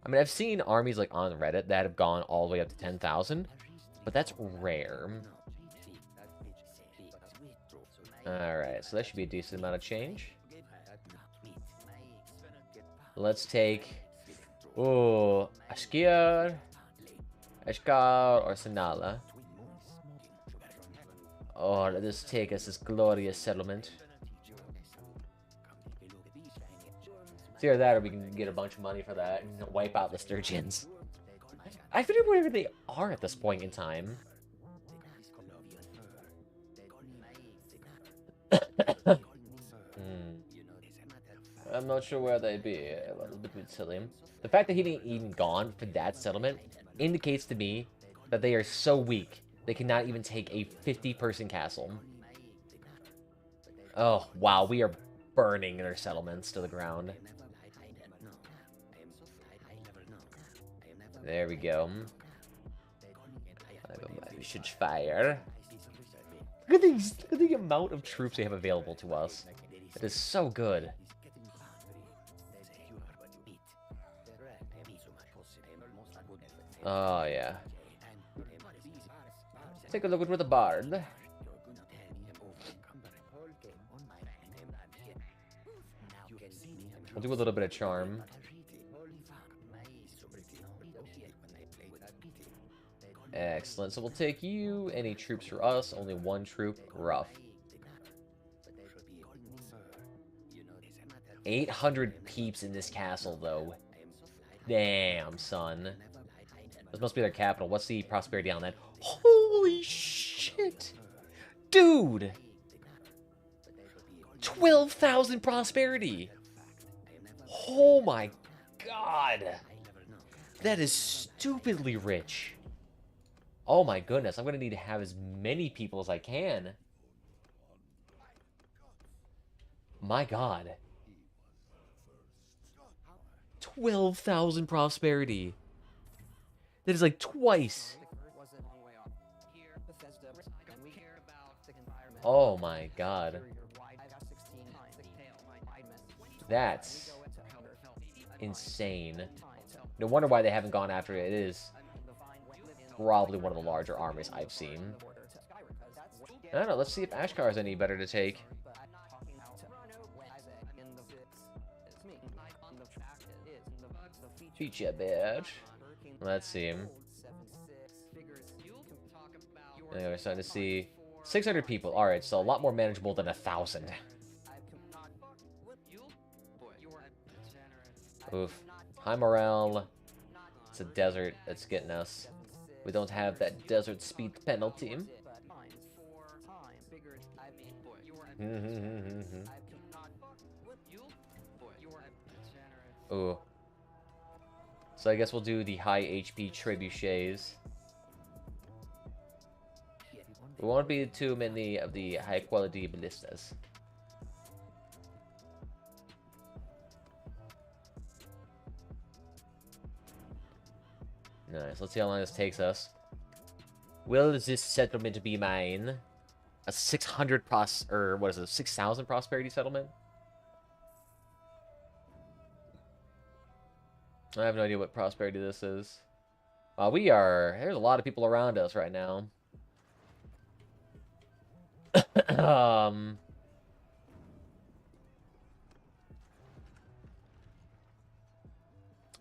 I mean, I've seen armies, like, on Reddit that have gone all the way up to 10,000. But that's rare. Alright, so that should be a decent amount of change. Let's take... Ooh, Ashkir, Eshkar, or Sanala. Oh, let us take us this glorious settlement. It's either that or we can get a bunch of money for that and wipe out the Sturgians. I forget where they are at this point in time. I'm not sure where they'd be. A little bit silly. The fact that he didn't even gone for that settlement indicates to me that they are so weak they cannot even take a 50-person castle. Oh, wow. We are burning their settlements to the ground. There we go. We should fire. Look at the amount of troops they have available to us. It is so good. Oh, yeah. Take a look at where the bard. We'll do a little bit of charm. Excellent. So we'll take you. Any troops for us? Only 1 troop. Rough. 800 peeps in this castle, though. Damn, son. This must be their capital. What's the prosperity on that? Holy shit! Dude! 12,000 prosperity! Oh my god! That is stupidly rich. Oh my goodness, I'm gonna need to have as many people as I can. My god. 12,000 prosperity. That is like twice. Oh my god. That's insane. No wonder why they haven't gone after it. It is probably one of the larger armies I've seen. I don't know, let's see if Ashkar is any better to take. Feature bitch. Let's see. Okay, we're starting to see 600 people. Alright, so a lot more manageable than 1,000. Oof. High morale. It's a desert that's getting us. We don't have that desert speed penalty. Ooh. So I guess we'll do the high HP trebuchets. We won't be too many of the high quality ballistas. Nice. Let's see how long this takes us. Will this settlement be mine? a 600 or what is it, 6,000 prosperity settlement? I have no idea what prosperity this is. There's a lot of people around us right now.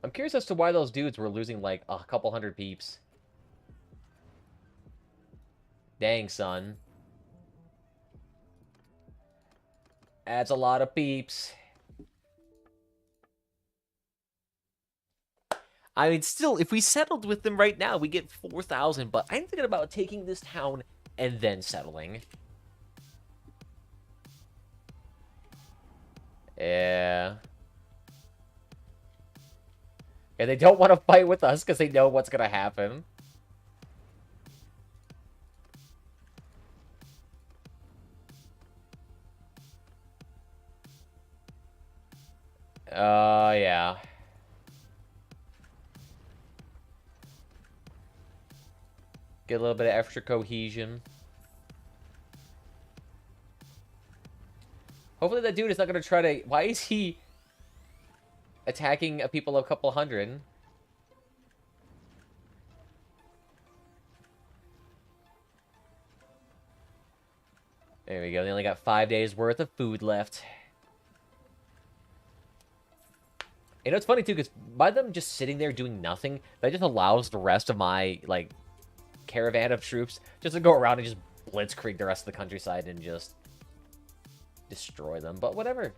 I'm curious as to why those dudes were losing like a couple hundred peeps. Dang, son. That's a lot of peeps. I mean, still, if we settled with them right now, we get 4,000. But I'm thinking about taking this town and then settling. Yeah. And they don't want to fight with us because they know what's going to happen. Yeah. Get a little bit of extra cohesion. Hopefully that dude is not going to try to... Why is he attacking a people of a couple hundred? There we go. They only got 5 days worth of food left. You know, it's funny, too, because by them just sitting there doing nothing, that just allows the rest of my, like, caravan of troops just to go around and just blitzkrieg the rest of the countryside and just destroy them. But whatever.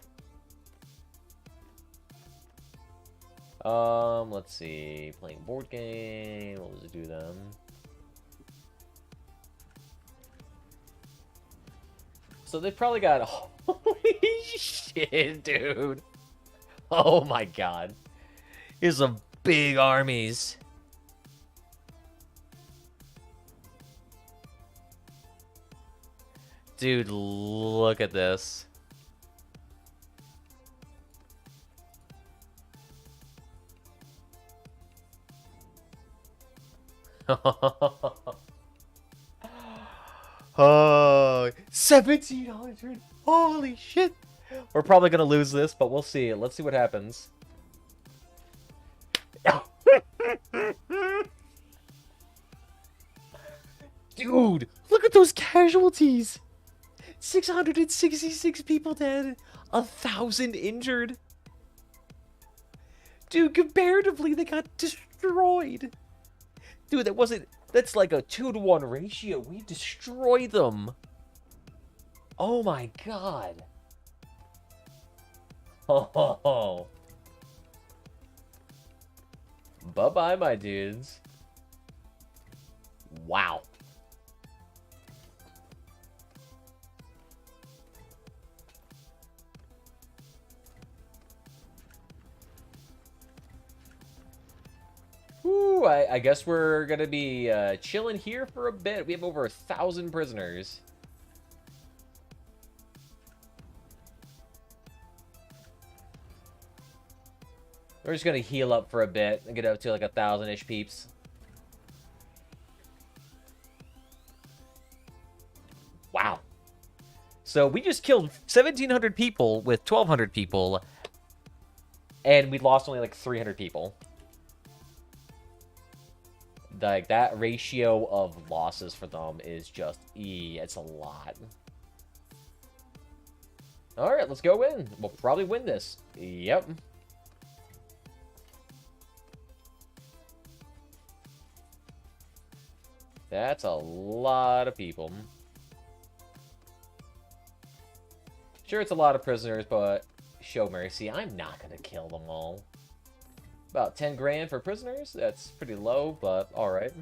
Let's see. Playing board game. What was it do then? So they probably got... Holy shit, dude. Oh my god. Here's some big armies. Dude, look at this. Oh, 1,700. Holy shit. We're probably going to lose this, but we'll see. Let's see what happens. Dude, look at those casualties. 666 people dead. 1,000 injured. Dude, comparatively, they got destroyed. Dude, that's like a 2-to-1 ratio. We destroyed them. Oh my god. Oh. Bye-bye, my dudes. Wow. Ooh, I guess we're gonna be chilling here for a bit. We have over 1,000 prisoners. We're just gonna heal up for a bit and get up to like 1,000-ish peeps. Wow. So we just killed 1,700 people with 1,200 people, and we lost only like 300 people. Like, that ratio of losses for them is just, it's a lot. Alright, let's go win. We'll probably win this. Yep. That's a lot of people. Sure, it's a lot of prisoners, but show mercy. I'm not going to kill them all. About 10 grand for prisoners. That's pretty low, but alright.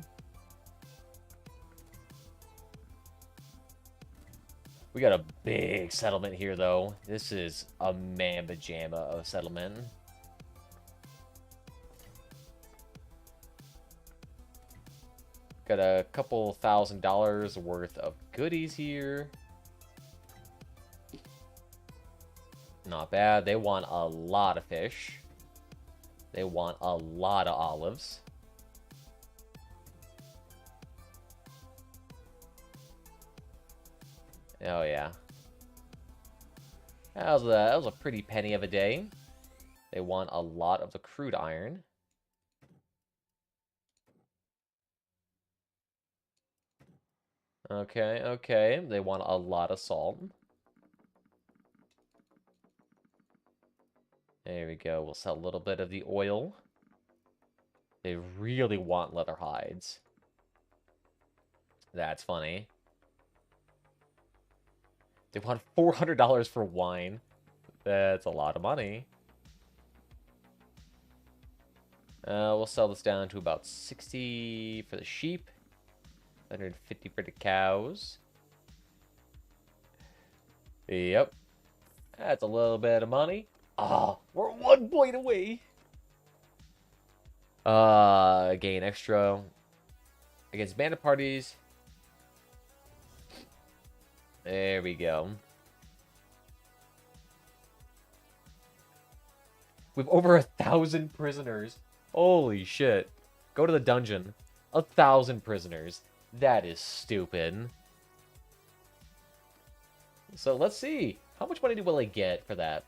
We got a big settlement here, though. This is a mamma-jamma of settlement. Got a couple $1,000 worth of goodies here. Not bad. They want a lot of fish. They want a lot of olives. Oh, yeah. That was a pretty penny of a day. They want a lot of the crude iron. Okay, okay. They want a lot of salt. There we go. We'll sell a little bit of the oil. They really want leather hides. That's funny. They want $400 for wine. That's a lot of money. We'll sell this down to about 60 for the sheep. 150 for the cows. Yep. That's a little bit of money. Oh, we're 1 point away. Gain extra against bandit parties. There we go. We've over 1,000 prisoners. Holy shit. Go to the dungeon. 1,000 prisoners. That is stupid. So let's see. How much money will I get for that?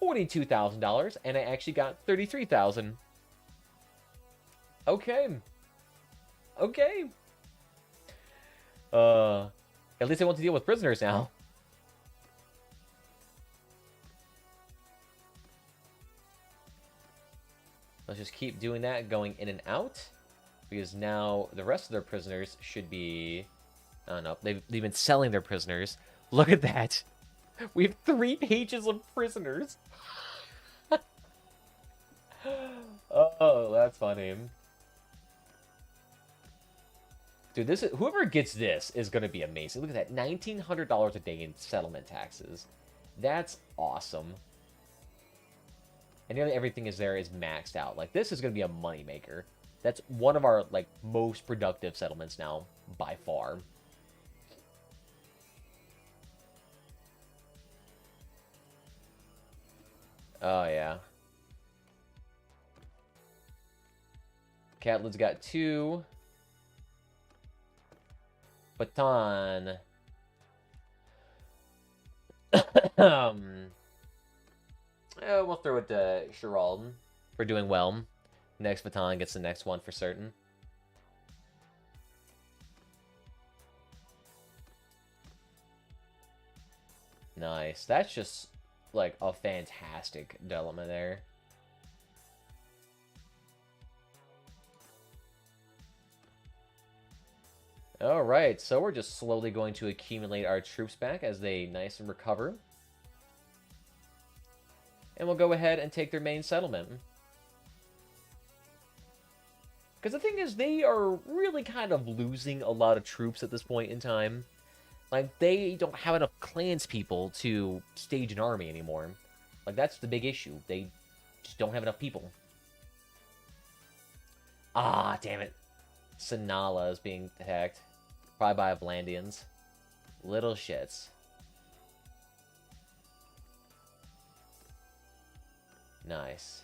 $42,000, and I actually got 33,000. Okay. Okay. At least I want to deal with prisoners now. Let's just keep doing that, going in and out. Because now the rest of their prisoners should be... I don't know. They've been selling their prisoners. Look at that. We have 3 pages of prisoners. Oh, that's funny. Dude, whoever gets this is going to be amazing. Look at that. $1,900 a day in settlement taxes. That's awesome. And nearly everything is maxed out. Like, this is going to be a moneymaker. That's one of our, like, most productive settlements now, by far. Oh, yeah. Catlin's got 2. Baton. We'll throw it to Gerald for doing well. Next baton gets the next one for certain. Nice. That's just, like, a fantastic development there. Alright, so we're just slowly going to accumulate our troops back as they nice and recover. And we'll go ahead and take their main settlement. Because the thing is, they are really kind of losing a lot of troops at this point in time. Like, they don't have enough clanspeople to stage an army anymore. Like, that's the big issue. They just don't have enough people. Ah, damn it. Sanala is being attacked. Probably by Vlandians. Little shits. Nice.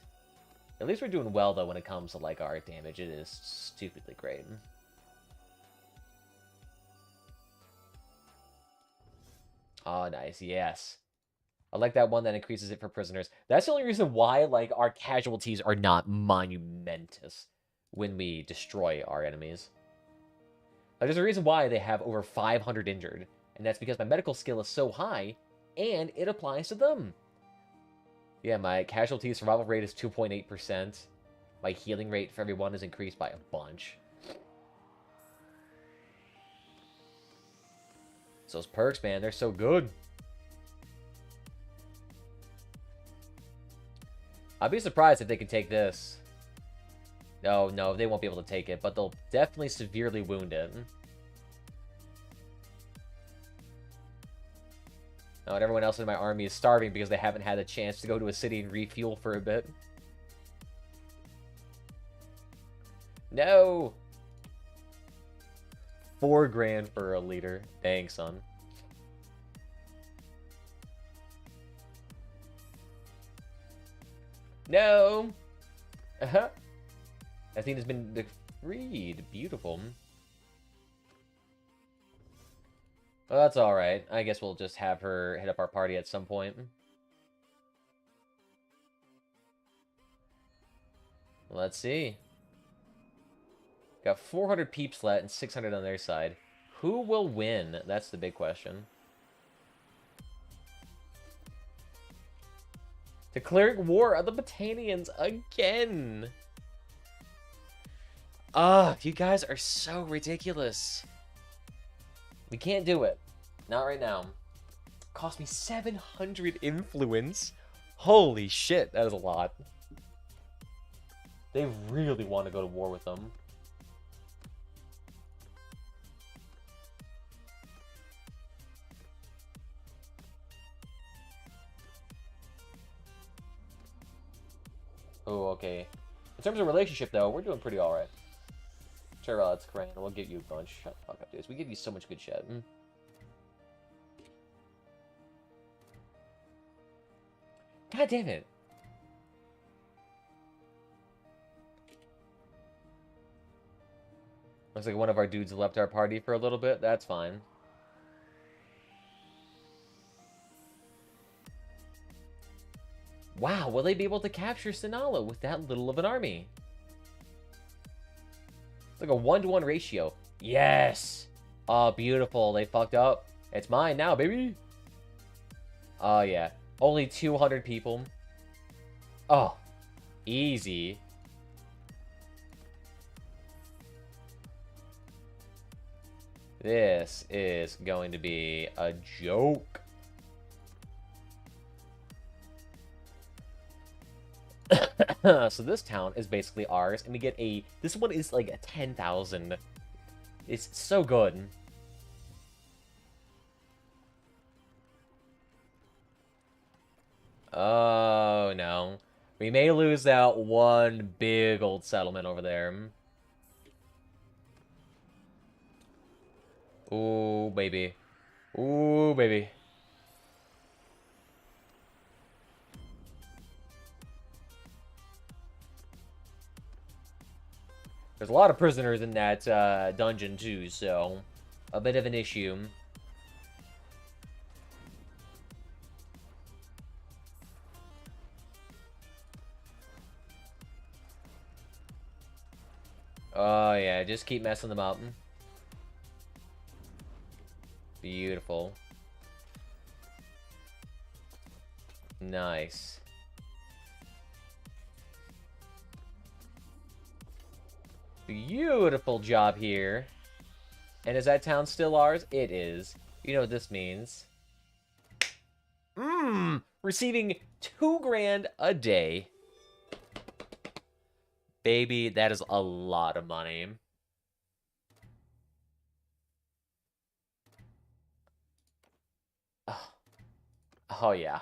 At least we're doing well, though, when it comes to, like, our damage. It is stupidly great. Oh, nice. Yes. I like that one that increases it for prisoners. That's the only reason why, like, our casualties are not monumentous when we destroy our enemies. Like, there's a reason why they have over 500 injured, and that's because my medical skill is so high, and it applies to them. Yeah, my casualty survival rate is 2.8%. My healing rate for everyone is increased by a bunch. So those perks, man, they're so good. I'd be surprised if they can take this. Oh, no, they won't be able to take it, but they'll definitely severely wound it. Oh, and everyone else in my army is starving because they haven't had a chance to go to a city and refuel for a bit. No! 4 grand for a leader. Dang, son. No! Uh-huh. Athena's been freed. Beautiful. Well, that's alright. I guess we'll just have her hit up our party at some point. Let's see. Got 400 peeps left and 600 on their side. Who will win? That's the big question. Declaring war on the Battanians again. You guys are so ridiculous. We can't do it. Not right now. Cost me 700 influence. Holy shit, that is a lot. They really want to go to war with them. Oh, okay. In terms of relationship, though, we're doing pretty alright. Sure, that's Crane. We'll give you a bunch. Shut the fuck up, dudes. We give you so much good shit. God damn it. Looks like one of our dudes left our party for a little bit. That's fine. Wow, will they be able to capture Sinala with that little of an army? It's like a 1-to-1 ratio. Yes! Oh, beautiful. They fucked up. It's mine now, baby. Oh, yeah. Only 200 people. Oh, easy. This is going to be a joke. So this town is basically ours, and we get a... This one is like a 10,000. It's so good. Oh, no. We may lose out one big old settlement over there. Ooh, baby. Ooh, baby. There's a lot of prisoners in that dungeon, too, so... A bit of an issue. Oh, yeah, just keep messing them up. Beautiful. Nice. Beautiful job here. And is that town still ours? It is. You know what this means. Receiving 2 grand a day. Baby, that is a lot of money. Oh, yeah.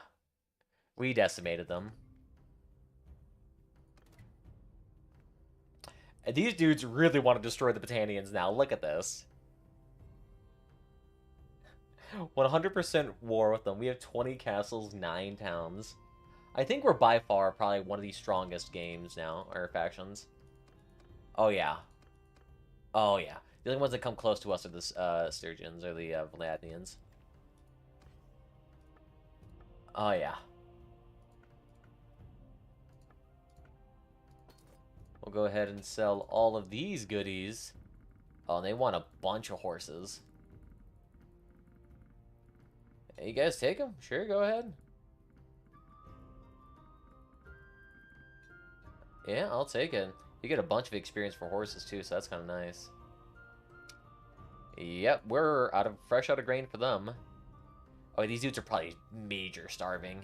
We decimated them. And these dudes really want to destroy the Battanians now. Look at this. 100% war with them. We have 20 castles, 9 towns. I think we're by far probably one of the strongest games now, or factions. Oh, yeah. Oh, yeah. The only ones that come close to us are the Sturgeons, or the Vladnians. Oh, yeah. We'll go ahead and sell all of these goodies. Oh, and they want a bunch of horses. Hey, you guys take them? Sure, go ahead. Yeah, I'll take it. You get a bunch of experience for horses, too, so that's kind of nice. Yep, we're fresh out of grain for them. Oh, these dudes are probably major starving.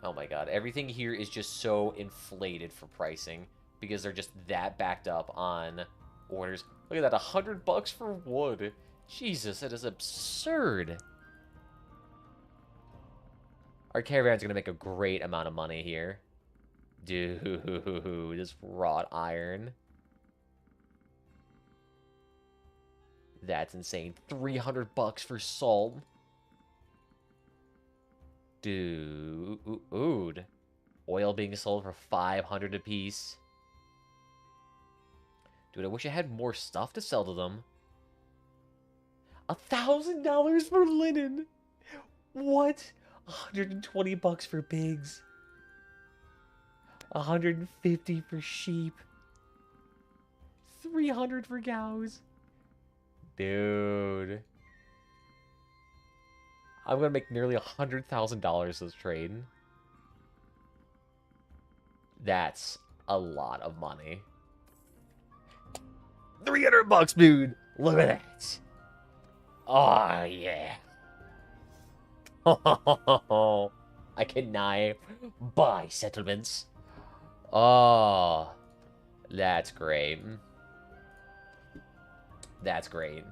Oh my god, everything here is just so inflated for pricing because they're just that backed up on orders. Look at that, $100 for wood. Jesus, that is absurd. Our caravans are going to make a great amount of money here. Dude, this wrought iron. That's insane. $300 for salt. Dude. Oil being sold for 500 apiece. Dude, I wish I had more stuff to sell to them. $1,000 for linen. What? 120 bucks for pigs. 150 for sheep. 300 for cows. Dude. I'm gonna make nearly $100,000 this trade. That's a lot of money. 300 bucks, dude. Look at that. Oh, yeah. I can now buy settlements. Oh, that's great. That's great.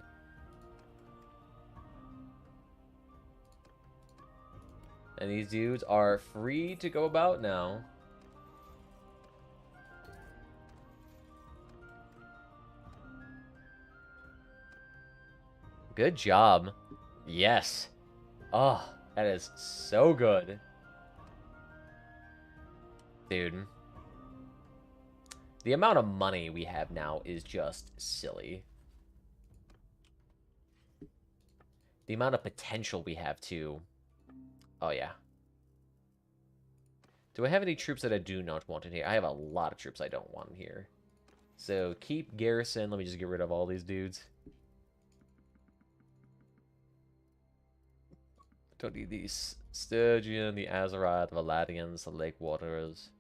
And these dudes are free to go about now. Good job. Yes. Oh, that is so good. Dude. The amount of money we have now is just silly. The amount of potential we have, too. Oh, yeah. Do I have any troops that I do not want in here? I have a lot of troops I don't want in here. So, keep garrison. Let me just get rid of all these dudes. Don't need the Sturgeon, the Azerite, the Valadians, the Lake Waterers.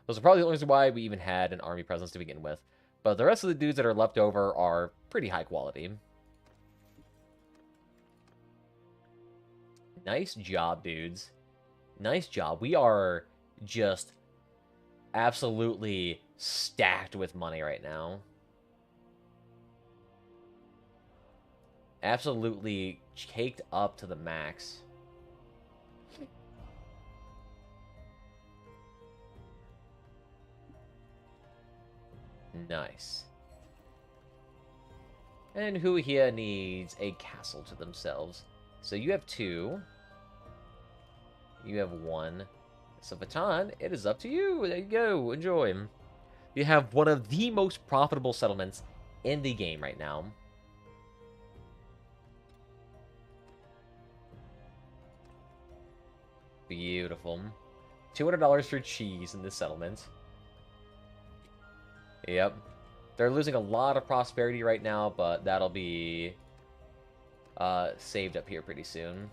Those are probably the only reason why we even had an army presence to begin with. But the rest of the dudes that are left over are pretty high quality. Nice job, dudes. Nice job. We are just absolutely stacked with money right now. Absolutely caked up to the max. Nice. And who here needs a castle to themselves? So you have 2. You have 1. So Baton, it is up to you. There you go. Enjoy. You have one of the most profitable settlements in the game right now. Beautiful. $200 for cheese in this settlement. Yep. They're losing a lot of prosperity right now, but that'll be saved up here pretty soon.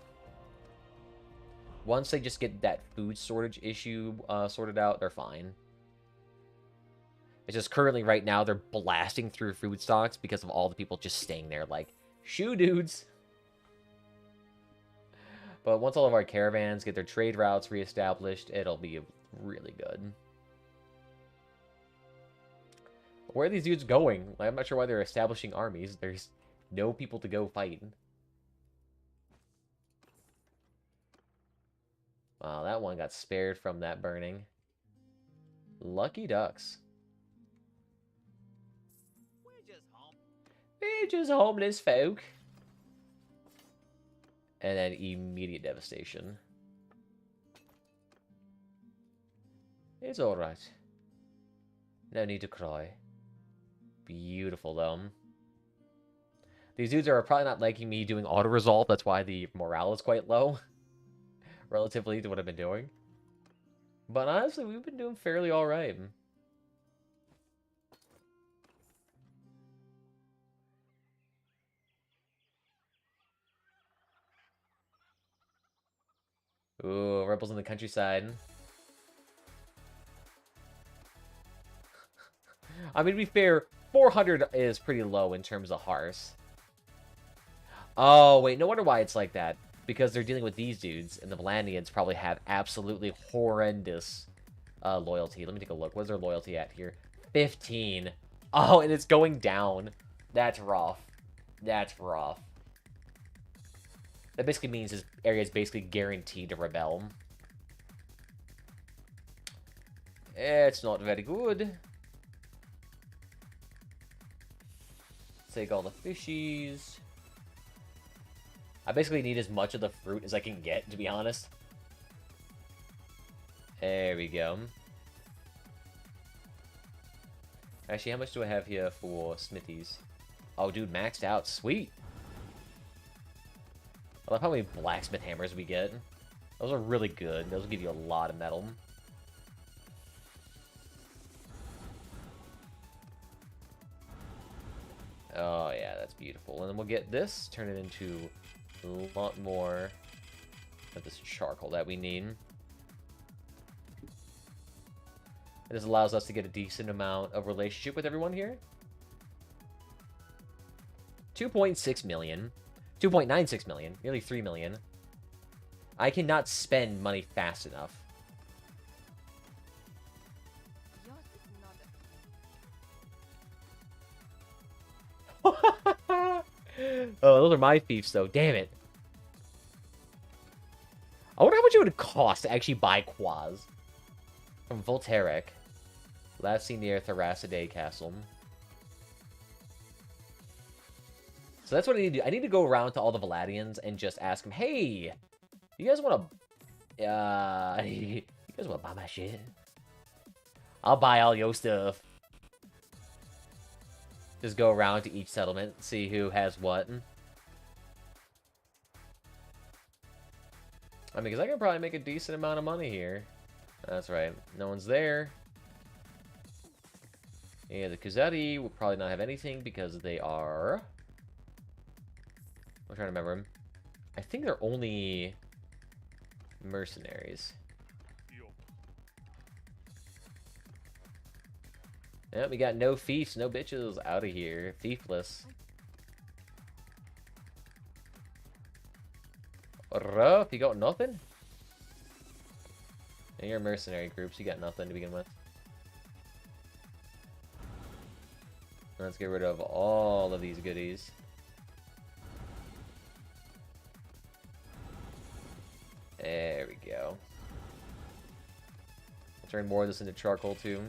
Once they just get that food shortage issue sorted out, they're fine. It's just currently right now they're blasting through food stocks because of all the people just staying there like, shoo dudes. But once all of our caravans get their trade routes reestablished, it'll be really good. Where are these dudes going? I'm not sure why they're establishing armies. There's no people to go fight. Wow, that one got spared from that burning. Lucky ducks. We're just homeless folk. And then immediate devastation. It's alright. No need to cry. Beautiful, though. These dudes are probably not liking me doing auto-resolve. That's why the morale is quite low. Relatively to what I've been doing. But honestly, we've been doing fairly alright. Ooh, rebels in the countryside. I mean, to be fair, 400 is pretty low in terms of hearths. Oh, wait, no wonder why it's like that. Because they're dealing with these dudes, and the Valandians probably have absolutely horrendous loyalty. Let me take a look. What's their loyalty at here? 15. Oh, and it's going down. That's rough. That's rough. That basically means this area is basically guaranteed to rebel. It's not very good. Take all the fishies. I basically need as much of the fruit as I can get, to be honest. There we go. Actually, how much do I have here for smithies? Oh, dude, maxed out. Sweet. I love how many blacksmith hammers we get. Those are really good. Those will give you a lot of metal. Oh, yeah, that's beautiful. And then we'll get this, turn it into a lot more of this charcoal that we need. This allows us to get a decent amount of relationship with everyone here. 2.6 million. 2.96 million. Nearly 3 million. I cannot spend money fast enough. Oh, those are my fiefs, though. Damn it. I wonder how much it would cost to actually buy Quaz. From Volteric. Last seen near Thracidae Castle. So that's what I need to do. I need to go around to all the Valadians and just ask them, hey, you guys want to... you guys want to buy my shit? I'll buy all your stuff. Just go around to each settlement, see who has what. I mean, because I can probably make a decent amount of money here. That's right. No one's there. Yeah, the Kuzari will probably not have anything because they are... I'm trying to remember them. I think they're only mercenaries. Yeah, we got no fiefs, no bitches out of here. Thiefless. Rough, you got nothing? And your mercenary groups, you got nothing to begin with. Let's get rid of all of these goodies. There we go. I'll turn more of this into charcoal too.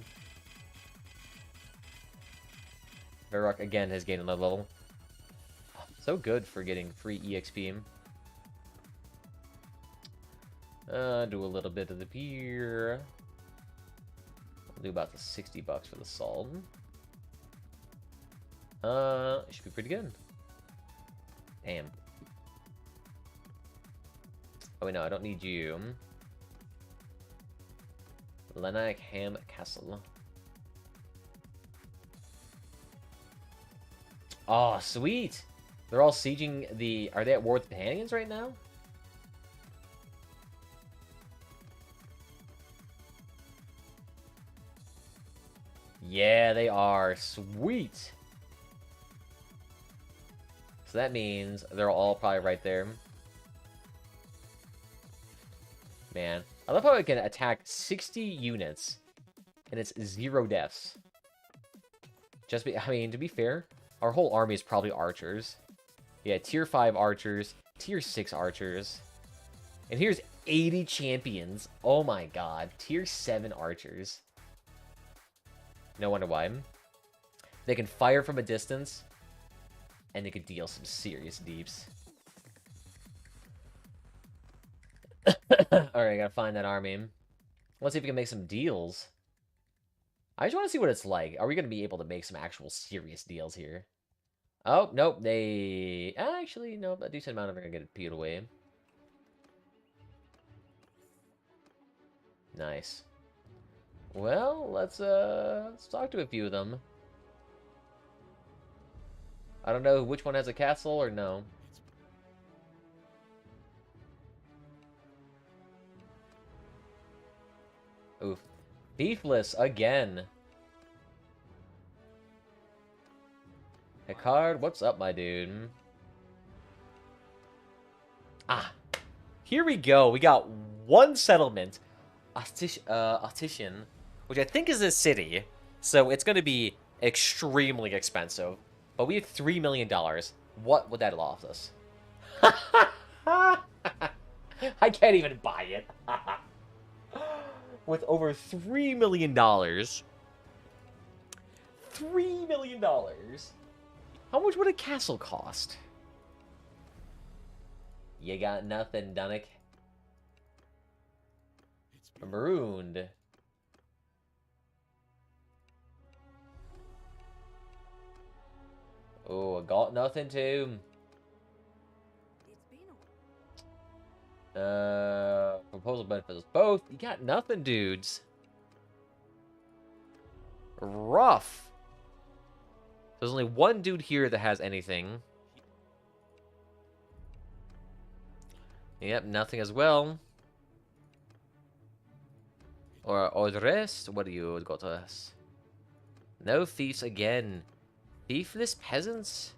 Varrock again has gained another level. So good for getting free EXP. Do a little bit of the beer. I'll do about the 60 bucks for the salt. Should be pretty good. Damn. Oh wait, no, I don't need you. Lenackham Castle. Oh, sweet! They're all sieging the... Are they at war with the Pandalius right now? Yeah, they are. Sweet! So that means they're all probably right there. Man. I love how I can attack 60 units and it's 0 deaths. I mean, to be fair, our whole army is probably archers. Yeah, tier 5 archers, tier 6 archers. And here's 80 champions. Oh my god. Tier 7 archers. No wonder why. They can fire from a distance. And they could deal some serious deeps. Alright, I gotta find that army. Let's see if we can make some deals. I just want to see what it's like. Are we gonna be able to make some actual serious deals here? Oh, nope, they... Actually, nope, a decent amount of them are gonna get peeled away. Nice. Well, let's talk to a few of them. I don't know which one has a castle or no. Oof. Beefless again. Hecard, what's up, my dude? Ah. Here we go. We got one settlement. Artisan, which I think is a city. So it's going to be extremely expensive. But we have $3 million. What would that allow us? I can't even buy it. With over $3 million. $3 million. How much would a castle cost? You got nothing, Dunnick. Marooned. Oh, I got nothing too. Proposal benefits both. You got nothing, dudes. Rough. There's only one dude here that has anything. Yep, nothing as well. Or the rest? What do you got to us? No thieves again. Thiefless peasants?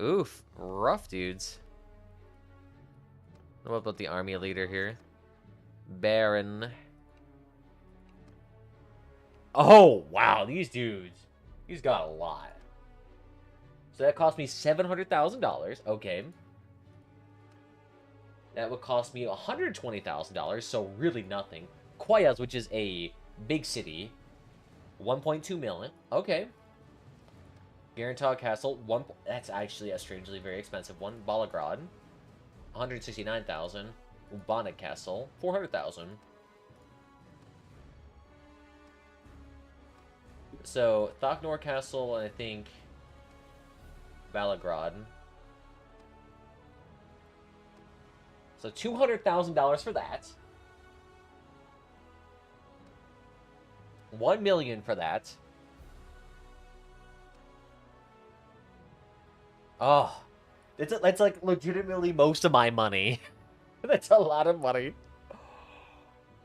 Oof. Rough, dudes. What about the army leader here? Baron. Oh, wow. These dudes. He's got a lot. So that cost me $700,000. Okay. That would cost me $120,000, so really nothing. Quayas, which is a big city. 1.2 million. Okay. Garantog Castle. That's actually a strangely very expensive one. Bannerlord. 169,000. Ubonic Castle. 400,000. So, Thoknor Castle, and I think Bannerlord. So $200,000 for that. 1 million for that. Oh, that's like legitimately most of my money. That's a lot of money.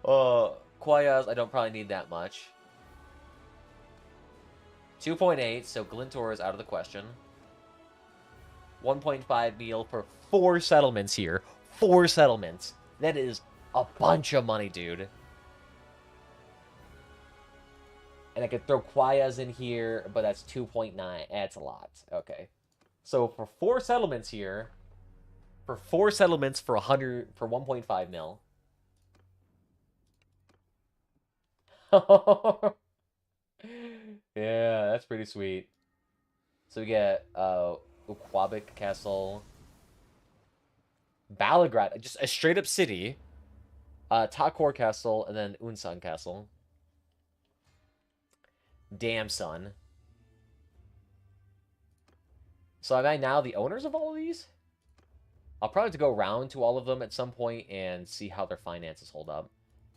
Quayas, I don't probably need that much. 2.8, so Glintor is out of the question. 1.5 meal for 4 settlements here. 4 settlements. That is a bunch of money, dude. And I could throw Quayas in here, but that's 2.9. That's a lot. Okay. So for 4 settlements here, for 4 settlements for 1.5 mil. Yeah, that's pretty sweet. So we get Uquabic Castle, Balagrad, just a straight up city, Takor Castle, and then Unsan Castle. Damn, son. So am I now the owners of all of these? I'll probably have to go around to all of them at some point and see how their finances hold up.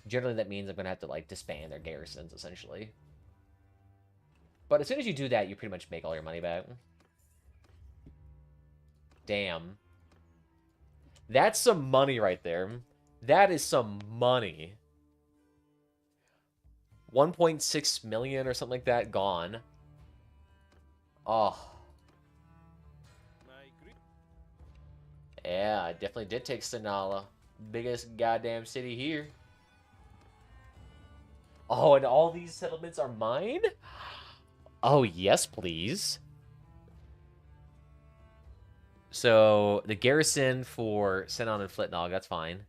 Generally, that means I'm going to have to, like, disband their garrisons, essentially. But as soon as you do that, you pretty much make all your money back. Damn. That's some money right there. That is some money. 1.6 million or something like that gone. Oh. Yeah, I definitely did take Sinala. Biggest goddamn city here. Oh, and all these settlements are mine? Oh, yes, please. So, the garrison for Senon and Flitnog, that's fine.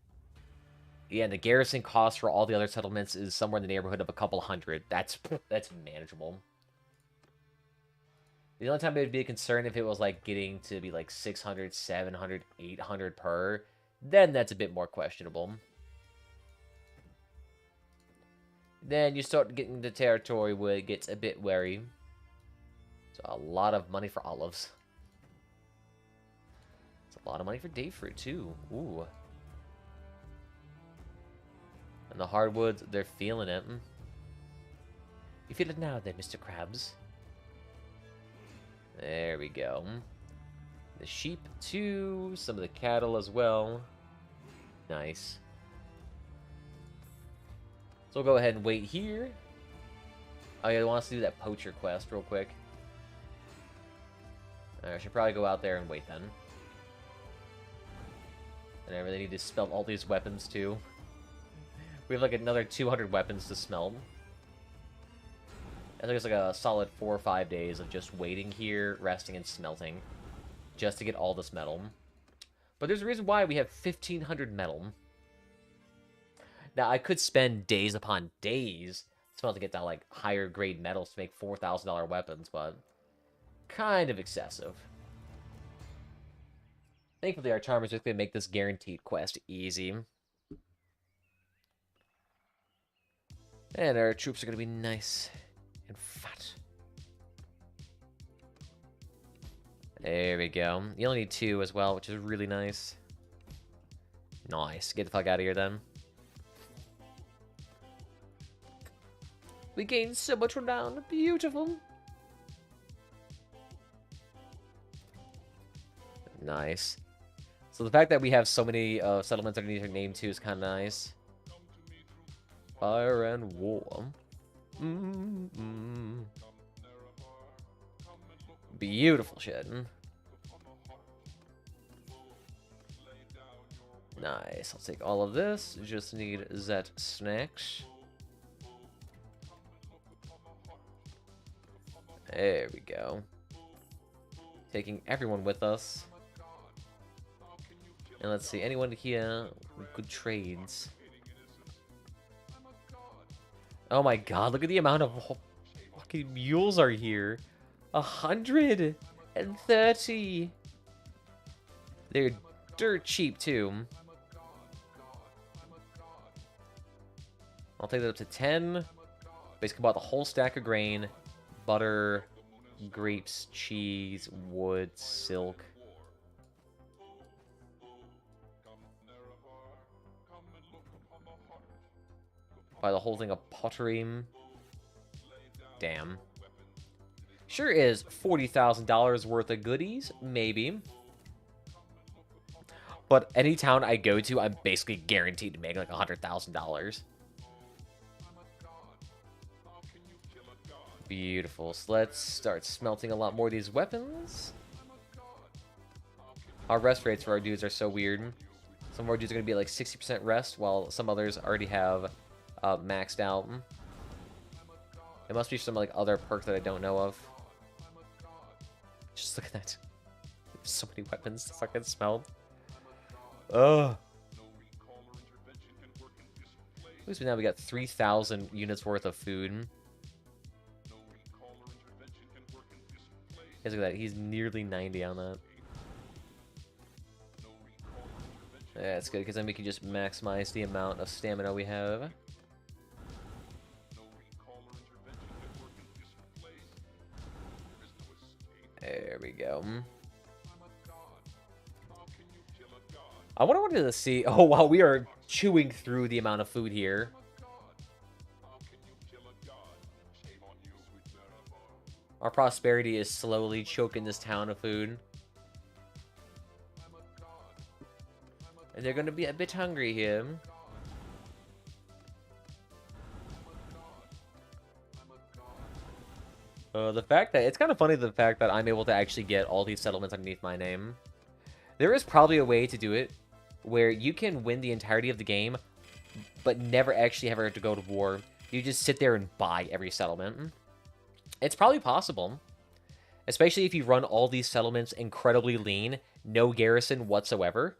Yeah, and the garrison cost for all the other settlements is somewhere in the neighborhood of a couple hundred. That's manageable. The only time it would be a concern if it was, like, getting to be, like, 600, 700, 800 per. Then that's a bit more questionable. Then you start getting the territory where it gets a bit wary. So a lot of money for olives. It's a lot of money for date fruit, too. Ooh. And the hardwoods, they're feeling it. You feel it now then, Mr. Krabs. There we go. The sheep, too. Some of the cattle as well. Nice. So we'll go ahead and wait here. Oh, yeah, I want us to do that poacher quest real quick. I should probably go out there and wait then. And I really need to smelt all these weapons, too. We have, like, another 200 weapons to smelt. I think it's like a solid 4 or 5 days of just waiting here, resting, and smelting. Just to get all this metal. But there's a reason why we have 1,500 metal. Now, I could spend days upon days to get that, like, higher grade metals to make $4,000 weapons, but kind of excessive. Thankfully, our charmers are going to make this guaranteed quest easy. And our troops are going to be nice and fat. There we go. You only need 2 as well, which is really nice. Nice. Get the fuck out of here, then. We gained so much renown. Beautiful. Nice. So the fact that we have so many settlements underneath our name, too, is kind of nice. Fire and war. Beautiful shit. Nice. I'll take all of this. Just need that snacks. There we go. Taking everyone with us. And let's see, anyone here with good trades? Oh my god, look at the amount of fucking mules are here. 130. They're dirt cheap too. I'll take that up to 10. Basically bought the whole stack of grain, butter, grapes, cheese, wood, silk. Buy the whole thing of pottery. Damn. Sure is $40,000 worth of goodies, maybe. But any town I go to, I'm basically guaranteed to make like $100,000. Beautiful. So let's start smelting a lot more of these weapons. Our rest rates for our dudes are so weird. Some of our dudes are going to be like 60% rest, while some others already have maxed out. It must be some like other perk that I don't know of. Just look at that. There's so many weapons to fucking smell. Ugh. At least now we got 3,000 units worth of food. Guys, look at that. He's nearly 90 on that. Yeah, that's good, because then we can just maximize the amount of stamina we have. There we go. I wanted to see... Oh, wow, we are chewing through the amount of food here. Our prosperity is slowly choking this town of food. And they're going to be a bit hungry here. The fact that... It's kind of funny, the fact that I'm able to actually get all these settlements underneath my name. There is probably a way to do it where you can win the entirety of the game, but never actually ever have to go to war. You just sit there and buy every settlement. It's probably possible. Especially if you run all these settlements incredibly lean, no garrison whatsoever.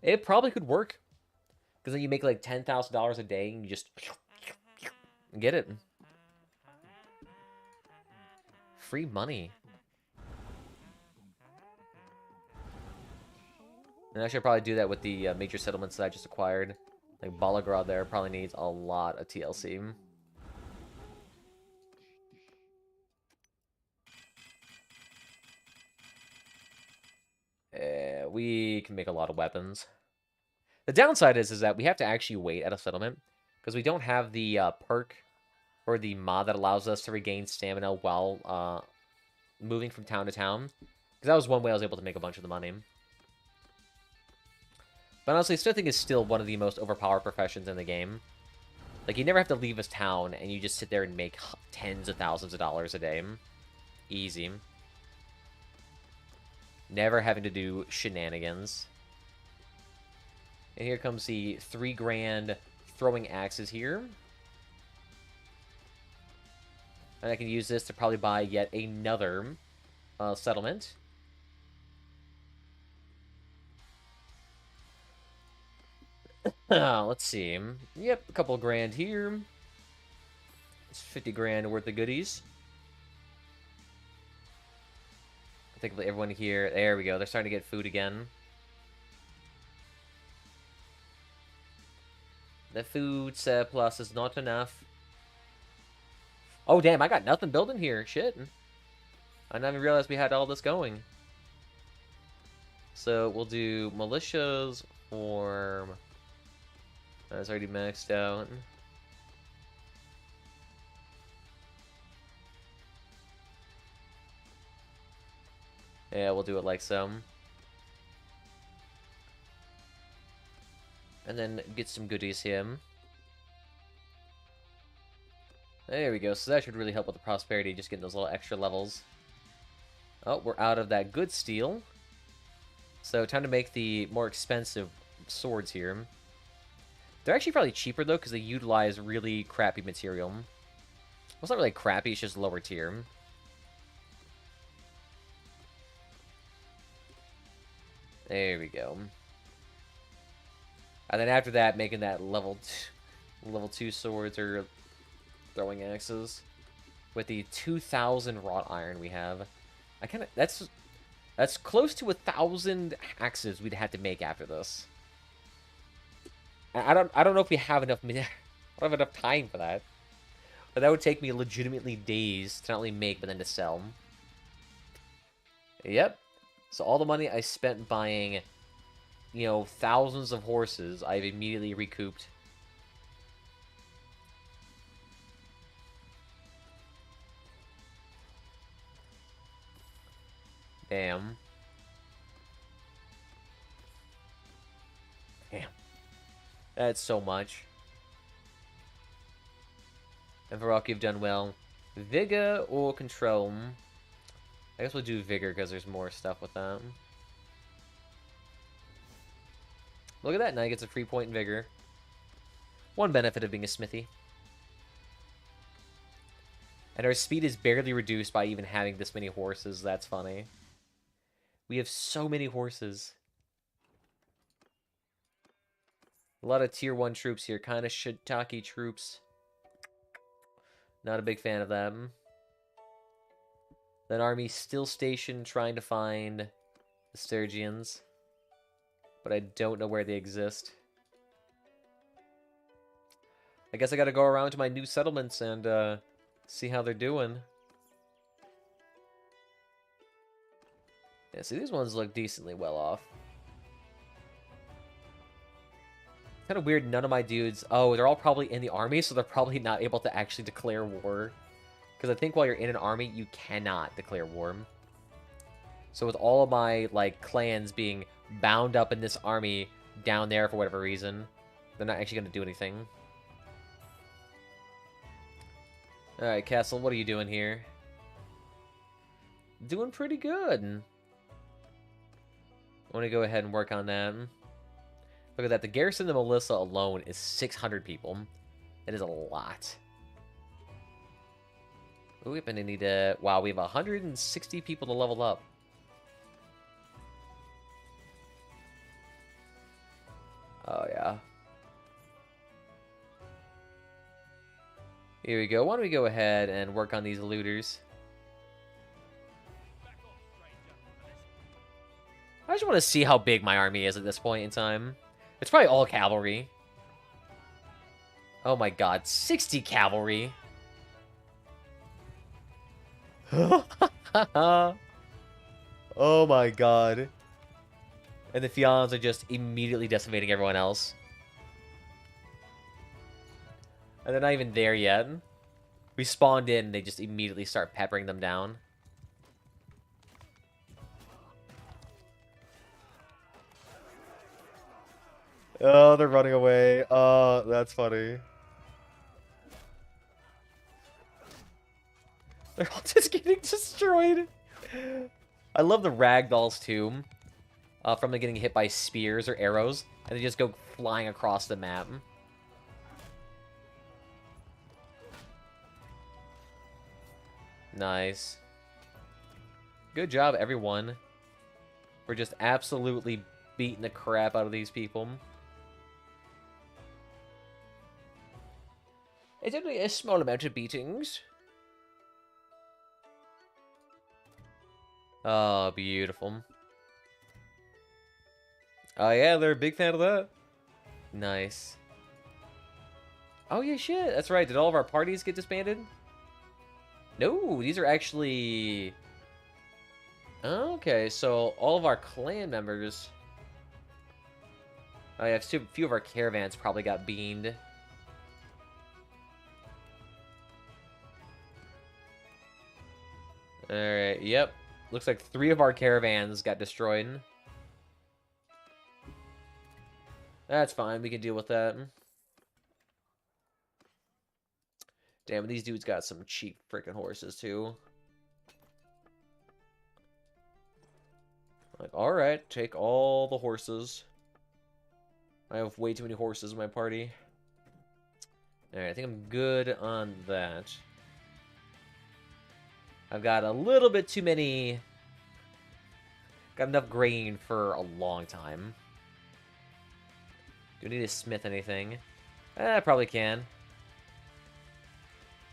It probably could work. Because then you make like $10,000 a day and you just get it. Free money. And I should probably do that with the major settlements that I just acquired. Like Bannerlord there probably needs a lot of TLC. We can make a lot of weapons. The downside is that we have to actually wait at a settlement. Because we don't have the perk or the mod that allows us to regain stamina while moving from town to town. Because that was one way I was able to make a bunch of the money. But honestly, smithing is still one of the most overpowered professions in the game. Like, you never have to leave a town, and you just sit there and make tens of thousands of dollars a day. Easy. Never having to do shenanigans. And here comes the 3 grand throwing axes here. And I can use this to probably buy yet another settlement. Let's see. Yep, a couple grand here. It's 50 grand worth of goodies. I think everyone here... There we go. They're starting to get food again. The food surplus is not enough. Oh, damn. I got nothing building here. Shit. I didn't even realize we had all this going. So we'll do militias form. That's already maxed out. Yeah, we'll do it like so. And then get some goodies here. There we go. So that should really help with the prosperity, just getting those little extra levels. Oh, we're out of that good steel. So time to make the more expensive swords here. They're actually probably cheaper, though, because they utilize really crappy material. Well, it's not really crappy, it's just lower tier. There we go. And then after that, making that level 2 swords or throwing axes. With the 2,000 wrought iron we have. That's close to 1,000 axes we'd have to make after this. I don't know if we have enough I don't have enough time for that. But that would take me legitimately days to not only make, but then to sell. Yep. So all the money I spent buying, you know, thousands of horses, I've immediately recouped. Damn. Damn. That's so much. And Varrock, you've done well. Vigor or Control? I guess we'll do Vigor because there's more stuff with that. Look at that, now he gets a free point in Vigor. One benefit of being a smithy. And our speed is barely reduced by even having this many horses. That's funny. We have so many horses. A lot of tier 1 troops here. Kind of shiitake troops. Not a big fan of them. That army still stationed trying to find the Sturgians. But I don't know where they exist. I guess I gotta go around to my new settlements and see how they're doing. Yeah, see, these ones look decently well off. Kind of weird, none of my dudes... Oh, they're all probably in the army, so they're probably not able to actually declare war. Because I think while you're in an army, you cannot declare war. So with all of my, like, clans being bound up in this army down there for whatever reason, they're not actually going to do anything. Alright, Castle, what are you doing here? Doing pretty good. I want to go ahead and work on that. Look at that. The garrison of Melissa alone is 600 people. That is a lot. Ooh, we're going to need to... Wow, we have 160 people to level up. Oh, yeah. Here we go. Why don't we go ahead and work on these looters? I just want to see how big my army is at this point in time. It's probably all cavalry. Oh my god, 60 cavalry! Oh my god. And the Fions are just immediately decimating everyone else. And they're not even there yet. We spawned in and they just immediately start peppering them down. Oh, they're running away. Oh, that's funny. They're all just getting destroyed. I love the ragdolls too. From them getting hit by spears or arrows. And they just go flying across the map. Nice. Good job, everyone. We're just absolutely beating the crap out of these people. It's only a small amount of beatings. Oh, beautiful. Oh, yeah, they're a big fan of that. Nice. Oh, yeah, shit. That's right. Did all of our parties get disbanded? No, these are actually... Okay, so all of our clan members... Oh, yeah, a few of our caravans probably got beamed. Alright, yep. Looks like 3 of our caravans got destroyed. That's fine, we can deal with that. Damn, these dudes got some cheap freaking horses, too. Like, alright, take all the horses. I have way too many horses in my party. Alright, I think I'm good on that. I've got a little bit too many... Got enough grain for a long time. Do I need to smith anything? I probably can.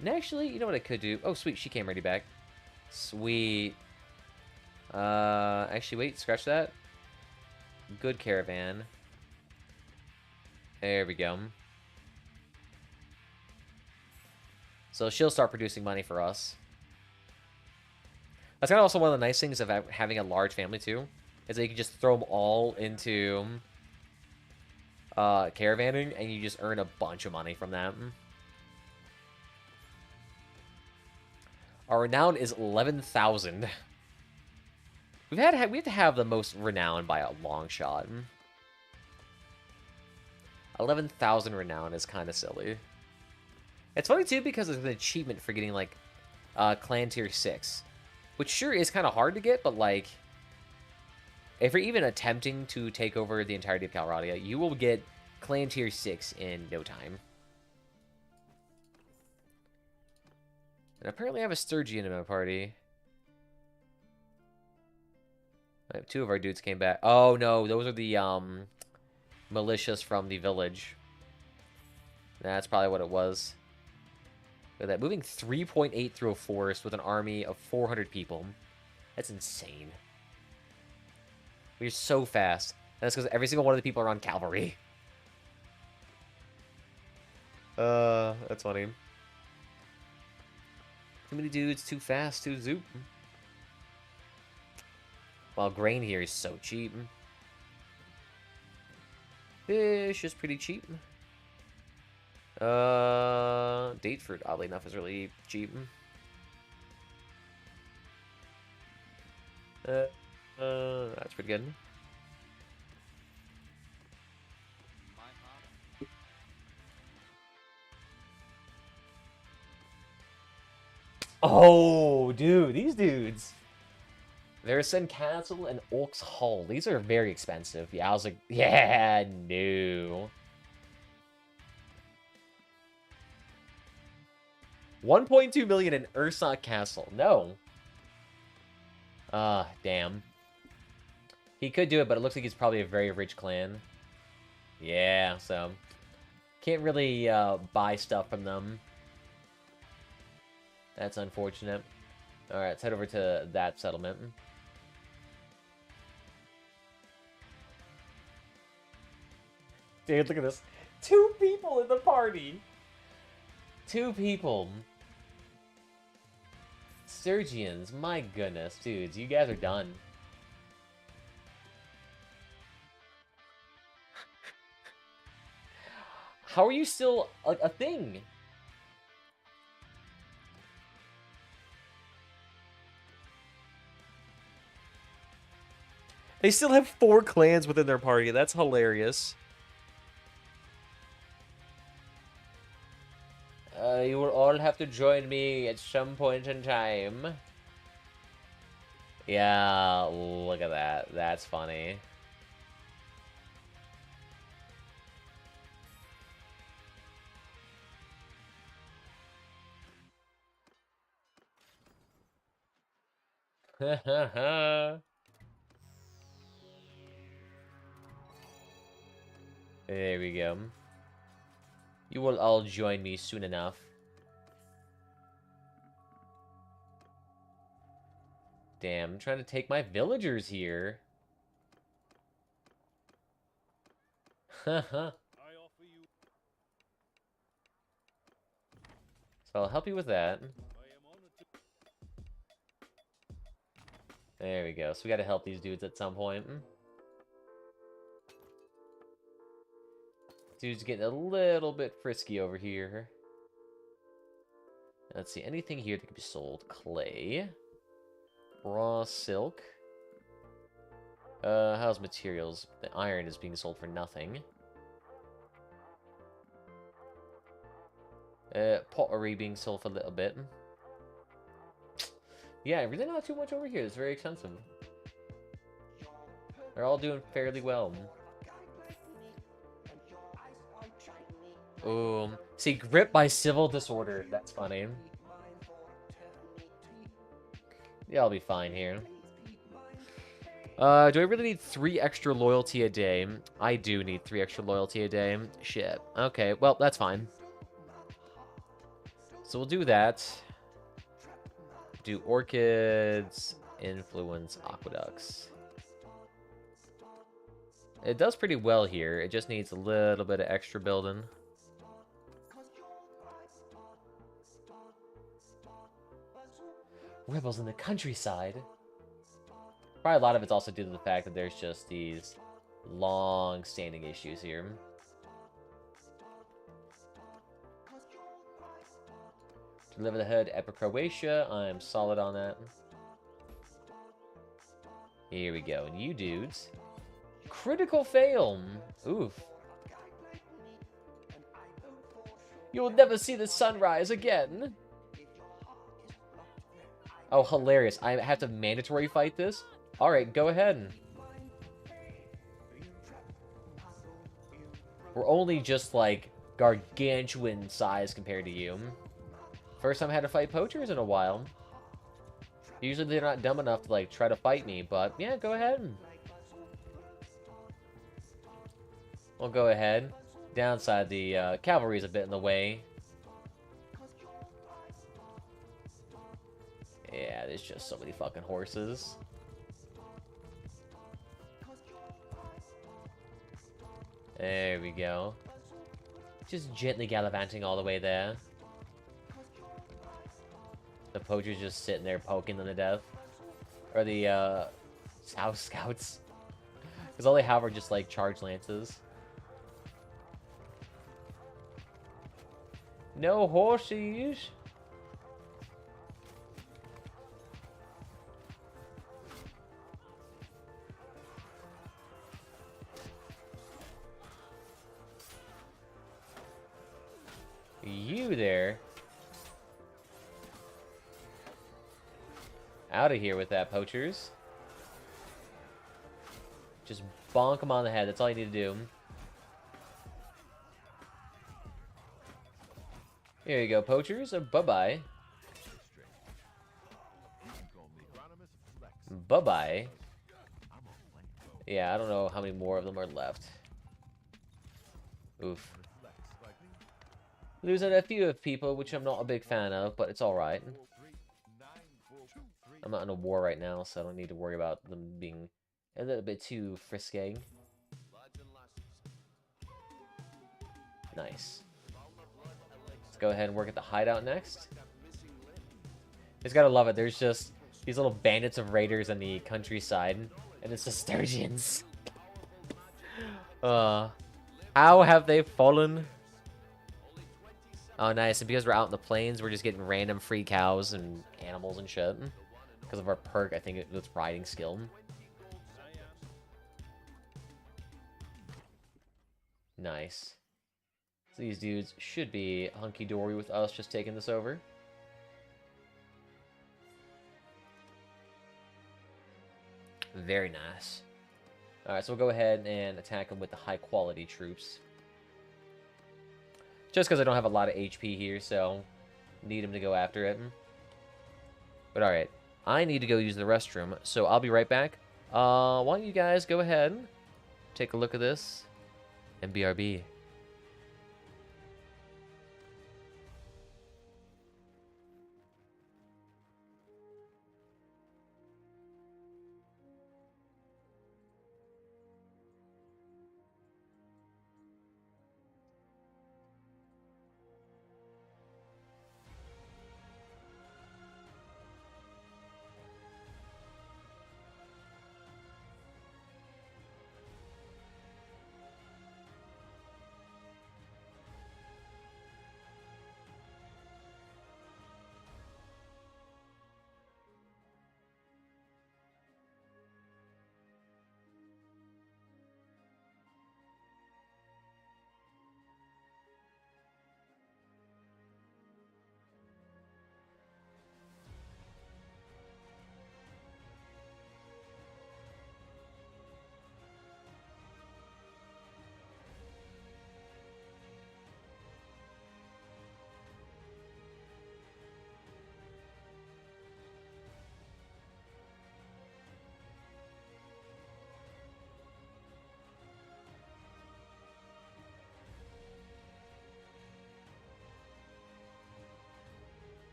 And actually, you know what I could do? Oh, sweet, she came ready back. Sweet. Actually, wait, scratch that. Good caravan. There we go. So she'll start producing money for us. That's kind of also one of the nice things of having a large family, too. Is that you can just throw them all into caravanning, and you just earn a bunch of money from that. Our renown is 11,000. We have to have the most renown by a long shot. 11,000 renown is kind of silly. It's funny too because there's an achievement for getting like clan tier 6, which sure is kind of hard to get, but like if you're even attempting to take over the entirety of Calradia, you will get clan tier 6 in no time. And apparently I have a Sturgian in my party. Two of our dudes came back. Oh no, those are the militias from the village. That's probably what it was. Look at that, moving 3.8 through a forest with an army of 400 people. That's insane. We're so fast. And that's because every single one of the people are on cavalry. That's funny. Too many dudes, too fast, too zoop. While grain here is so cheap. Fish is pretty cheap. Date fruit, oddly enough, is really cheap. That's pretty good. Oh, dude, these dudes. Versen Castle and Oaks Hall. These are very expensive. Yeah, I was like, yeah, no. 1.2 million in Ursa Castle. No. Damn. He could do it, but it looks like he's probably a very rich clan. Yeah, so can't really buy stuff from them. That's unfortunate. Alright, let's head over to that settlement. Dude, look at this. 2 people in the party! 2 people. Sturgians, my goodness, dudes, you guys are done. How are you still a thing? They still have 4 clans within their party. That's hilarious. You will all have to join me at some point in time. Yeah, look at that. That's funny. There we go. You will all join me soon enough. Damn, I'm trying to take my villagers here. So I'll help you with that. There we go. So we gotta help these dudes at some point. Dude's getting a little bit frisky over here. Let's see, anything here that can be sold? Clay. Raw silk. How's materials? The iron is being sold for nothing. Pottery being sold for a little bit. Yeah, really not too much over here. It's very expensive. They're all doing fairly well. See, gripped by civil disorder. That's funny. Yeah, I'll be fine here. Do I really need 3 extra loyalty a day? I do need 3 extra loyalty a day. Shit. Okay, well, that's fine. So we'll do that. Do orchids, influence aqueducts. It does pretty well here. It just needs a little bit of extra building. Rebels in the countryside. Probably a lot of it's also due to the fact that there's just these long-standing issues here. Deliver the hood, Epic Croatia. I'm solid on that. Here we go. And you dudes. Critical fail. Oof. You will never see the sunrise again. Oh, hilarious. I have to mandatory fight this? Alright, go ahead. We're only just, like, gargantuan size compared to you. First time I had to fight poachers in a while. Usually they're not dumb enough to, like, try to fight me, but, yeah, go ahead. We'll go ahead. Downside, the cavalry's a bit in the way. Yeah, there's just so many fucking horses. There we go. Just gently gallivanting all the way there. The poacher's just sitting there poking them to death. Or the, South Scouts. Because all they have are just, like, charge lances. No horses! You there. Out of here with that, poachers. Just bonk them on the head. That's all you need to do. Here you go, poachers. Bye-bye. Bye-bye. Yeah, I don't know how many more of them are left. Oof. Losing a few of people, which I'm not a big fan of, but it's alright. I'm not in a war right now, so I don't need to worry about them being a little bit too frisky. Nice. Let's go ahead and work at the hideout next. Just gotta love it. There's just these little bandits of raiders in the countryside, and it's the Sturgians. How have they fallen? Oh, nice. And because we're out in the plains, we're just getting random free cows and animals and shit. Because of our perk, I think it's riding skill. Nice. So these dudes should be hunky-dory with us just taking this over. Very nice. Alright, so we'll go ahead and attack them with the high-quality troops. Just because I don't have a lot of HP here, so need him to go after it. But alright, I need to go use the restroom, so I'll be right back. Why don't you guys go ahead, take a look at this, and BRB.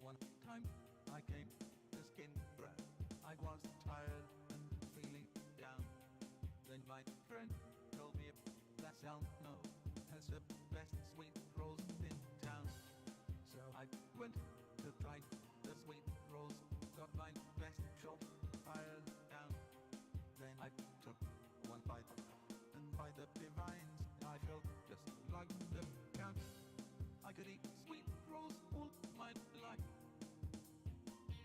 One time I came to skin grab. I was tired and feeling down. Then my friend told me that Salmo has the best sweet rolls in town. So I went to try the sweet rolls, got my best shot fired down. Then I took one bite, and by the divines I felt just like the count. I could eat sweet rolls all my life.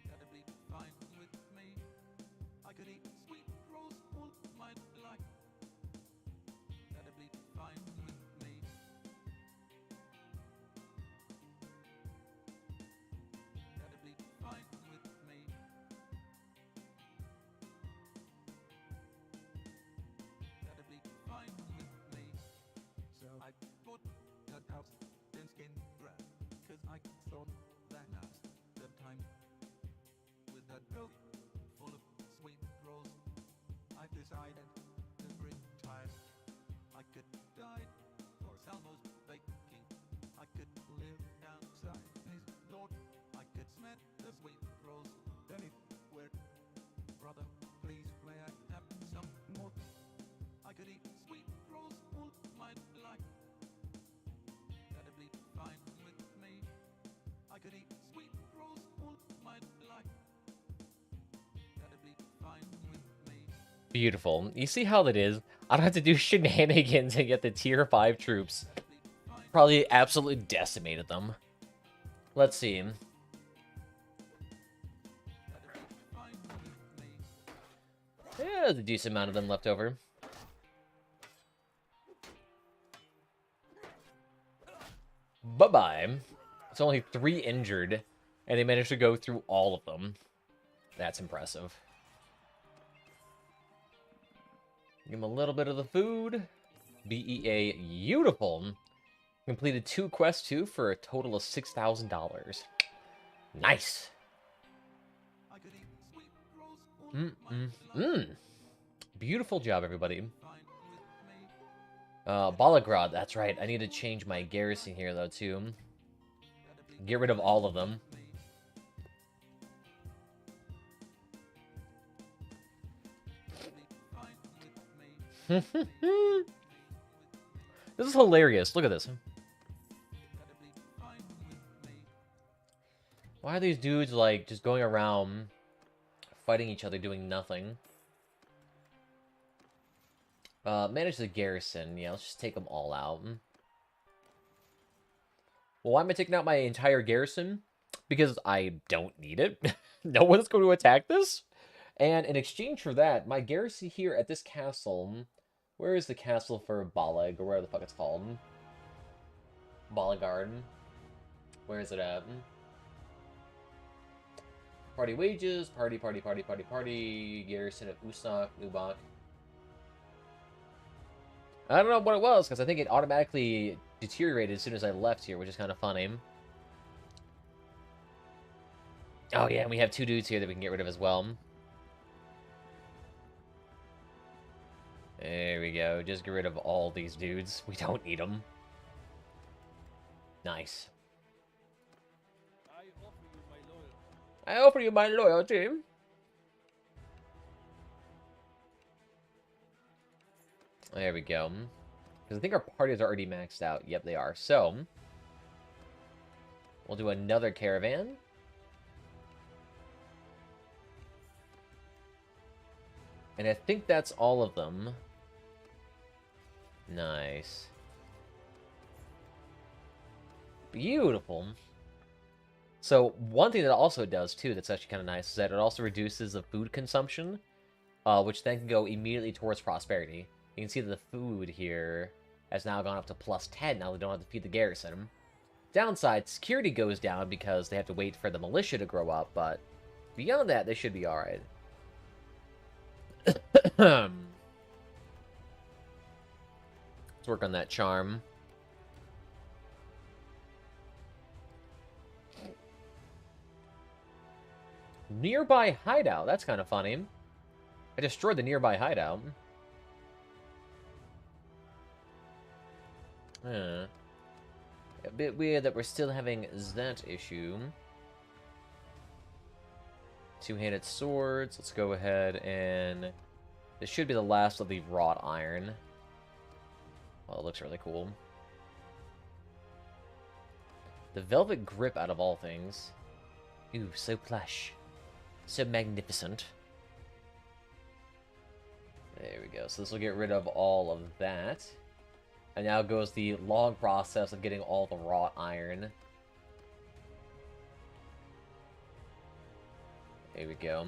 That'd be fine with me. I could eat sweet rolls all my life. That'd be fine with me. That'd be fine with me. That'd be fine with me. So I bought that house in skin grab, 'cause I thought that now's the time. With that belly full of sweet rolls, I've decided to retire. I could die for Salmo's baking. I could live outside his door. I could smell the sweet rolls anywhere. Brother, please, may I have some more? I could eat sweet rolls all my life. That'd be fine with me. I could eat sweet rolls all my life. That'd be fine with me. Beautiful. You see how that is? I don't have to do shenanigans and get the tier 5 troops. Probably absolutely decimated them. Let's see. That'd be fine with me. Yeah, there's a decent amount of them left over. Bye-bye. It's only 3 injured, and they managed to go through all of them. That's impressive. Give him a little bit of the food. BEA, beautiful. Completed 2 quests, too, for a total of $6,000. Nice. I could eat sweet rolls all my life. Beautiful job, everybody. Fine with me. Balagrad, that's right. I need to change my garrison here, though, too. That'd be Get rid of all of them. me. That'd be fine with me. This is hilarious. Look at this. That'd be fine with me. Why are these dudes, like, just going around fighting each other, doing nothing? Manage the garrison. Yeah, let's just take them all out. Well, why am I taking out my entire garrison? Because I don't need it. No one's going to attack this. And in exchange for that, my garrison here at this castle... Where is the castle for Balag, or whatever the fuck it's called? Balagard. Where is it at? Party wages, party, garrison of Usak, Lubak. I don't know what it was, because I think it automatically deteriorated as soon as I left here, which is kind of funny. Oh yeah, and we have 2 dudes here that we can get rid of as well. There we go. Just get rid of all these dudes. We don't need them. Nice. I offer you my loyalty. I offer you my loyalty. There we go. Because I think our parties are already maxed out. Yep, they are. So, we'll do another caravan. And I think that's all of them. Nice. Beautiful. So, one thing that it also does, too, that's actually kind of nice, is that it also reduces the food consumption, which then can go immediately towards prosperity. You can see that the food here has now gone up to +10, now they don't have to feed the garrison. Downside, security goes down because they have to wait for the militia to grow up, but beyond that, they should be alright. Let's work on that charm. Nearby hideout. That's kind of funny. I destroyed the nearby hideout. A bit weird that we're still having that issue. Two-handed swords. Let's go ahead and... This should be the last of the wrought iron. Well, it looks really cool. The velvet grip out of all things. Ooh, so plush. So magnificent. There we go. So this will get rid of all of that. And now goes the long process of getting all the wrought iron. There we go.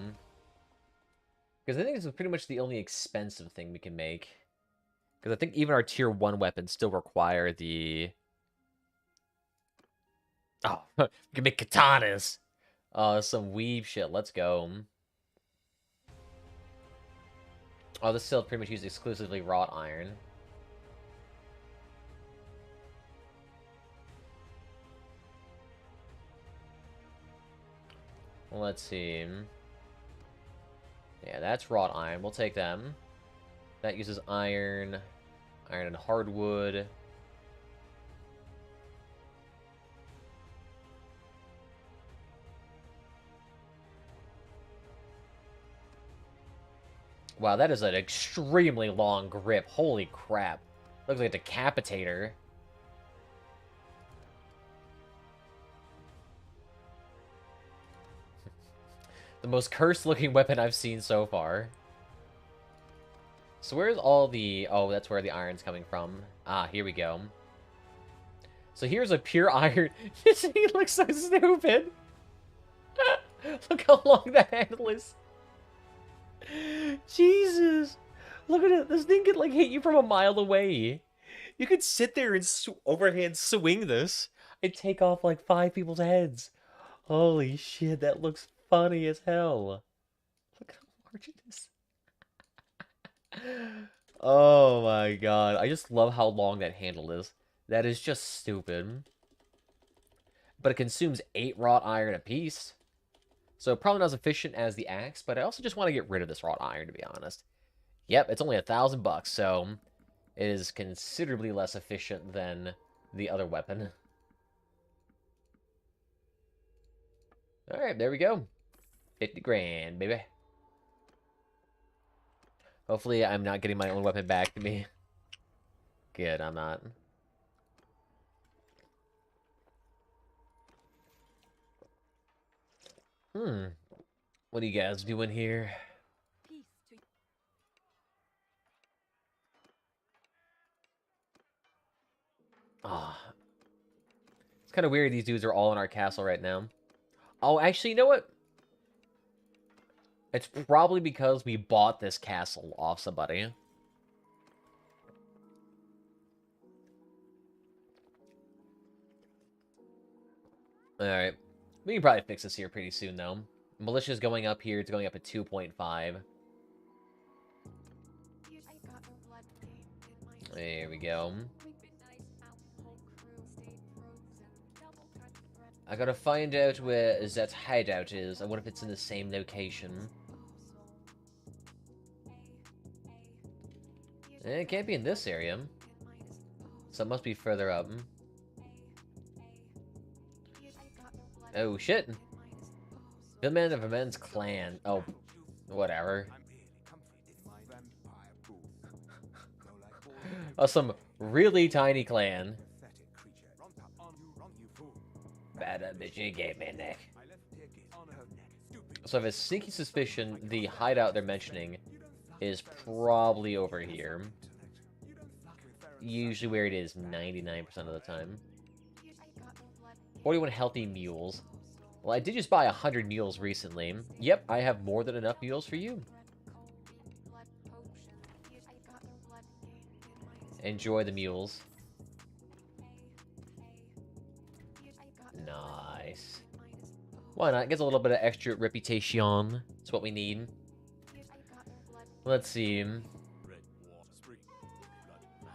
Because I think this is pretty much the only expensive thing we can make. Because I think even our tier 1 weapons still require the... Oh, we can make katanas! Some weave shit. Let's go. Oh, this still pretty much uses exclusively wrought iron. Let's see. Yeah, that's wrought iron. We'll take them. That uses iron. Iron and hardwood. Wow, that is an extremely long grip. Holy crap. Looks like a decapitator. The most cursed-looking weapon I've seen so far. So where's all the... Oh, that's where the iron's coming from. Ah, here we go. So here's a pure iron... He looks so stupid! Look how long that handle is. Jesus! Look at it. This thing could, like, hit you from a mile away. You could sit there and overhand swing this and take off, like, 5 people's heads. Holy shit, that looks funny as hell. Look how large it is. Oh my god. I just love how long that handle is. That is just stupid. But it consumes 8 wrought iron apiece. So probably not as efficient as the axe, but I also just want to get rid of this wrought iron, to be honest. Yep, it's only $1,000, so it is considerably less efficient than the other weapon. Alright, there we go. 50 grand, baby. Hopefully I'm not getting my own weapon back to me. Good, I'm not. What are you guys doing here? Ah. It's kind of weird these dudes are all in our castle right now. Oh, actually, you know what? It's probably because we bought this castle off somebody. Alright. We can probably fix this here pretty soon, though. Militia's going up here. It's going up at 2.5. There we go. I gotta find out where Zet's hideout is. I wonder if it's in the same location. It can't be in this area. So it must be further up. Oh, shit. Billman of Men's clan. Oh, whatever. Oh, some really tiny clan. Bad bitch, you gave me a neck. So I have a sneaky suspicion the hideout they're mentioning is probably over here. Usually where it is 99% of the time. 41 healthy mules. Well, I did just buy 100 mules recently. Yep, I have more than enough mules for you. Enjoy the mules. Nice. Why not? Gets a little bit of extra reputation. That's what we need. Let's see.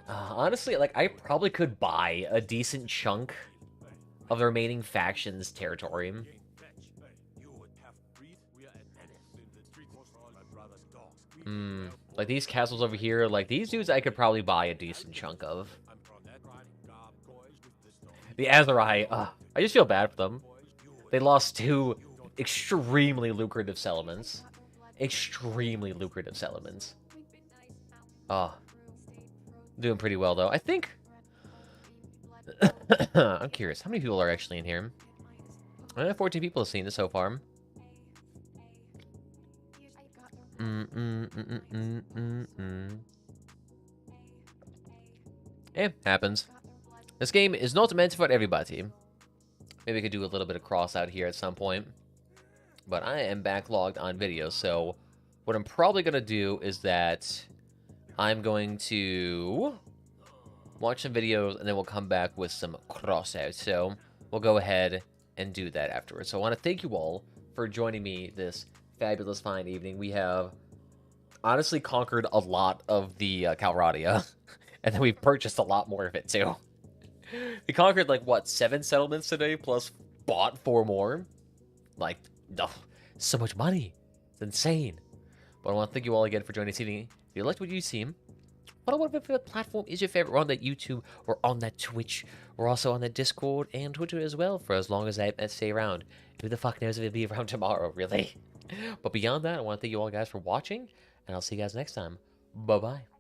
Honestly, like, I probably could buy a decent chunk of the remaining factions' territory. Like, these castles over here, like, these dudes I could probably buy a decent chunk of. The Azerai, I just feel bad for them. They lost 2 extremely lucrative settlements. Extremely lucrative settlements. Oh. Doing pretty well, though. I think... I'm curious. How many people are actually in here? 14 people have seen this so far. It happens. This game is not meant for everybody. Maybe we could do a little bit of cross out here at some point. But I am backlogged on video, so what I'm probably going to do is that I'm going to watch some videos, and then we'll come back with some cross out. So we'll go ahead and do that afterwards. So I want to thank you all for joining me this fabulous fine evening. We have honestly conquered a lot of the Calradia, and then we've purchased a lot more of it too. We conquered, like, what, 7 settlements today, plus bought 4 more? Like, oh, so much money. It's insane. But I want to thank you all again for joining us evening. If you liked what you've seen, what favorite platform is your favorite? We're on that YouTube, we're on that Twitch, we're also on that Discord and Twitter as well, for as long as I stay around. Who the fuck knows if it'll be around tomorrow, really? But beyond that, I want to thank you all guys for watching, and I'll see you guys next time. Bye-bye.